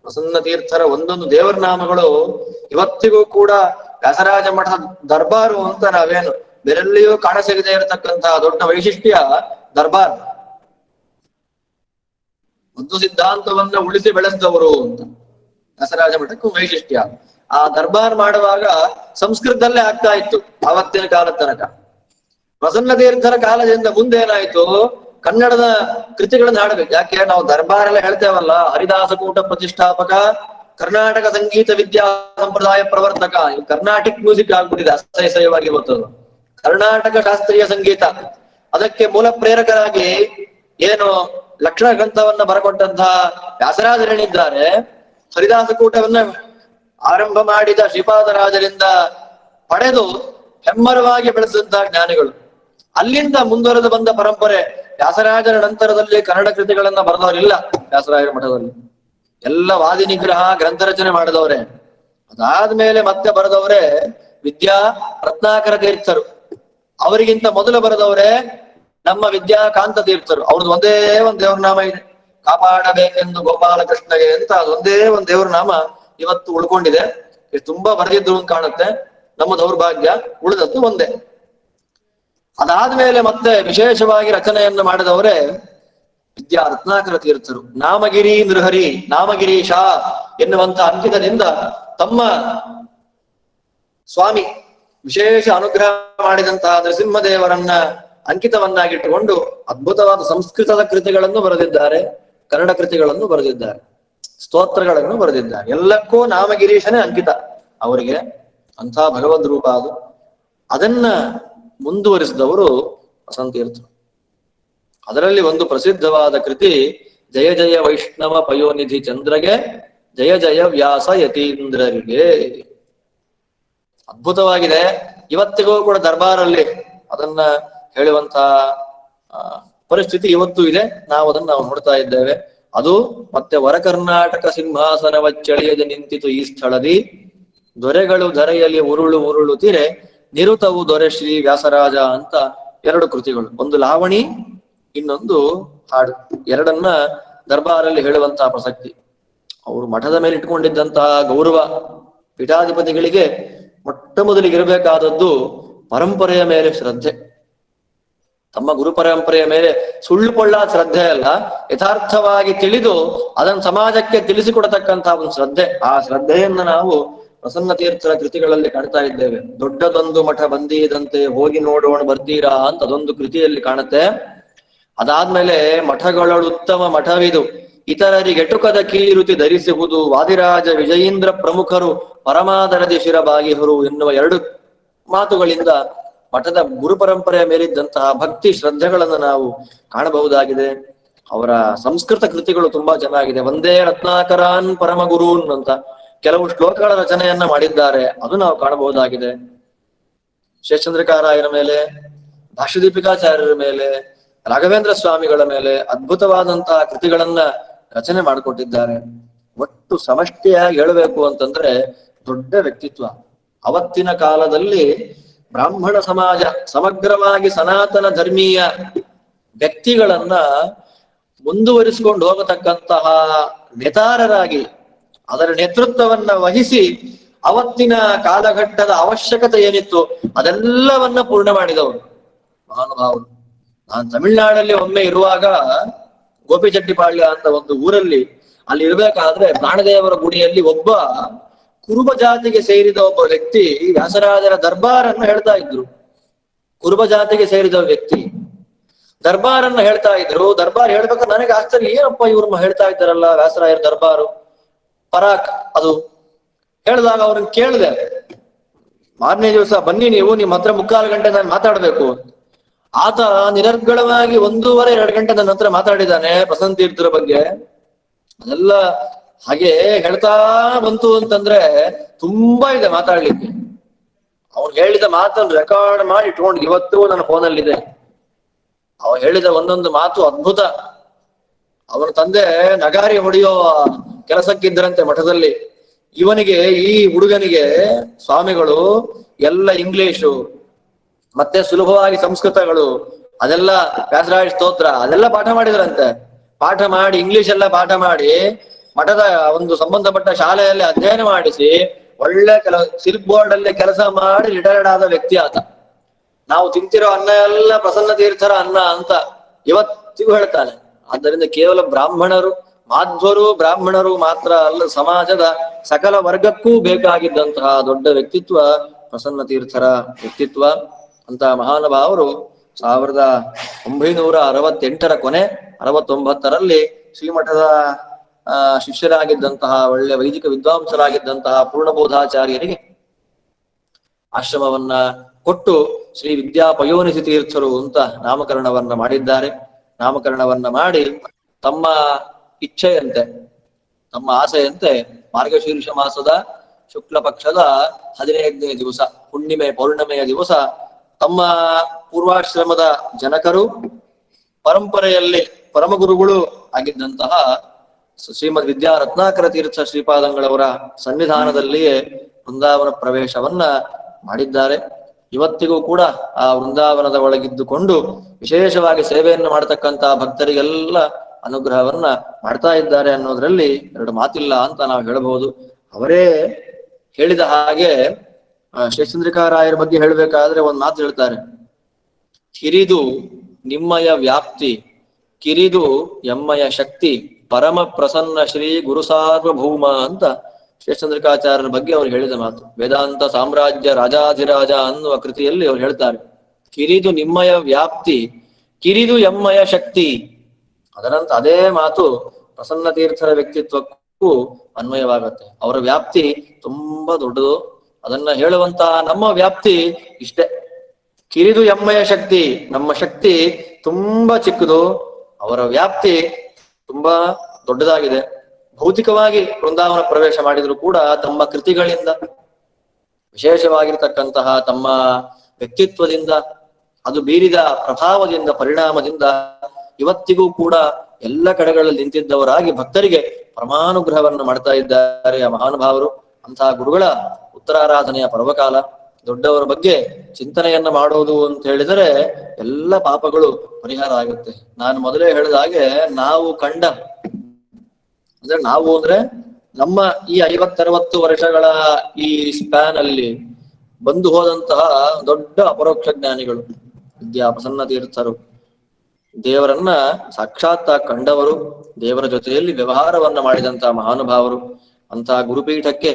ಪ್ರಸನ್ನ ತೀರ್ಥರ ಒಂದೊಂದು ದೇವರ ನಾಮಗಳು ಇವತ್ತಿಗೂ ಕೂಡ ವ್ಯಾಸರಾಜ ಮಠದ ದರ್ಬಾರು ಅಂತ ನಾವೇನು ಬೇರೆಲ್ಲಿಯೂ ಕಾಣಸಿಗದೆ ಇರತಕ್ಕಂತಹ ದೊಡ್ಡ ವೈಶಿಷ್ಟ್ಯ ದರ್ಬಾರ್. ಒಂದು ಸಿದ್ಧಾಂತವನ್ನ ಉಳಿಸಿ ಬೆಳೆಸಿದವರು ಅಂತ ವ್ಯಾಸರಾಜ ಮಠಕ್ಕೂ ವೈಶಿಷ್ಟ್ಯ. ಆ ದರ್ಬಾರ್ ಮಾಡುವಾಗ ಸಂಸ್ಕೃತದಲ್ಲೇ ಆಗ್ತಾ ಇತ್ತು ಆವತ್ತಿನ ಕಾಲದ ತನಕ. ಪ್ರಸನ್ನ ತೀರ್ಥರ ಕಾಲದಿಂದ ಮುಂದೆ ಏನಾಯ್ತು, ಕನ್ನಡದ ಕೃತಿಗಳನ್ನ ಹಾಡಬೇಕು. ಯಾಕೆ ನಾವು ದರ್ಬಾರ್ ಎಲ್ಲ ಹೇಳ್ತೇವಲ್ಲ, ಹರಿದಾಸಕೂಟ ಪ್ರತಿಷ್ಠಾಪಕ, ಕರ್ನಾಟಕ ಸಂಗೀತ ವಿದ್ಯಾ ಸಂಪ್ರದಾಯ ಪ್ರವರ್ತಕ, ಕರ್ನಾಟಿಕ್ ಮ್ಯೂಸಿಕ್ ಆಗ್ಬಿಟ್ಟಿದೆ ಅಸಹ್ಯವಾಗಿ ಗೊತ್ತದು. ಕರ್ನಾಟಕ ಶಾಸ್ತ್ರೀಯ ಸಂಗೀತ, ಅದಕ್ಕೆ ಮೂಲ ಪ್ರೇರಕರಾಗಿ ಏನು ಲಕ್ಷಣ ಗ್ರಂಥವನ್ನ ಬರಕೊಟ್ಟಂತಹ ವ್ಯಾಸರಾಜರೇನಿದ್ದಾರೆ, ಹರಿದಾಸಕೂಟವನ್ನ ಆರಂಭ ಮಾಡಿದ ಶ್ರೀಪಾದರಾಜರಿಂದ ಪಡೆದು ಹೆಮ್ಮರವಾಗಿ ಬೆಳೆಸಿದಂತಹ ಜ್ಞಾನಿಗಳು. ಅಲ್ಲಿಂದ ಮುಂದುವರೆದು ಬಂದ ಪರಂಪರೆ. ವ್ಯಾಸರಾಜರ ನಂತರದಲ್ಲಿ ಕನ್ನಡ ಕೃತಿಗಳನ್ನ ಬರೆದವರಿಲ್ಲ ವ್ಯಾಸರಾಜರ ಮಠದಲ್ಲಿ. ಎಲ್ಲ ವಾದಿ ನಿಗ್ರಹ ಗ್ರಂಥ ರಚನೆ ಮಾಡಿದವರೇ. ಅದಾದ್ಮೇಲೆ ಮತ್ತೆ ಬರೆದವರೇ ವಿದ್ಯಾ ರತ್ನಾಕರ ತೀರ್ಥರು. ಅವರಿಗಿಂತ ಮೊದಲು ಬರೆದವರೇ ನಮ್ಮ ವಿದ್ಯಾಕಾಂತ ತೀರ್ಥರು. ಅವ್ರದ್ದು ಒಂದೇ ಒಂದ್ ದೇವ್ರ ನಾಮ ಇದೆ, ಕಾಪಾಡಬೇಕೆಂದು ಗೋಪಾಲಕೃಷ್ಣಗೆ ಅಂತ. ಅದೊಂದೇ ಒಂದ್ ದೇವ್ರ ನಾಮ ಇವತ್ತು ಉಳ್ಕೊಂಡಿದೆ. ತುಂಬಾ ಬರೆದಿದ್ರು ಅಂತ ಕಾಣುತ್ತೆ, ನಮ್ಮ ದೌರ್ಭಾಗ್ಯ. ಉಳಿದದ್ದು ಒಂದೇ. ಅದಾದ್ಮೇಲೆ ಮತ್ತೆ ವಿಶೇಷವಾಗಿ ರಚನೆಯನ್ನು ಮಾಡಿದವರೇ ವಿದ್ಯಾ ರತ್ನಾಕರ ತೀರ್ಥರು ನಾಮಗಿರಿ ನೃಹರಿ ನಾಮಗಿರೀಶ ಎನ್ನುವಂತ ಅಂಕಿತದಿಂದ ತಮ್ಮ ಸ್ವಾಮಿ ವಿಶೇಷ ಅನುಗ್ರಹ ಮಾಡಿದಂತಹ ನರಸಿಂಹದೇವರನ್ನ ಅಂಕಿತವನ್ನಾಗಿಟ್ಟುಕೊಂಡು ಅದ್ಭುತವಾದ ಸಂಸ್ಕೃತದ ಕೃತಿಗಳನ್ನು ಬರೆದಿದ್ದಾರೆ, ಕನ್ನಡ ಕೃತಿಗಳನ್ನು ಬರೆದಿದ್ದಾರೆ, ಸ್ತೋತ್ರಗಳನ್ನು ಬರೆದಿದ್ದಾರೆ. ಎಲ್ಲಕ್ಕೂ ನಾಮಗಿರೀಶನೇ ಅಂಕಿತ ಅವರಿಗೆ. ಅಂಥ ಭಗವದ್ ರೂಪ ಅದು. ಅದನ್ನ ಮುಂದುವರಿಸಿದವರು ವಸಂತೀರ್ಥರು. ಅದರಲ್ಲಿ ಒಂದು ಪ್ರಸಿದ್ಧವಾದ ಕೃತಿ ಜಯ ಜಯ ವೈಷ್ಣವ ಪಯೋನಿಧಿ ಚಂದ್ರಗೆ ಜಯ ಜಯ ವ್ಯಾಸ ಯತೀಂದ್ರರಿಗೆ. ಅದ್ಭುತವಾಗಿದೆ. ಇವತ್ತಿಗೂ ಕೂಡ ದರ್ಬಾರಲ್ಲಿ ಅದನ್ನ ಹೇಳುವಂತ ಪರಿಸ್ಥಿತಿ ಇವತ್ತು ಇದೆ. ನಾವು ನೋಡ್ತಾ ಇದ್ದೇವೆ. ಅದು ಮತ್ತೆ ವರ ಕರ್ನಾಟಕ ಸಿಂಹಾಸನವಚ್ಚಳಿಯದೆ ನಿಂತಿತು ಈ ಸ್ಥಳದಿ ದೊರೆಗಳು ಧರೆಯಲ್ಲಿ ಉರುಳುತ್ತಿರೆ ನಿರುತವು ದೊರೆ ಶ್ರೀ ವ್ಯಾಸರಾಜ ಅಂತ ಎರಡು ಕೃತಿಗಳು. ಒಂದು ಲಾವಣಿ, ಇನ್ನೊಂದು ಹಾಡು. ಎರಡನ್ನ ದರ್ಬಾರಲ್ಲಿ ಹೇಳುವಂತಹ ಪ್ರಸಕ್ತಿ. ಅವರು ಮಠದ ಮೇಲೆ ಇಟ್ಕೊಂಡಿದ್ದಂತಹ ಗೌರವ, ಪೀಠಾಧಿಪತಿಗಳಿಗೆ ಮೊಟ್ಟ ಮೊದಲಿಗೆ ಇರಬೇಕಾದದ್ದು ಪರಂಪರೆಯ ಮೇಲೆ ಶ್ರದ್ಧೆ. ತಮ್ಮ ಗುರು ಪರಂಪರೆಯ ಮೇಲೆ ಸುಳ್ಳು ಕೊಳ್ಳಾದ ಶ್ರದ್ಧೆ ಅಲ್ಲ, ಯಥಾರ್ಥವಾಗಿ ತಿಳಿದು ಅದನ್ನು ಸಮಾಜಕ್ಕೆ ತಿಳಿಸಿಕೊಡತಕ್ಕಂತಹ ಒಂದು ಶ್ರದ್ಧೆ. ಆ ಶ್ರದ್ಧೆಯನ್ನ ನಾವು ಪ್ರಸನ್ನ ತೀರ್ಥರ ಕೃತಿಗಳಲ್ಲಿ ಕಾಣ್ತಾ ಇದ್ದೇವೆ. ದೊಡ್ಡದೊಂದು ಮಠ ಬಂದಿದಂತೆ ಹೋಗಿ ನೋಡೋಣ ಬರ್ತೀರಾ ಅಂತ ಅದೊಂದು ಕೃತಿಯಲ್ಲಿ ಕಾಣುತ್ತೆ. ಅದಾದ್ಮೇಲೆ ಮಠಗಳು ಉತ್ತಮ ಮಠವಿದು ಇತರರಿಗೆ ಎಟುಕದ ಕೀರುತಿ ಧರಿಸುವುದು ವಾದಿರಾಜ ವಿಜಯೀಂದ್ರ ಪ್ರಮುಖರು ಪರಮಾದರದಿ ಶಿರಬಾಗಿಹರು ಎನ್ನುವ ಎರಡು ಮಾತುಗಳಿಂದ ಮಠದ ಗುರು ಪರಂಪರೆಯ ಮೇಲಿದ್ದಂತಹ ಭಕ್ತಿ ಶ್ರದ್ಧೆಗಳನ್ನು ನಾವು ಕಾಣಬಹುದಾಗಿದೆ. ಅವರ ಸಂಸ್ಕೃತ ಕೃತಿಗಳು ತುಂಬಾ ಚೆನ್ನಾಗಿದೆ. ಒಂದೇ ರತ್ನಾಕರಾನ್ ಪರಮ ಗುರೂನ್ ಅಂತ ಕೆಲವು ಶ್ಲೋಕಗಳ ರಚನೆಯನ್ನ ಮಾಡಿದ್ದಾರೆ, ಅದು ನಾವು ಕಾಣಬಹುದಾಗಿದೆ. ಶೇಷಚಂದ್ರಿಕಾರಾಯರ ಮೇಲೆ, ಭಾಷ್ಯದೀಪಿಕಾಚಾರ್ಯರ ಮೇಲೆ, ರಾಘವೇಂದ್ರ ಸ್ವಾಮಿಗಳ ಮೇಲೆ ಅದ್ಭುತವಾದಂತಹ ಕೃತಿಗಳನ್ನ ರಚನೆ ಮಾಡಿಕೊಟ್ಟಿದ್ದಾರೆ. ಒಟ್ಟು ಸಮಷ್ಟಿಯಾಗಿ ಹೇಳಬೇಕು ಅಂತಂದ್ರೆ ದೊಡ್ಡ ವ್ಯಕ್ತಿತ್ವ. ಅವತ್ತಿನ ಕಾಲದಲ್ಲಿ ಬ್ರಾಹ್ಮಣ ಸಮಾಜ ಸಮಗ್ರವಾಗಿ ಸನಾತನ ಧರ್ಮೀಯ ವ್ಯಕ್ತಿಗಳನ್ನ ಮುಂದುವರಿಸಿಕೊಂಡು ಹೋಗತಕ್ಕಂತಹ ನೇತಾರರಾಗಿ ಅದರ ನೇತೃತ್ವವನ್ನ ವಹಿಸಿ ಅವತ್ತಿನ ಕಾಲಘಟ್ಟದ ಅವಶ್ಯಕತೆ ಏನಿತ್ತು ಅದೆಲ್ಲವನ್ನ ಪೂರ್ಣ ಮಾಡಿದವರು ಮಹಾನುಭಾವರು. ನಾನು ತಮಿಳ್ನಾಡಲ್ಲಿ ಒಮ್ಮೆ ಇರುವಾಗ ಗೋಪಿಚೆಟ್ಟಿಪಾಳ್ಯ ಅಂತ ಒಂದು ಊರಲ್ಲಿ ಅಲ್ಲಿ ಇರ್ಬೇಕಾದ್ರೆ ಪ್ರಾಣದೇವರ ಗುಡಿಯಲ್ಲಿ ಒಬ್ಬ ಕುರುಬ ಜಾತಿಗೆ ಸೇರಿದ ಒಬ್ಬ ವ್ಯಕ್ತಿ ವ್ಯಾಸರಾಜರ ದರ್ಬಾರನ್ನ ಹೇಳ್ತಾ ಇದ್ರು. ಕುರುಬ ಜಾತಿಗೆ ಸೇರಿದ ವ್ಯಕ್ತಿ ದರ್ಬಾರನ್ನ ಹೇಳ್ತಾ ಇದ್ರು. ದರ್ಬಾರ್ ಹೇಳ್ಬೇಕಾದ್ರೆ ನನಗೆ ಆಶ್ಚರ್ಯ, ಏನಪ್ಪ ಇವ್ರು ಹೇಳ್ತಾ ಇದ್ದಾರಲ್ಲ ವ್ಯಾಸರಾಯರ ದರ್ಬಾರು ಪರಾಕ್ ಅದು ಹೇಳಿದಾಗ ಅವ್ರನ್ನ ಕೇಳಿದೆ, ಮಾರನೇ ದಿವಸ ಬನ್ನಿ ನೀವು, ನಿಮ್ ಹತ್ರ 3/4 ಗಂಟೆ ನಾನು ಮಾತಾಡ್ಬೇಕು. ಆತ ನಿರರ್ಗಳವಾಗಿ 1.5-2 ಗಂಟೆ ನನ್ನ ಹತ್ರ ಮಾತಾಡಿದ್ದಾನೆ ಪ್ರಸನ್ನ ತೀರ್ಥರ ಬಗ್ಗೆ. ಅದೆಲ್ಲ ಹಾಗೆ ಹೇಳ್ತಾ ಬಂತು ಅಂತಂದ್ರೆ ತುಂಬಾ ಇದೆ ಮಾತಾಡ್ಲಿಕ್ಕೆ. ಅವ್ನು ಹೇಳಿದ ಮಾತನ್ನು ರೆಕಾರ್ಡ್ ಮಾಡಿ ಇಟ್ಕೊಂಡು ಇವತ್ತು ನನ್ನ ಫೋನಲ್ಲಿದೆ. ಅವನು ಹೇಳಿದ ಒಂದೊಂದು ಮಾತು ಅದ್ಭುತ. ಅವನ ತಂದೆ ನಗಾರಿ ಹೊಡೆಯೋ ಕೆಲಸಕ್ಕಿದ್ದರಂತೆ ಮಠದಲ್ಲಿ. ಇವನಿಗೆ, ಈ ಹುಡುಗನಿಗೆ ಸ್ವಾಮಿಗಳು ಎಲ್ಲ ಇಂಗ್ಲಿಷು ಮತ್ತೆ ಸುಲಭವಾಗಿ ಸಂಸ್ಕೃತಗಳು ಅದೆಲ್ಲ ವ್ಯಾಸರಾಜ ಸ್ತೋತ್ರ ಅದೆಲ್ಲ ಪಾಠ ಮಾಡಿದ್ರಂತೆ. ಪಾಠ ಮಾಡಿ ಇಂಗ್ಲಿಷ್ ಎಲ್ಲ ಪಾಠ ಮಾಡಿ ಮಠದ ಒಂದು ಸಂಬಂಧಪಟ್ಟ ಶಾಲೆಯಲ್ಲಿ ಅಧ್ಯಯನ ಮಾಡಿಸಿ ಒಳ್ಳೆ ಸಿಲ್ಕ್ ಬೋರ್ಡ್ ಅಲ್ಲಿ ಕೆಲಸ ಮಾಡಿ ರಿಟೈರ್ಡ್ ಆದ ವ್ಯಕ್ತಿ ಆತ. ನಾವು ತಿಂತಿರೋ ಅನ್ನ ಎಲ್ಲ ಪ್ರಸನ್ನ ತೀರ್ಥರ ಅನ್ನ ಅಂತ ಇವತ್ತಿಗೂ ಹೇಳ್ತಾನೆ. ಆದ್ದರಿಂದ ಕೇವಲ ಬ್ರಾಹ್ಮಣರು, ಮಾಧ್ವರು ಬ್ರಾಹ್ಮಣರು ಮಾತ್ರ ಅಲ್ಲ, ಸಮಾಜದ ಸಕಲ ವರ್ಗಕ್ಕೂ ಬೇಕಾಗಿದ್ದಂತಹ ದೊಡ್ಡ ವ್ಯಕ್ತಿತ್ವ ಪ್ರಸನ್ನ ತೀರ್ಥರ ವ್ಯಕ್ತಿತ್ವ. ಅಂತ ಮಹಾನುಭಾವರು 1968ರ ಕೊನೆ 69ರಲ್ಲಿ ಶ್ರೀಮಠದ ಶಿಷ್ಯರಾಗಿದ್ದಂತಹ ಒಳ್ಳೆ ವೈದಿಕ ವಿದ್ವಾಂಸರಾಗಿದ್ದಂತಹ ಪೂರ್ಣಬೋಧಾಚಾರ್ಯರಿಗೆ ಆಶ್ರಮವನ್ನ ಕೊಟ್ಟು ಶ್ರೀ ವಿದ್ಯಾ ಪಯೋನಿಧಿ ತೀರ್ಥರು ಅಂತ ನಾಮಕರಣವನ್ನ ಮಾಡಿದ್ದಾರೆ. ನಾಮಕರಣವನ್ನ ಮಾಡಿ ತಮ್ಮ ಇಚ್ಛೆಯಂತೆ, ತಮ್ಮ ಆಸೆಯಂತೆ ಮಾರ್ಗಶೀರ್ಷ ಮಾಸದ ಶುಕ್ಲ ಪಕ್ಷದ 15ನೇ ದಿವಸ ಪೌರ್ಣಮೆಯ ದಿವಸ ತಮ್ಮ ಪೂರ್ವಾಶ್ರಮದ ಜನಕರು, ಪರಂಪರೆಯಲ್ಲಿ ಪರಮಗುರುಗಳು ಆಗಿದ್ದಂತಹ ಶ್ರೀಮದ್ ವಿದ್ಯಾ ರತ್ನಾಕರ ತೀರ್ಥ ಶ್ರೀಪಾದಂಗಳವರ ಸನ್ನಿಧಾನದಲ್ಲಿಯೇ ವೃಂದಾವನ ಪ್ರವೇಶವನ್ನ ಮಾಡಿದ್ದಾರೆ. ಇವತ್ತಿಗೂ ಕೂಡ ಆ ವೃಂದಾವನದ ಒಳಗಿದ್ದುಕೊಂಡು ವಿಶೇಷವಾಗಿ ಸೇವೆಯನ್ನು ಮಾಡತಕ್ಕಂತಹ ಭಕ್ತರಿಗೆಲ್ಲ ಅನುಗ್ರಹವನ್ನ ಮಾಡ್ತಾ ಇದ್ದಾರೆ ಅನ್ನೋದ್ರಲ್ಲಿ ಎರಡು ಮಾತಿಲ್ಲ ಅಂತ ನಾವು ಹೇಳಬಹುದು. ಅವರೇ ಹೇಳಿದ ಹಾಗೆ ಶೇಷಚಂದ್ರಿಕಾರಾಯರ ಬಗ್ಗೆ ಹೇಳ್ಬೇಕಾದ್ರೆ ಒಂದ್ ಮಾತು ಹೇಳ್ತಾರೆ, ಹಿರಿದು ನಿಮ್ಮಯ ವ್ಯಾಪ್ತಿ ಕಿರಿದು ಎಮ್ಮಯ ಶಕ್ತಿ ಪರಮ ಪ್ರಸನ್ನ ಶ್ರೀ ಗುರು ಸಾರ್ವಭೌಮ ಅಂತ ಶ್ರೀಚಂದ್ರಿಕಾಚಾರ್ಯರ ಬಗ್ಗೆ ಅವ್ರು ಹೇಳಿದ ಮಾತು. ವೇದಾಂತ ಸಾಮ್ರಾಜ್ಯ ರಾಜಾಧಿರಾಜ ಅನ್ನುವ ಕೃತಿಯಲ್ಲಿ ಅವ್ರು ಹೇಳ್ತಾರೆ, ಕಿರಿದು ನಿಮ್ಮಯ ವ್ಯಾಪ್ತಿ ಕಿರಿದು ಎಮ್ಮಯ ಶಕ್ತಿ. ಅದರಂತ ಅದೇ ಮಾತು ಪ್ರಸನ್ನ ತೀರ್ಥರ ವ್ಯಕ್ತಿತ್ವಕ್ಕೂ ಅನ್ವಯವಾಗತ್ತೆ. ಅವರ ವ್ಯಾಪ್ತಿ ತುಂಬಾ ದೊಡ್ಡದು. ಅದನ್ನ ಹೇಳುವಂತ ನಮ್ಮ ವ್ಯಾಪ್ತಿ ಇಷ್ಟೇ, ಕಿರಿದು ಎಮ್ಮಯ ಶಕ್ತಿ. ನಮ್ಮ ಶಕ್ತಿ ತುಂಬಾ ಚಿಕ್ಕದು, ಅವರ ವ್ಯಾಪ್ತಿ ತುಂಬಾ ದೊಡ್ಡದಾಗಿದೆ. ಭೌತಿಕವಾಗಿ ವೃಂದಾವನ ಪ್ರವೇಶ ಮಾಡಿದ್ರು ಕೂಡ ತಮ್ಮ ಕೃತಿಗಳಿಂದ, ವಿಶೇಷವಾಗಿರ್ತಕ್ಕಂತಹ ತಮ್ಮ ವ್ಯಕ್ತಿತ್ವದಿಂದ, ಅದು ಬೀರಿದ ಪ್ರಭಾವದಿಂದ, ಪರಿಣಾಮದಿಂದ ಇವತ್ತಿಗೂ ಕೂಡ ಎಲ್ಲ ಕಡೆಗಳಲ್ಲಿ ನಿಂತಿದ್ದವರಾಗಿ ಭಕ್ತರಿಗೆ ಪರಮಾನುಗ್ರಹವನ್ನು ಮಾಡ್ತಾ ಇದ್ದಾರೆ ಆ ಮಹಾನುಭಾವರು. ಅಂತಹ ಗುರುಗಳ ಉತ್ತರಾರಾಧನೆಯ ಪರ್ವಕಾಲ. ದೊಡ್ಡವರ ಬಗ್ಗೆ ಚಿಂತನೆಯನ್ನ ಮಾಡೋದು ಅಂತ ಹೇಳಿದರೆ ಎಲ್ಲ ಪಾಪಗಳು ಪರಿಹಾರ ಆಗುತ್ತೆ. ನಾನು ಮೊದಲೇ ಹೇಳಿದ ಹಾಗೆ ನಾವು ಕಂಡ ಅಂದ್ರೆ ನಾವು ಅಂದ್ರೆ ನಮ್ಮ ಈ 50-60 ವರ್ಷಗಳ ಈ ಸ್ಪ್ಯಾನ್ ಅಲ್ಲಿ ಬಂದು ಹೋದಂತಹ ದೊಡ್ಡ ಅಪರೋಕ್ಷ ಜ್ಞಾನಿಗಳು, ವಿದ್ಯಾ ಪ್ರಸನ್ನ ತೀರ್ಥರು, ದೇವರನ್ನ ಸಾಕ್ಷಾತ್ ಕಂಡವರು, ದೇವರ ಜೊತೆಯಲ್ಲಿ ವ್ಯವಹಾರವನ್ನ ಮಾಡಿದಂತಹ ಮಹಾನುಭಾವರು, ಅಂತಹ ಗುರುಪೀಠಕ್ಕೆ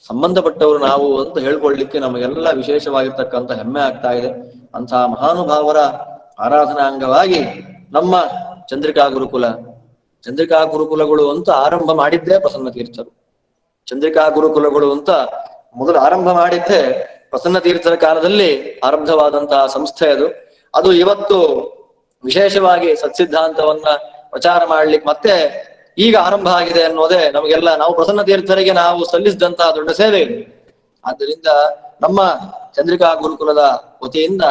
ಸಂಬಂಧಪಟ್ಟವರು ನಾವು ಅಂತ ಹೇಳ್ಕೊಳ್ಲಿಕ್ಕೆ ನಮಗೆಲ್ಲ ವಿಶೇಷವಾಗಿರ್ತಕ್ಕಂಥ ಹೆಮ್ಮೆ ಆಗ್ತಾ ಇದೆ. ಅಂತಹ ಮಹಾನುಭಾವರ ಆರಾಧನಾಂಗವಾಗಿ ನಮ್ಮ ಚಂದ್ರಿಕಾ ಗುರುಕುಲಗಳು ಅಂತ ಆರಂಭ ಮಾಡಿದ್ದೇ ಪ್ರಸನ್ನ ತೀರ್ಥರು. ಚಂದ್ರಿಕಾ ಗುರುಕುಲಗಳು ಅಂತ ಮೊದಲು ಆರಂಭ ಮಾಡಿದ್ದೇ ಪ್ರಸನ್ನ ತೀರ್ಥರ ಕಾಲದಲ್ಲಿ ಆರಂಭವಾದಂತಹ ಸಂಸ್ಥೆ ಅದು ಇವತ್ತು ವಿಶೇಷವಾಗಿ ಸತ್ಸಿದ್ಧಾಂತವನ್ನ ಪ್ರಚಾರ ಮಾಡ್ಲಿಕ್ಕೆ ಮತ್ತೆ ಈಗ ಆರಂಭ ಆಗಿದೆ ಅನ್ನೋದೇ ನಮಗೆಲ್ಲ, ನಾವು ಪ್ರಸನ್ನ ತೀರ್ಥರಿಗೆ ನಾವು ಸಲ್ಲಿಸಿದಂತಹ ದೊಡ್ಡ ಸೇವೆ ಇದೆ. ಆದ್ದರಿಂದ ನಮ್ಮ ಚಂದ್ರಿಕಾ ಗುರುಕುಲದ ವತಿಯಿಂದ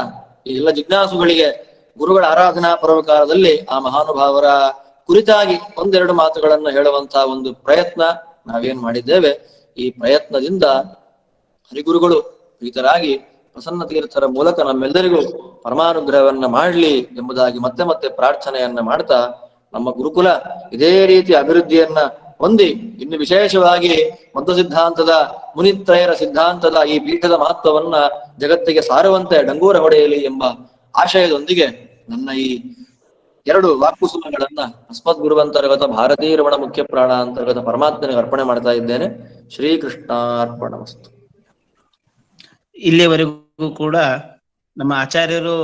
ಈ ಎಲ್ಲ ಜಿಜ್ಞಾಸುಗಳಿಗೆ ಗುರುಗಳ ಆರಾಧನಾ ಪರ್ವಕಾಲದಲ್ಲಿ ಆ ಮಹಾನುಭಾವರ ಕುರಿತಾಗಿ ಒಂದೆರಡು ಮಾತುಗಳನ್ನು ಹೇಳುವಂತಹ ಒಂದು ಪ್ರಯತ್ನ ನಾವೇನ್ ಮಾಡಿದ್ದೇವೆ. ಈ ಪ್ರಯತ್ನದಿಂದ ಹರಿಗುರುಗಳು ಪ್ರೀತರಾಗಿ ಪ್ರಸನ್ನ ತೀರ್ಥರ ಮೂಲಕ ನಮ್ಮೆಲ್ಲರಿಗೂ ಪರಮಾನುಗ್ರಹವನ್ನ ಮಾಡ್ಲಿ ಎಂಬುದಾಗಿ ಮತ್ತೆ ಮತ್ತೆ ಪ್ರಾರ್ಥನೆಯನ್ನ ಮಾಡ್ತಾ, ನಮ್ಮ ಗುರುಕುಲ ಇದೇ ರೀತಿ ಅಭಿವೃದ್ಧಿಯನ್ನ ಹೊಂದಿ ಇನ್ನು ವಿಶೇಷವಾಗಿ ಮಧ್ವ ಸಿದ್ಧಾಂತದ ಮುನಿತ್ರಯರ ಸಿದ್ಧಾಂತದ ಈ ಪೀಠದ ಮಹತ್ವವನ್ನ ಜಗತ್ತಿಗೆ ಸಾರುವಂತೆ ಡಂಗೂರ ಹೊಡೆಯಲಿ ಎಂಬ ಆಶಯದೊಂದಿಗೆ ನನ್ನ ಈ 2 ವಾಕ್ಕುಸುಮಗಳನ್ನ ಅಸ್ಮದ್ ಗುರುವಂತರ್ಗತ ಭಾರತೀ ರಮಣ ಮುಖ್ಯ ಪ್ರಾಣ ಅಂತರ್ಗತ ಪರಮಾತ್ಮನಿಗೆ ಅರ್ಪಣೆ ಮಾಡ್ತಾ ಇದ್ದೇನೆ. ಶ್ರೀಕೃಷ್ಣಾರ್ಪಣಮಸ್ತು. ಇಲ್ಲಿಯವರೆಗೂ ಕೂಡ ನಮ್ಮ ಆಚಾರ್ಯರು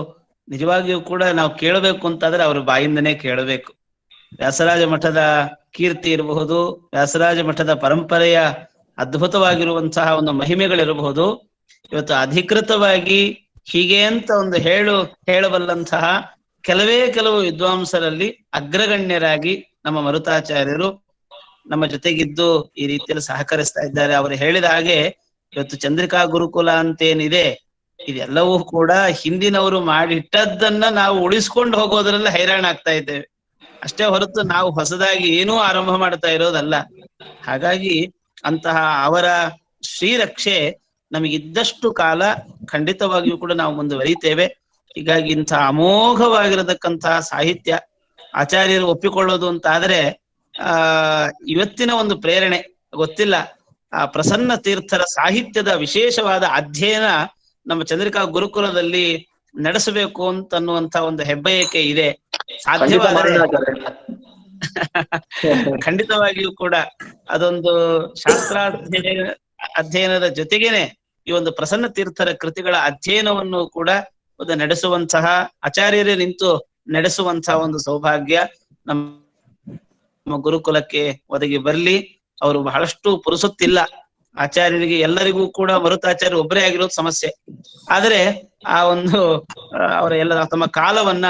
ನಿಜವಾಗಿಯೂ ಕೂಡ ನಾವು ಕೇಳಬೇಕು ಅಂತಾದ್ರೆ ಅವ್ರ ಬಾಯಿಂದನೇ ಕೇಳಬೇಕು. ವ್ಯಾಸರಾಜ ಮಠದ ಕೀರ್ತಿ ಇರಬಹುದು, ವ್ಯಾಸರಾಜ ಮಠದ ಪರಂಪರೆಯ ಅದ್ಭುತವಾಗಿರುವಂತಹ ಒಂದು ಮಹಿಮೆಗಳಿರಬಹುದು. ಇವತ್ತು ಅಧಿಕೃತವಾಗಿ ಹೀಗೆ ಅಂತ ಒಂದು ಹೇಳಬಲ್ಲಂತಹ ಕೆಲವು ವಿದ್ವಾಂಸರಲ್ಲಿ ಅಗ್ರಗಣ್ಯರಾಗಿ ನಮ್ಮ ಮರುತಾಚಾರ್ಯರು ನಮ್ಮ ಜೊತೆಗಿದ್ದು ಈ ರೀತಿಯಲ್ಲಿ ಸಹಕರಿಸ್ತಾ ಇದ್ದಾರೆ. ಅವರು ಹೇಳಿದ ಹಾಗೆ ಇವತ್ತು ಚಂದ್ರಿಕಾ ಗುರುಕುಲ ಅಂತೇನಿದೆ, ಇದೆಲ್ಲವೂ ಕೂಡ ಹಿಂದಿನವರು ಮಾಡಿಟ್ಟದ್ದನ್ನ ನಾವು ಉಳಿಸ್ಕೊಂಡು ಹೋಗೋದ್ರಲ್ಲಿ ಹೈರಾಣ ಆಗ್ತಾ ಇದ್ದೇವೆ ಅಷ್ಟೇ ಹೊರತು ನಾವು ಹೊಸದಾಗಿ ಏನೂ ಆರಂಭ ಮಾಡ್ತಾ ಇರೋದಲ್ಲ. ಹಾಗಾಗಿ ಅಂತಹ ಅವರ ಶ್ರೀರಕ್ಷೆ ನಮಗಿದ್ದಷ್ಟು ಕಾಲ ಖಂಡಿತವಾಗಿಯೂ ಕೂಡ ನಾವು ಮುಂದುವರಿತೇವೆ. ಹೀಗಾಗಿ ಇಂತಹ ಅಮೋಘವಾಗಿರತಕ್ಕಂತಹ ಸಾಹಿತ್ಯ ಆಚಾರ್ಯರು ಒಪ್ಪಿಕೊಳ್ಳೋದು ಅಂತ ಆದ್ರೆ ಇವತ್ತಿನ ಒಂದು ಪ್ರೇರಣೆ ಗೊತ್ತಿಲ್ಲ. ಆ ಪ್ರಸನ್ನ ತೀರ್ಥರ ಸಾಹಿತ್ಯದ ವಿಶೇಷವಾದ ಅಧ್ಯಯನ ನಮ್ಮ ಚಂದ್ರಿಕಾ ಗುರುಕುಲದಲ್ಲಿ ನಡೆಸಬೇಕು ಅಂತ ಅನ್ನುವಂತ ಒಂದು ಹೆಬ್ಬಯಕೆ ಇದೆ. ಸಾಧ್ಯವಾದರೆ ಖಂಡಿತವಾಗಿಯೂ ಕೂಡ ಅದೊಂದು ಅಧ್ಯಯನದ ಜೊತೆಗೇನೆ ಈ ಒಂದು ಪ್ರಸನ್ನ ತೀರ್ಥರ ಕೃತಿಗಳ ಅಧ್ಯಯನವನ್ನು ಕೂಡ ಒಂದು ನಡೆಸುವಂತಹ ಆಚಾರ್ಯರೇ ನಿಂತು ನಡೆಸುವಂತಹ ಒಂದು ಸೌಭಾಗ್ಯ ನಮ್ಮ ಗುರುಕುಲಕ್ಕೆ ಒದಗಿ ಬರ್ಲಿ. ಅವರು ಬಹಳಷ್ಟು ಪುರುಸೊತ್ತಿಲ್ಲ ಆಚಾರ್ಯರಿಗೆ, ಎಲ್ಲರಿಗೂ ಕೂಡ ಮರುತಾಚಾರ್ಯ ಒಬ್ಬರೇ ಆಗಿರೋದು ಸಮಸ್ಯೆ. ಆದರೆ ಆ ಒಂದು ಅವರ ಎಲ್ಲ ತಮ್ಮ ಕಾಲವನ್ನ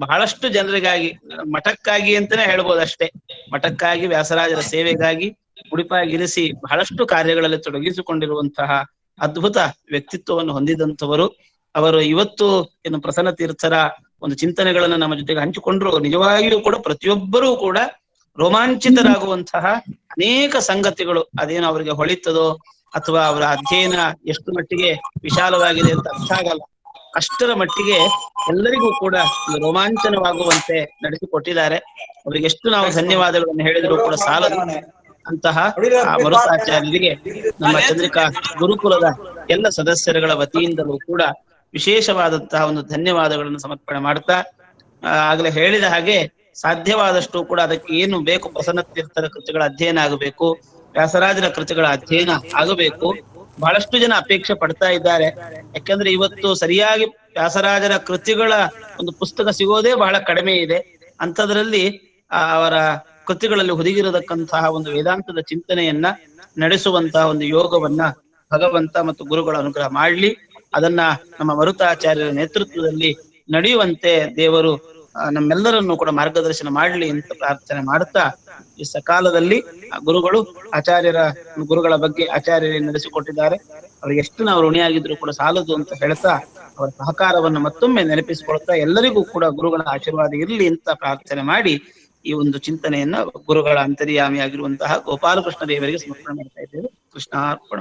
ಬಹಳಷ್ಟು ಜನರಿಗಾಗಿ, ಮಠಕ್ಕಾಗಿ ಅಂತಾನೆ ಹೇಳ್ಬೋದು ಅಷ್ಟೇ, ಮಠಕ್ಕಾಗಿ ವ್ಯಾಸರಾಜರ ಸೇವೆಗಾಗಿ ಮುಡಿಪಾಗಿರಿಸಿ ಬಹಳಷ್ಟು ಕಾರ್ಯಗಳಲ್ಲಿ ತೊಡಗಿಸಿಕೊಂಡಿರುವಂತಹ ಅದ್ಭುತ ವ್ಯಕ್ತಿತ್ವವನ್ನು ಹೊಂದಿದಂಥವರು ಅವರು. ಇವತ್ತು ಏನು ಪ್ರಸನ್ನ ತೀರ್ಥರ ಒಂದು ಚಿಂತನೆಗಳನ್ನ ನಮ್ಮ ಜೊತೆಗೆ ಹಂಚಿಕೊಂಡ್ರು. ನಿಜವಾಗಿಯೂ ಕೂಡ ಪ್ರತಿಯೊಬ್ಬರೂ ಕೂಡ ರೋಮಾಂಚಿತರಾಗುವಂತಹ ಅನೇಕ ಸಂಗತಿಗಳು, ಅದೇನು ಅವರಿಗೆ ಹೊಳಿತದೋ ಅಥವಾ ಅವರ ಅಧ್ಯಯನ ಎಷ್ಟು ಮಟ್ಟಿಗೆ ವಿಶಾಲವಾಗಿದೆ ಅಂತ ಅರ್ಥ ಆಗಲ್ಲ, ಅಷ್ಟರ ಮಟ್ಟಿಗೆ ಎಲ್ಲರಿಗೂ ಕೂಡ ಒಂದು ರೋಮಾಂಚನವಾಗುವಂತೆ ನಡೆಸಿಕೊಟ್ಟಿದ್ದಾರೆ. ಅವರಿಗೆ ಎಷ್ಟು ನಾವು ಧನ್ಯವಾದಗಳನ್ನು ಹೇಳಿದ್ರು ಕೂಡ ಸಾಲದು. ಅಂತಹ ಮರುತಾಚಾರ್ಯರಿಗೆ ನಮ್ಮ ಚಂದ್ರಿಕಾ ಗುರುಕುಲದ ಎಲ್ಲ ಸದಸ್ಯರುಗಳ ವತಿಯಿಂದಲೂ ಕೂಡ ವಿಶೇಷವಾದಂತಹ ಒಂದು ಧನ್ಯವಾದಗಳನ್ನು ಸಮರ್ಪಣೆ ಮಾಡ್ತಾ, ಆಗ್ಲೇ ಹೇಳಿದ ಹಾಗೆ ಸಾಧ್ಯವಾದಷ್ಟು ಕೂಡ ಅದಕ್ಕೆ ಏನು ಬೇಕು, ಪ್ರಸನ್ನ ತೀರ್ಥರ ಕೃತಿಗಳ ಅಧ್ಯಯನ ಆಗಬೇಕು, ವ್ಯಾಸರಾಜರ ಕೃತಿಗಳ ಅಧ್ಯಯನ ಆಗಬೇಕು. ಬಹಳಷ್ಟು ಜನ ಅಪೇಕ್ಷೆ ಪಡ್ತಾ ಇದ್ದಾರೆ. ಯಾಕಂದ್ರೆ ಇವತ್ತು ಸರಿಯಾಗಿ ವ್ಯಾಸರಾಜರ ಕೃತಿಗಳ ಒಂದು ಪುಸ್ತಕ ಸಿಗೋದೇ ಬಹಳ ಕಡಿಮೆ ಇದೆ. ಅಂಥದ್ರಲ್ಲಿ ಅವರ ಕೃತಿಗಳಲ್ಲಿ ಹುದುಗಿರತಕ್ಕಂತಹ ಒಂದು ವೇದಾಂತದ ಚಿಂತನೆಯನ್ನ ನಡೆಸುವಂತಹ ಒಂದು ಯೋಗವನ್ನ ಭಗವಂತ ಮತ್ತು ಗುರುಗಳ ಅನುಗ್ರಹ ಮಾಡ್ಲಿ. ಅದನ್ನ ನಮ್ಮ ಮರುತಾಚಾರ್ಯರ ನೇತೃತ್ವದಲ್ಲಿ ನಡೆಯುವಂತೆ ದೇವರು ನಮ್ಮೆಲ್ಲರನ್ನು ಕೂಡ ಮಾರ್ಗದರ್ಶನ ಮಾಡಲಿ ಅಂತ ಪ್ರಾರ್ಥನೆ ಮಾಡ್ತಾ, ಈ ಸಕಾಲದಲ್ಲಿ ಗುರುಗಳು ಗುರುಗಳ ಬಗ್ಗೆ ಆಚಾರ್ಯರೇ ನಡೆಸಿಕೊಟ್ಟಿದ್ದಾರೆ. ಅವ್ರಿಗೆ ಎಷ್ಟು ನಾವು ಋಣಿಯಾಗಿದ್ರು ಕೂಡ ಸಾಲದು ಅಂತ ಹೇಳ್ತಾ, ಅವರ ಸಹಕಾರವನ್ನು ಮತ್ತೊಮ್ಮೆ ನೆನಪಿಸಿಕೊಳ್ತಾ, ಎಲ್ಲರಿಗೂ ಕೂಡ ಗುರುಗಳ ಆಶೀರ್ವಾದ ಇರಲಿ ಅಂತ ಪ್ರಾರ್ಥನೆ ಮಾಡಿ ಈ ಒಂದು ಚಿಂತನೆಯನ್ನ ಗುರುಗಳ ಅಂತರ್ಯಾಮಿಯಾಗಿರುವಂತಹ ಗೋಪಾಲಕೃಷ್ಣ ದೇವರಿಗೆ ಸಮರ್ಪಣೆ ಮಾಡ್ತಾ ಇದ್ದೇವೆ. ಕೃಷ್ಣಾರ್ಪಣ.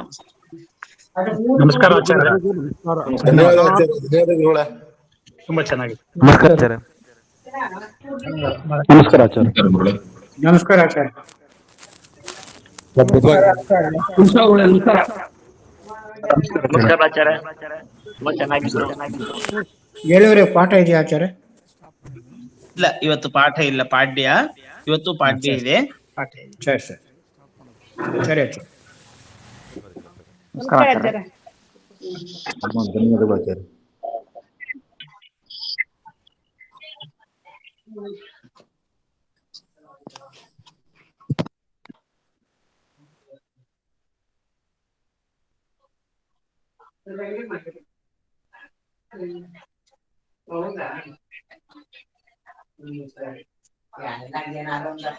ನಮಸ್ಕಾರ ಆಚಾರ್ಯ. ತುಂಬಾ ಚೆನ್ನಾಗಿದೆ. ನಮಸ್ಕಾರ ಆಚಾರ್ಯ. ನಮಸ್ಕಾರ ಆಚಾರ್ಯ. ನಮಸ್ಕಾರ ಆಚಾರ್ಯ. ನಮಸ್ಕಾರ ಆಚಾರ್ಯ. ತುಂಬಾ ಚೆನ್ನಾಗಿತ್ತು. ಏಳುವರೆ ಪಾಠ ಇದೆಯಾ ಆಚಾರ್ಯ? ಇಲ್ಲ, ಇವತ್ತು ಪಾಠ ಇಲ್ಲ, ಪಾಡ್ಯ. ಇವತ್ತು ಪಾಡ್ಯ ಇದೆ, ಪಾಠ ಇದೆ. ಸರಿ ಸರಿ ಸರಿ ಆಚಾರ್ಯ. ನಮಸ್ಕಾರ ಆಚಾರ್ಯ. ಧನ್ಯವಾದಗಳು ಆಚಾರ್ಯ. ಹೌದಾ? ಸರಿ. ಏನಾದ್ರು ಒಂದು